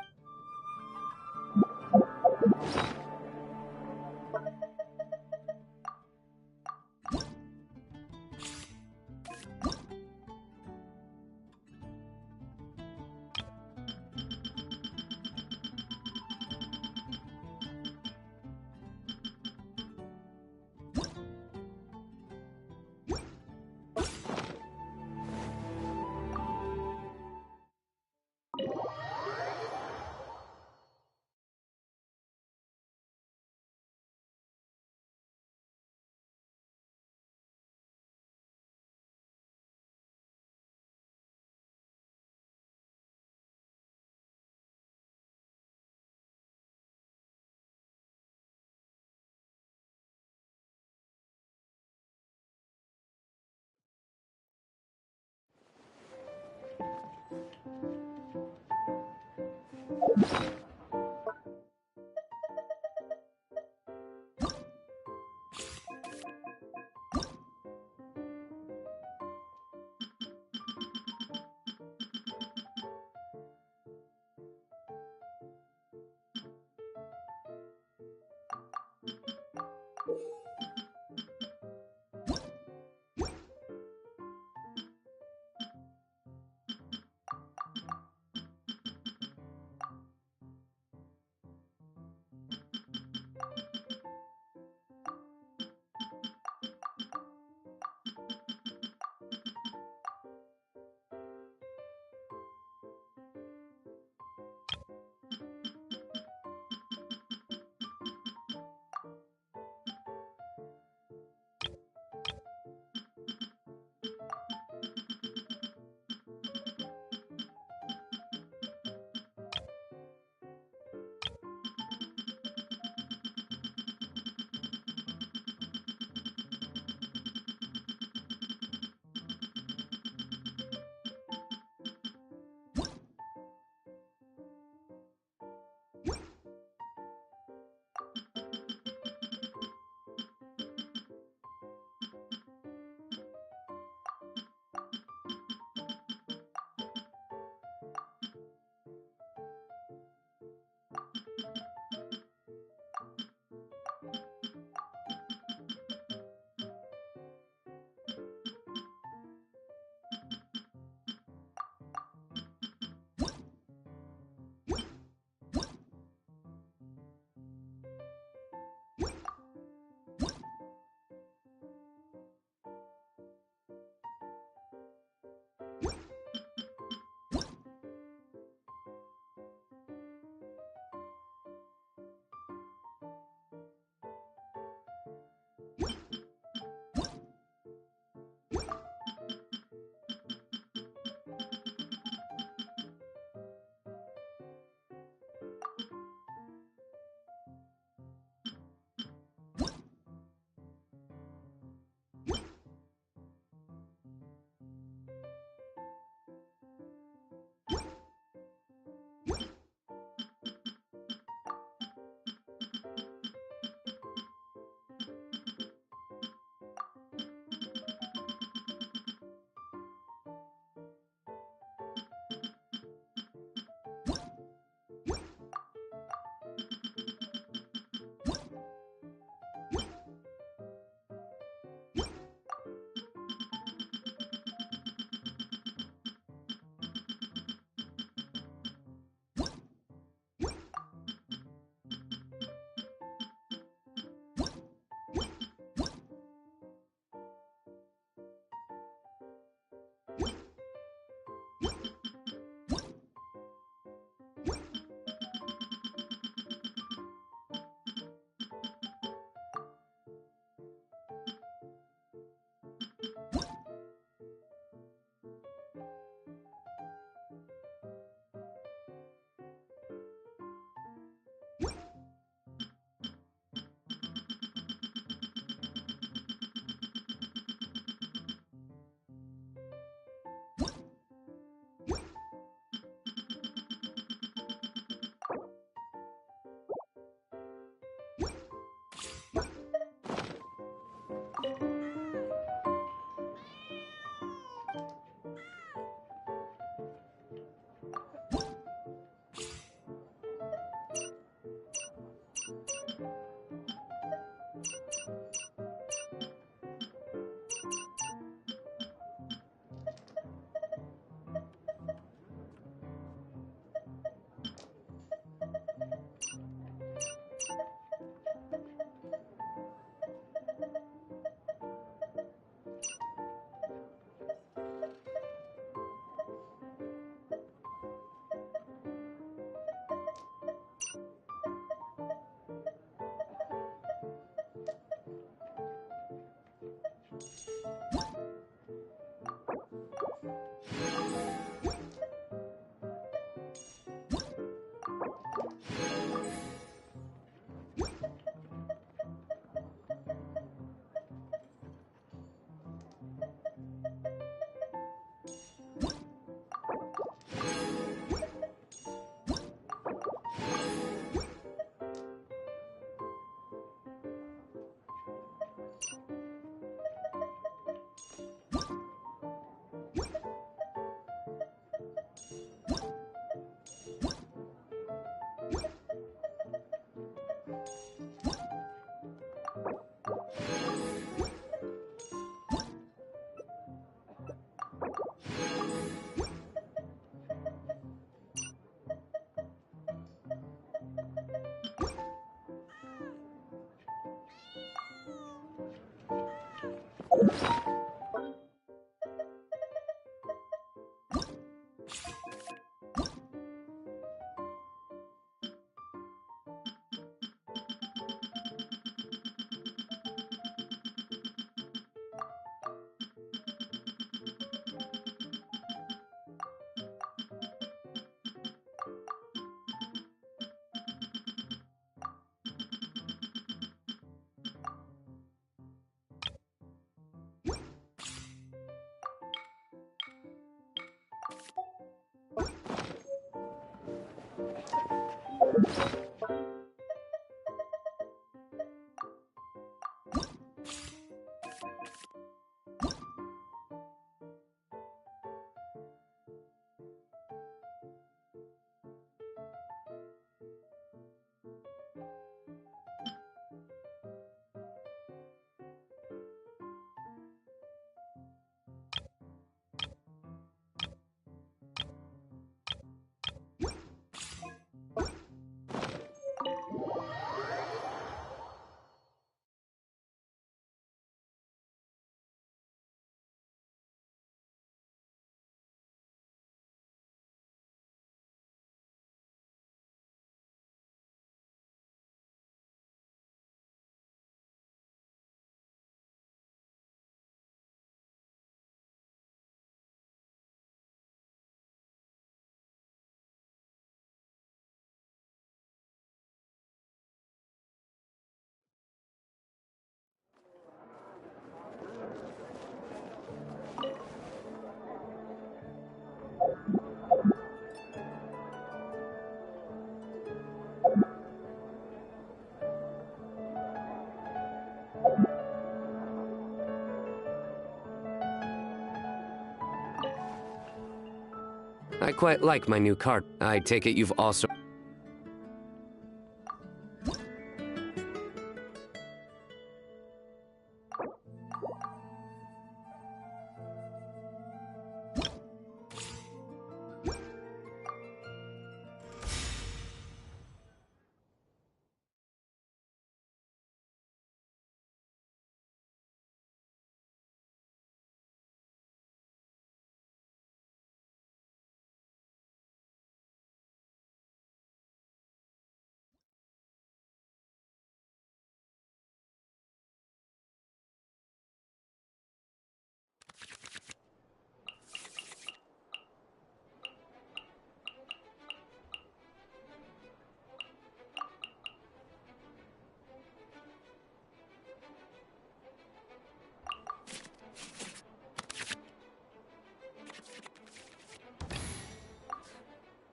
I quite like my new card. I take it you've also...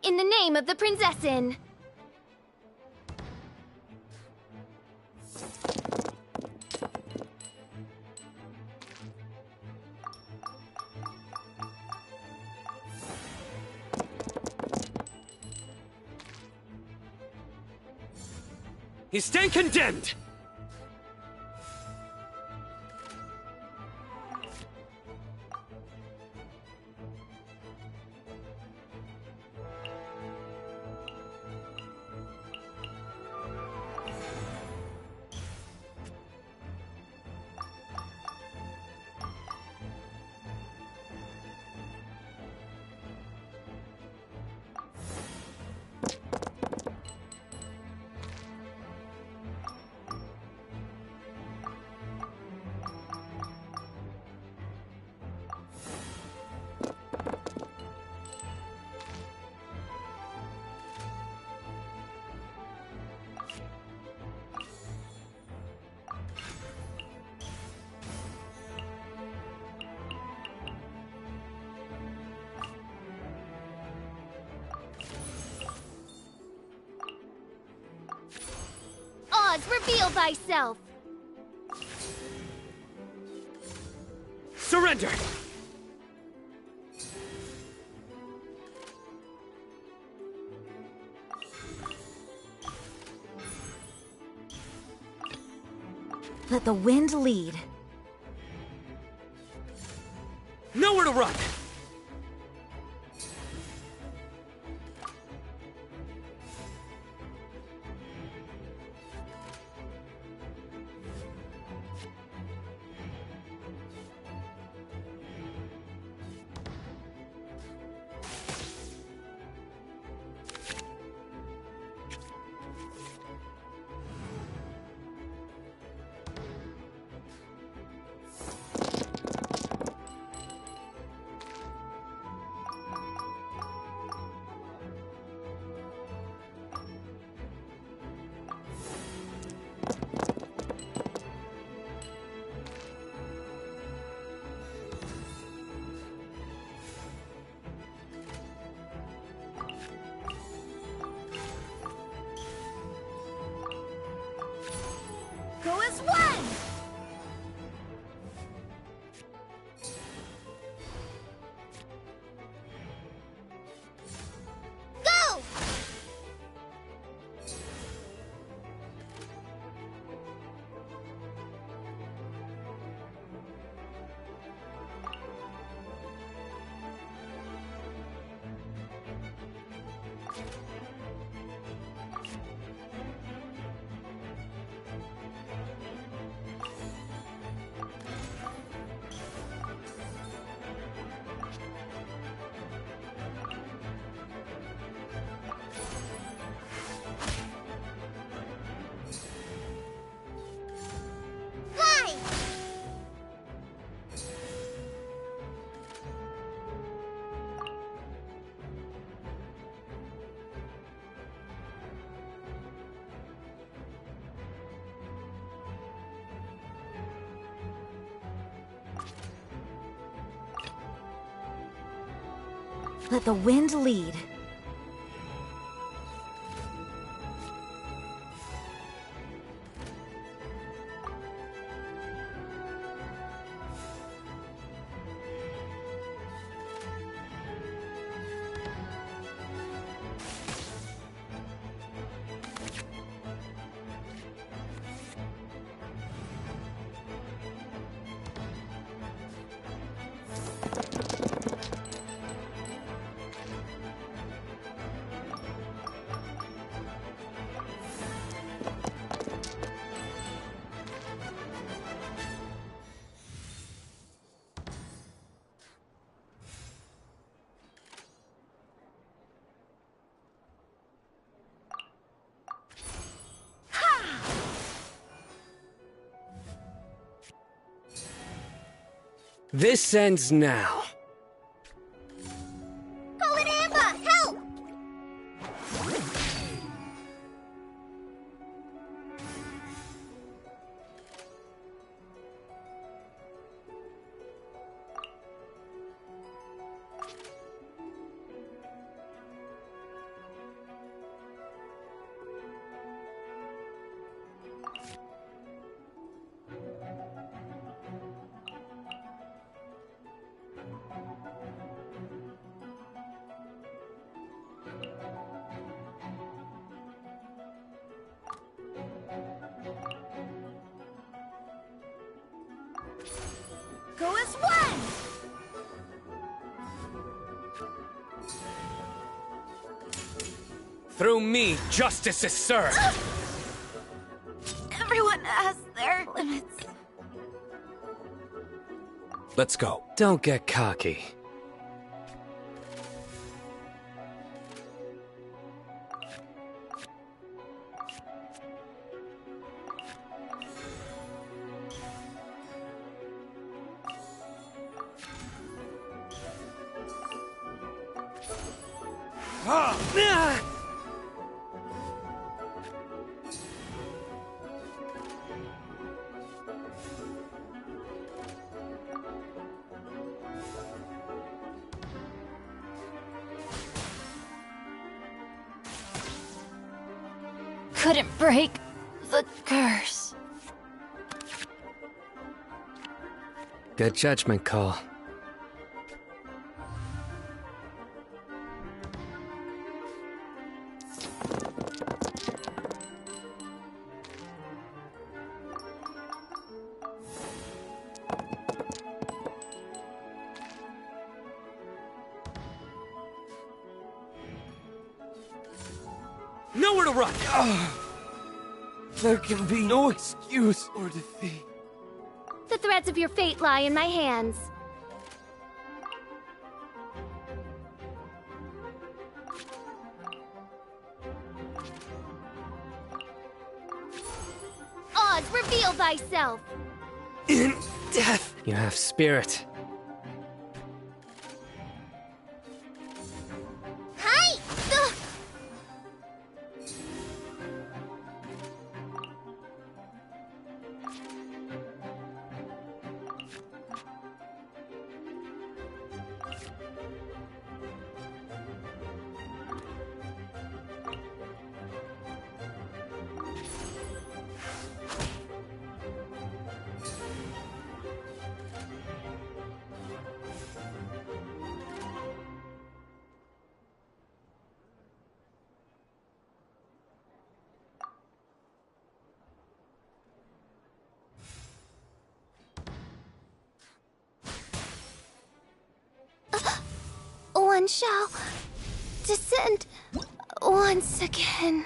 In the name of the Prinzessin! You stand condemned! Oz, reveal thyself! Surrender! Let the wind lead. Nowhere to run! Go as one! Go! Fly! Let the wind lead. This ends now. Colin Amber, help! Go as one! Through me, justice is served. Everyone has their limits. Let's go. Don't get cocky. Couldn't break the curse. Good judgment call. Nowhere to run! There can be no excuse or defeat. The threads of your fate lie in my hands. Oz, reveal thyself! In death, you have spirit. Hi! Ugh. sun shall descend once again.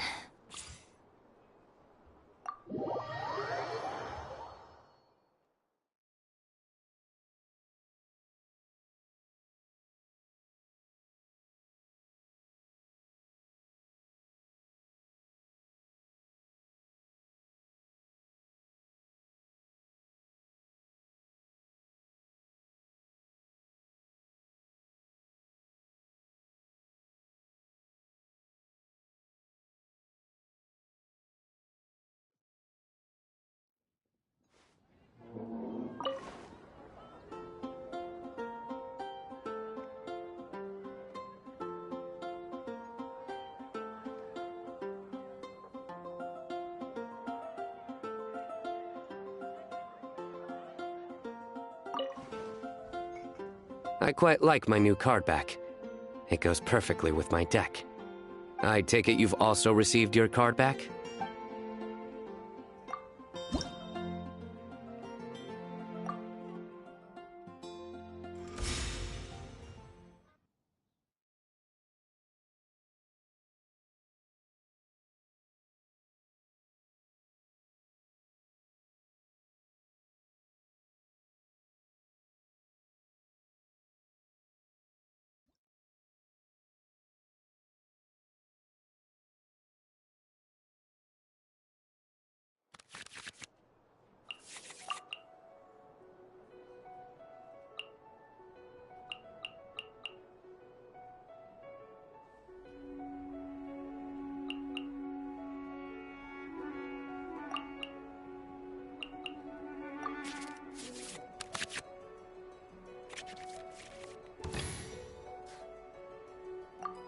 I quite like my new card back. It goes perfectly with my deck. I take it you've also received your card back?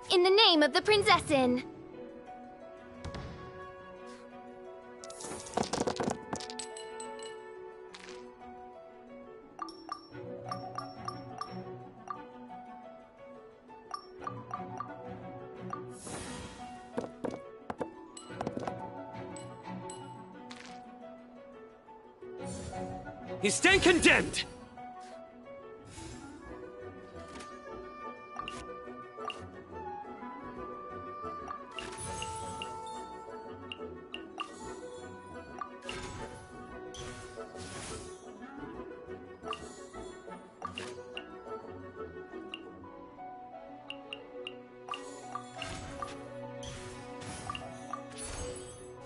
In the name of the Prinzessin! You stand condemned!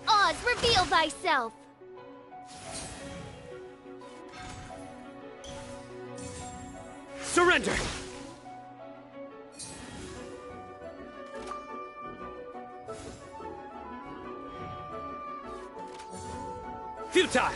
Oz, reveal thyself! Surrender! Futile!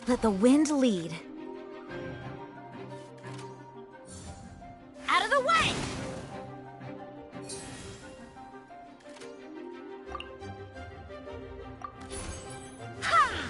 Let the wind lead. Out of the way! Hi!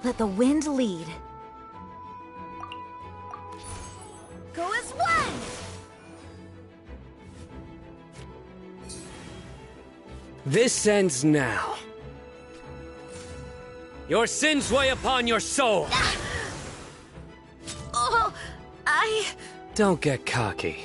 Let the wind lead. Go as one! This ends now. Your sins weigh upon your soul. Oh, Don't get cocky.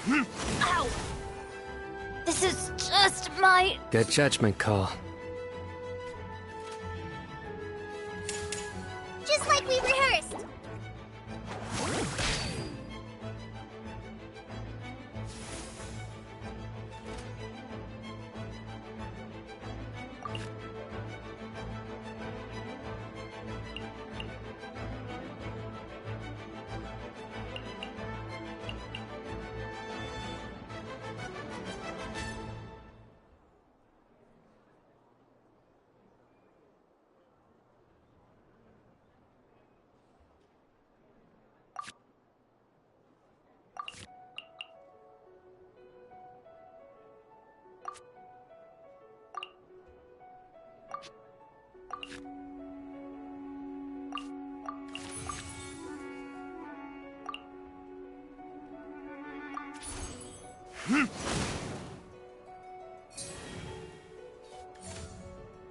Ow! This is just my... Good judgment call. Just like we rehearsed.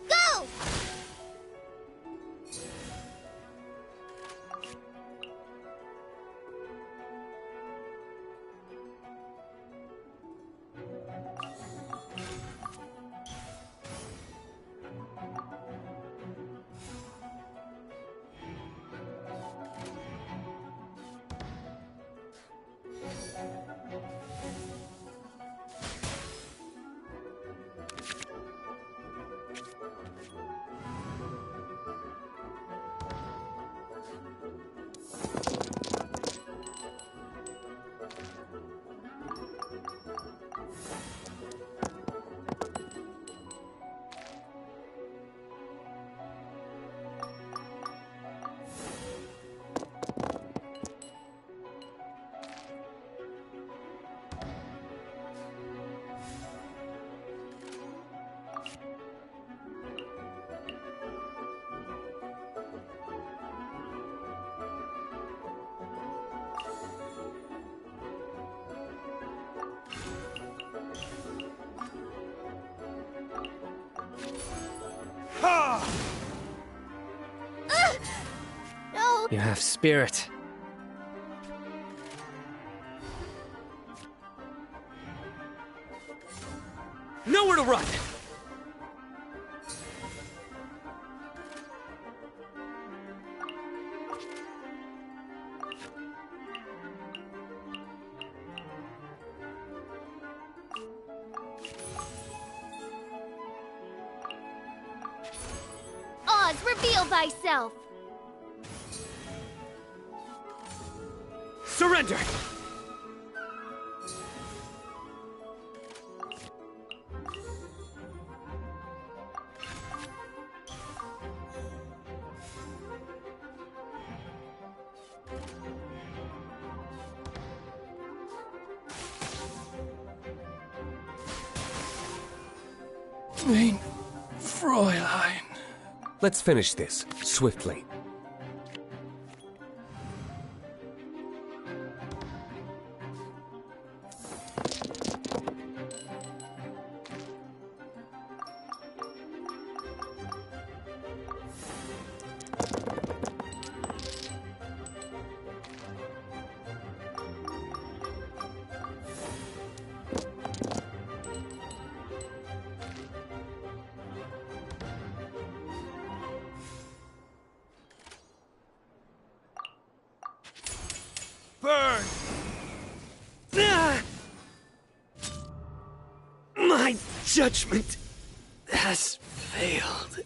Go! No. You have spirit. Nowhere to run! Oz, reveal thyself. Surrender! Vain Fräulein. Let's finish this, swiftly. Burn! My judgment has failed.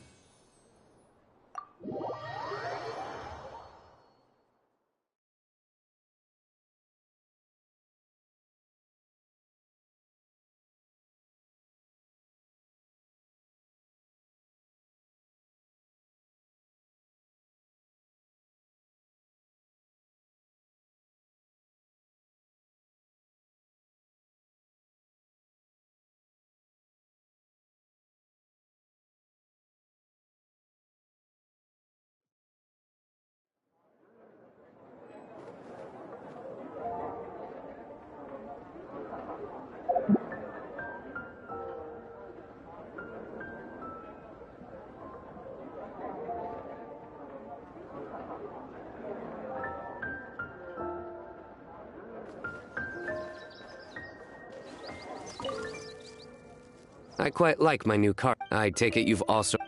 I quite like my new car. I take it you've also...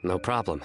No problem.